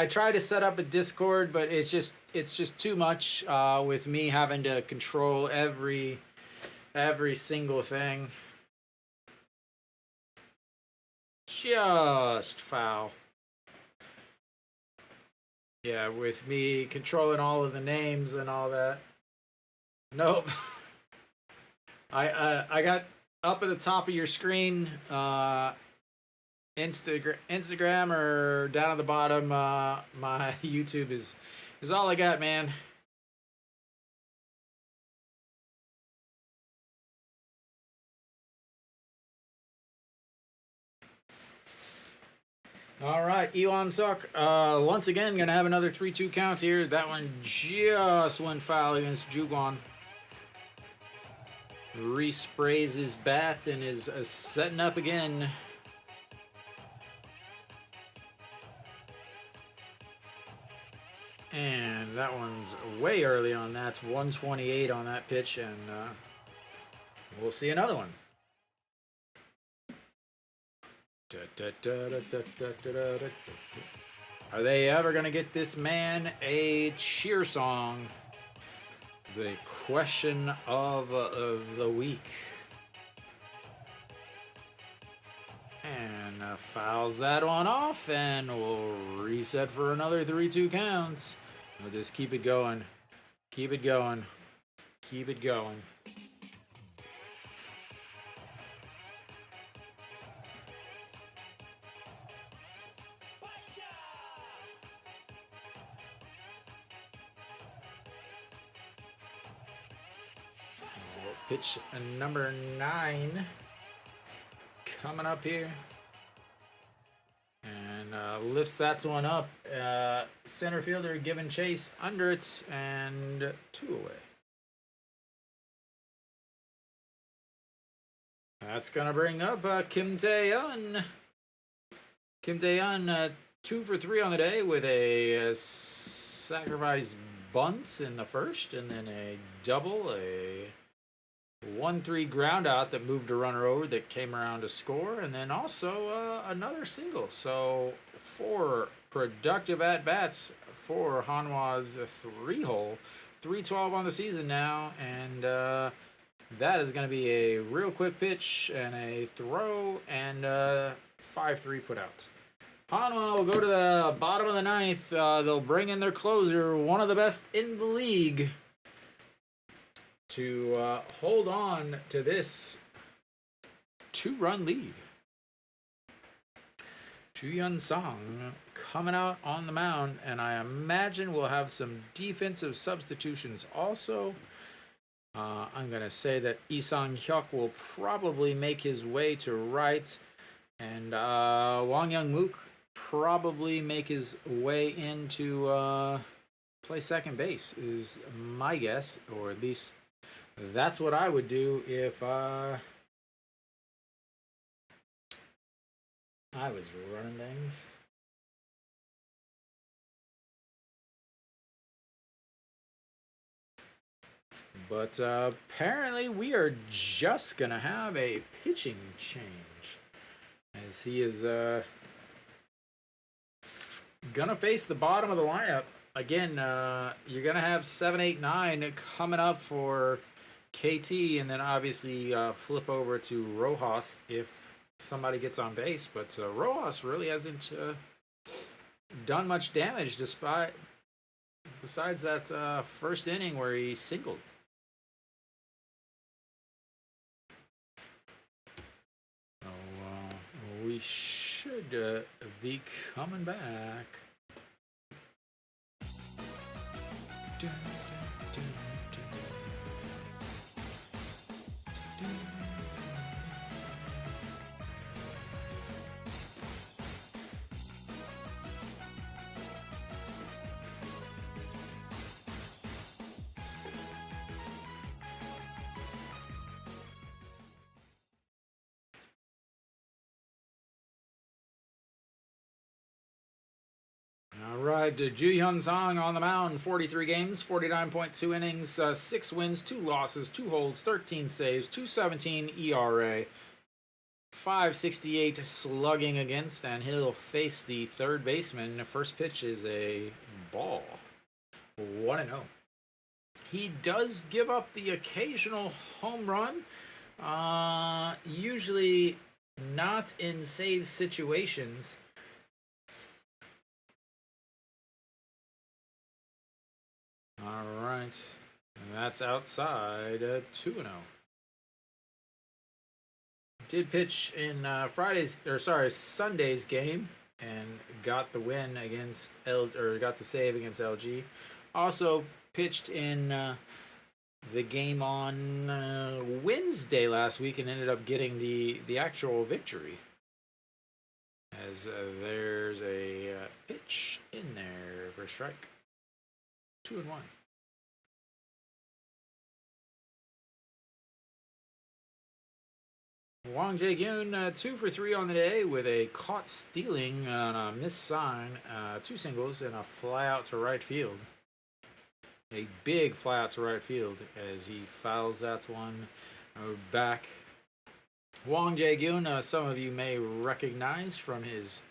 [SPEAKER 1] try to set up a Discord, but it's just too much with me having to control every single thing. Just foul. Yeah, with me controlling all of the names and all that. Nope. I got up at the top of your screen, Instagram or down at the bottom, my YouTube is all I got, man. All right, Iwan Sok, once again, going to have another 3-2 count here. That one just went foul against Suwon. Resprays his bat and is setting up again. And that one's way early on that. It's 128 on that pitch, and we'll see another one. Are they ever going to get this man a cheer song? The question of the week. And fouls that one off, and we'll reset for another 3-2 counts. We'll just keep it going. Keep it going. Keep it going. Pitch number 9 coming up here. And lifts that one up. Center fielder giving chase under it, and 2 away. That's going to bring up Kim Tae-yeon. Kim Tae-yeon 2 for 3 on the day with a sacrifice bunt in the first, and then a double, a 1-3 ground out that moved a runner over that came around to score, and then also another single. So 4 productive at-bats for Hanwha's 3-hole. 3-12 on the season now, and that is going to be a real quick pitch and a throw and 5-3 put out. Hanwha will go to the bottom of the 9th. They'll bring in their closer, one of the best in the league, to hold on to this 2-run lead. Joo-Hyun Song coming out on the mound, and I imagine we'll have some defensive substitutions also. I'm going to say that Lee Sang-hyuk will probably make his way to right, and Wang Young-mook probably make his way into play second base, is my guess, or at least that's what I would do if I was running things. But apparently we are just going to have a pitching change, as he is going to face the bottom of the lineup. Again, you're going to have 7, 8, 9 coming up for KT, and then obviously flip over to Rojas if somebody gets on base. But Rojas really hasn't done much damage besides that first inning where he singled. We should be coming back. All right, Joo-Hyun Song on the mound, 43 games, 49.2 innings, 6 wins, 2 losses, 2 holds, 13 saves, 2.17 ERA, 5.68 slugging against, and he'll face the third baseman. The first pitch is a ball, 1-0. He does give up the occasional home run, usually not in save situations. All right, and that's outside 2-0. Did pitch in Sunday's game and got the win against got the save against LG. Also pitched in the game on Wednesday last week and ended up getting the actual victory. As there's a pitch in there for a strike. 2-1. Wang Jae-gyun 2 for 3 on the day with a caught stealing on a missed sign, 2 singles, and a fly out to right field. A big fly out to right field as he fouls that one back. Wang Jae-gyun, some of you may recognize from his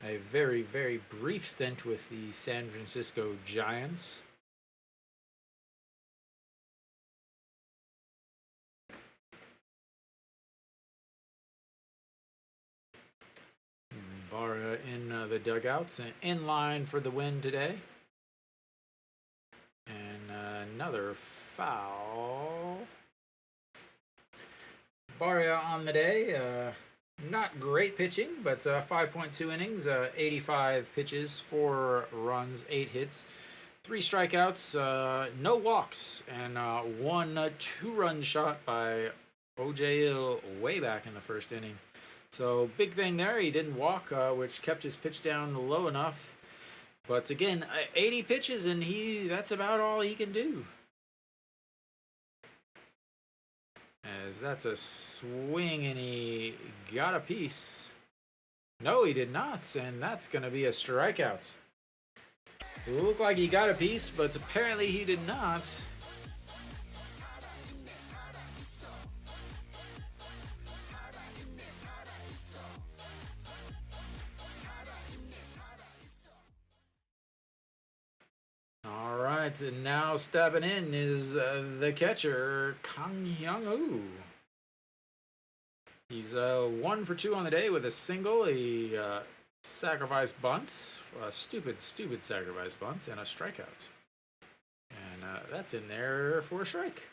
[SPEAKER 1] a very, very brief stint with the San Francisco Giants. Barria in the dugouts and in line for the win today. And another foul. Barria on the day. Not great pitching, but 5.2 innings, 85 pitches, 4 runs, 8 hits, 3 strikeouts, no walks, and one 2-run shot by O.J. Hill way back in the first inning. So big thing there, he didn't walk, which kept his pitch down low enough. But again, 80 pitches, and that's about all he can do. As that's a swing, and he got a piece. No, he did not, and that's going to be a strikeout. It looked like he got a piece, but apparently he did not. All right, and now stepping in is the catcher, Kang Hyung-woo. He's 1 for 2 on the day with a single, a sacrifice bunt, a stupid sacrifice bunt, and a strikeout. And that's in there for a strike.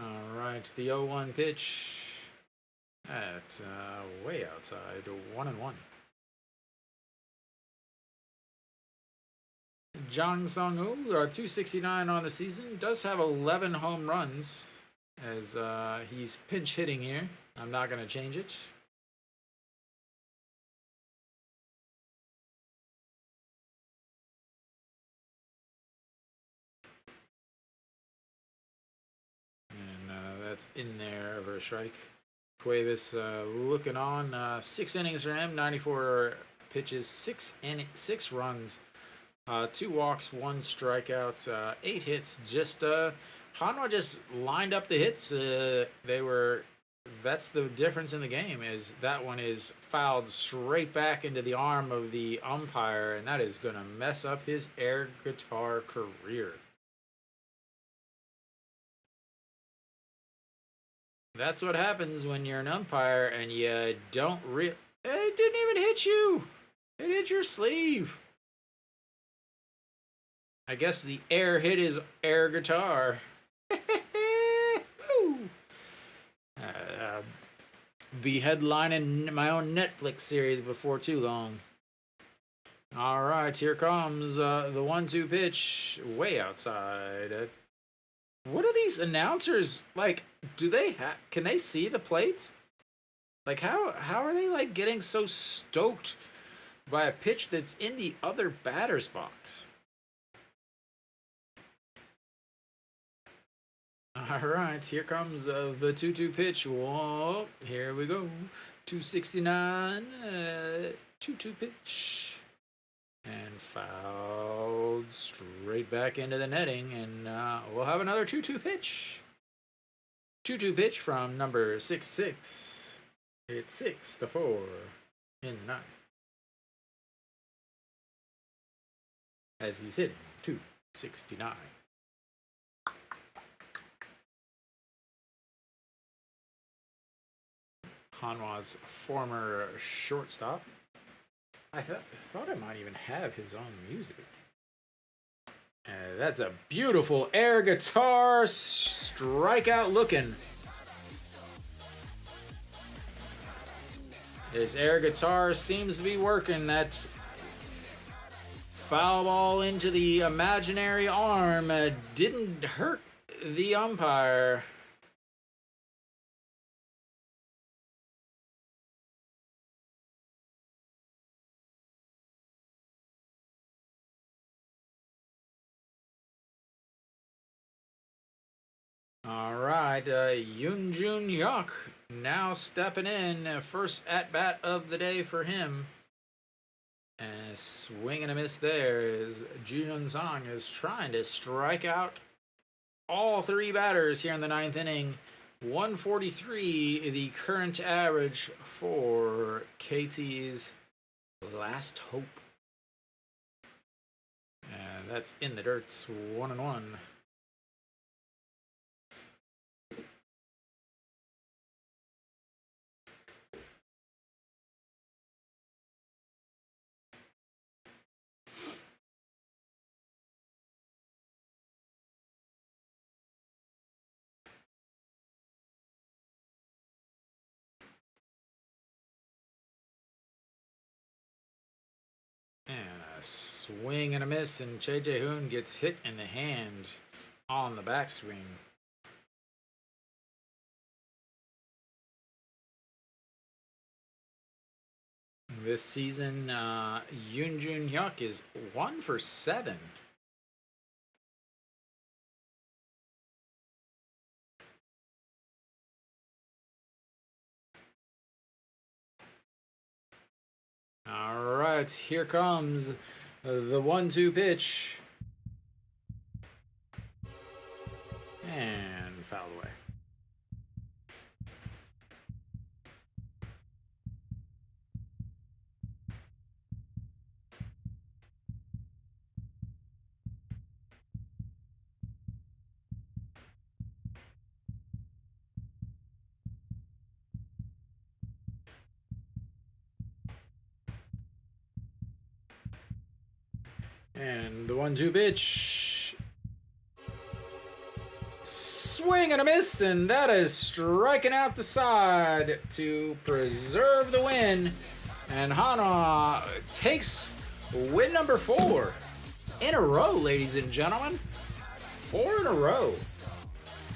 [SPEAKER 1] All right, the 0-1 pitch at way outside, 1-1. Jang Sung-woo, 269 on the season, does have 11 home runs as he's pinch hitting here. I'm not going to change it. And that's in there for a strike. Cuevas looking on, 6 innings for him, 94 pitches, 6 runs. 2 walks, 1 strikeout, 8 hits. Just Hanwha just lined up the hits. That's the difference in the game. Is that one is fouled straight back into the arm of the umpire, and that is gonna mess up his air guitar career. That's what happens when you're an umpire and you don't It didn't even hit you. It hit your sleeve. I guess the air hit his air guitar. Be headlining my own Netflix series before too long. All right, here comes the 1-2 pitch, way outside. What are these announcers like? Can they see the plates? Like how are they like getting so stoked by a pitch that's in the other batter's box? All right, here comes the 2-2 pitch. Whoa, here we go. 269, 2-2 pitch. And fouled straight back into the netting. And we'll have another 2-2 pitch. 2-2 pitch from number 6-6. It's 6-4 in the ninth. As he's hitting 269. Hanwha's former shortstop. I thought I might even have his own music. That's a beautiful air guitar strikeout looking. His air guitar seems to be working. That foul ball into the imaginary arm didn't hurt the umpire. All right, Yoon Jun Hyuk now stepping in. First at-bat of the day for him. And swing and a miss there as Jun Song is trying to strike out all 3 batters here in the 9th inning. 143, the current average for KT's last hope. And that's in the dirt, 1-1. Swing and a miss, and Che Jae-hoon gets hit in the hand on the backswing. This season, Yoon Jun Hyuk is 1 for 7. All right, here comes the 1-2 pitch. And fouled away. And the 1-2 pitch. Swing and a miss, and that is striking out the side to preserve the win. And Hanwha takes win number 4 in a row, ladies and gentlemen. 4 in a row.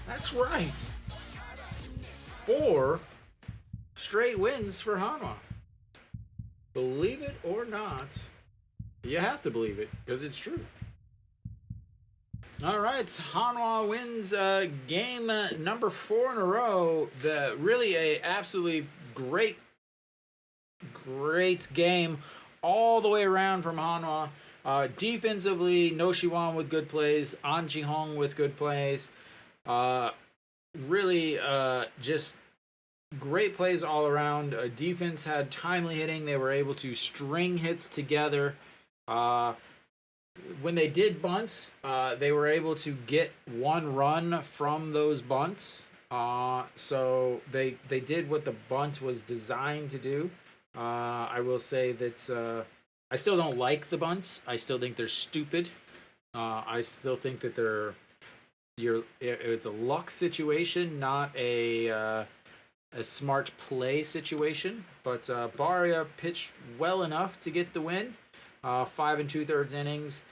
[SPEAKER 1] That's right. 4 straight wins for Hanwha. Believe it or not, you have to believe it because it's true. All right, Hanwha wins game number 4 in a row. Really a absolutely great game all the way around from Hanwha. Defensively, No Suwon with good plays, An Ji-hong with good plays. Really just great plays all around. Defense had timely hitting. They were able to string hits together. When they did bunts, they were able to get 1 run from those bunts. So they did what the bunt was designed to do. I will say that I still don't like the bunts. I still think they're stupid. I still think that it's a luck situation, not a smart play situation. But Barria pitched well enough to get the win. 5 2/3 innings.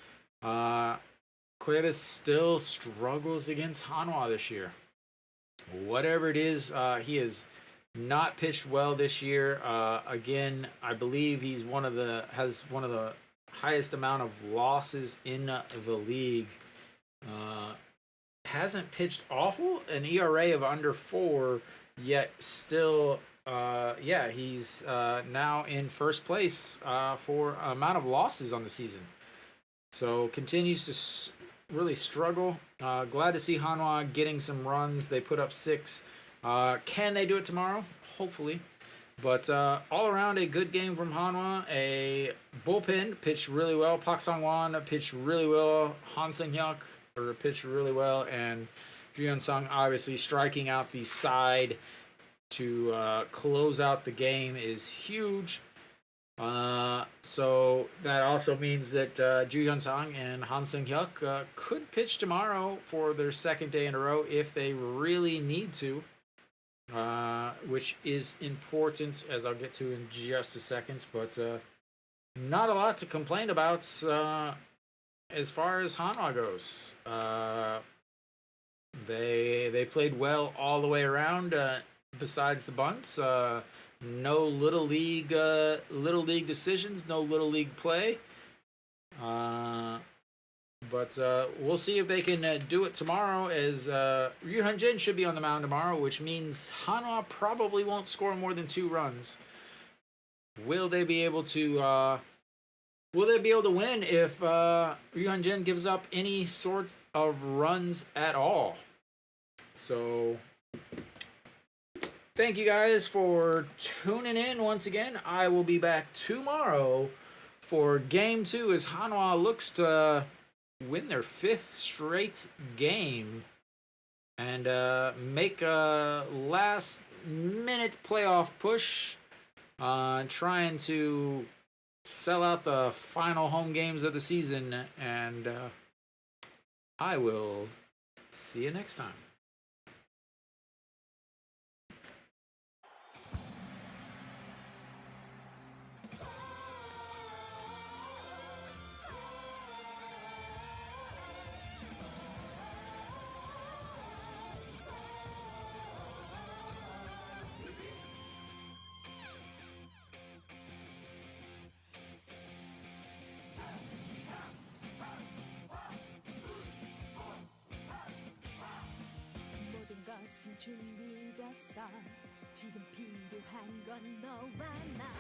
[SPEAKER 1] Cuevas still struggles against Hanwha this year. Whatever it is, he has not pitched well this year. Again, I believe he's has one of the highest amount of losses in the league. Hasn't pitched awful, an ERA of under 4, yet still he's now in first place for amount of losses on the season. So continues to really struggle. Glad to see Hanwha getting some runs. They put up 6. Can they do it tomorrow? Hopefully. But all around a good game from Hanwha. A bullpen pitched really well. Park Sang-won pitched really well. Han Seung-hyuk pitched really well. And Ju-hyun Sung obviously striking out the side to close out the game is huge. So that also means that Ju-hyun Sung and Han Seung-hyuk could pitch tomorrow for their second day in a row if they really need to, which is important, as I'll get to in just a second. But not a lot to complain about as far as Hanwha goes. They played well all the way around. Besides the bunts, no little league decisions, no little league play. But we'll see if they can do it tomorrow. As Ryu Hyun-jin should be on the mound tomorrow, which means Hanwha probably won't score more than 2 runs. Will they be able to? Will they be able to win if Ryu Hyun-jin gives up any sort of runs at all? So. Thank you guys for tuning in once again. I will be back tomorrow for Game 2 as Hanwha looks to win their 5th straight game and make a last-minute playoff push, trying to sell out the final home games of the season. And I will see you next time.
[SPEAKER 2] 준비됐어. 지금 필요한 건 너와 나.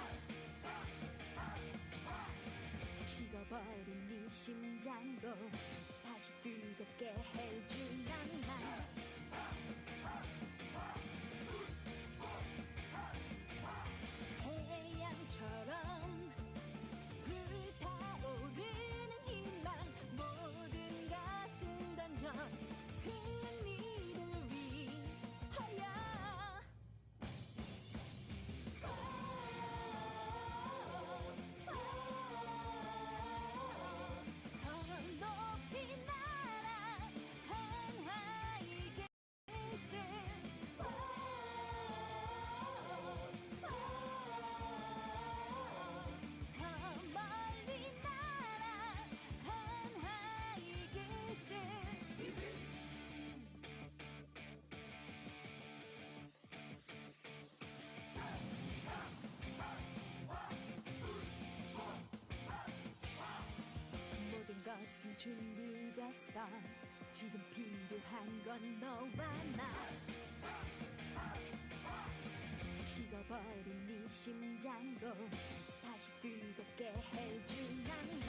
[SPEAKER 2] 식어버린 네 심장도 다시 뜨겁게 해줄 낭만. 태양처럼 불타오르는 희망. 모든 것은 던져 승리를 위하여. 더 높이 날아 한화의 깃을. 더 멀리 날아 한화의 깃을. 모든 것은 준비됐어. 지금 필요한 건 너와 나. 식어버린 네 심장도 다시 뜨겁게 해줄 낭만.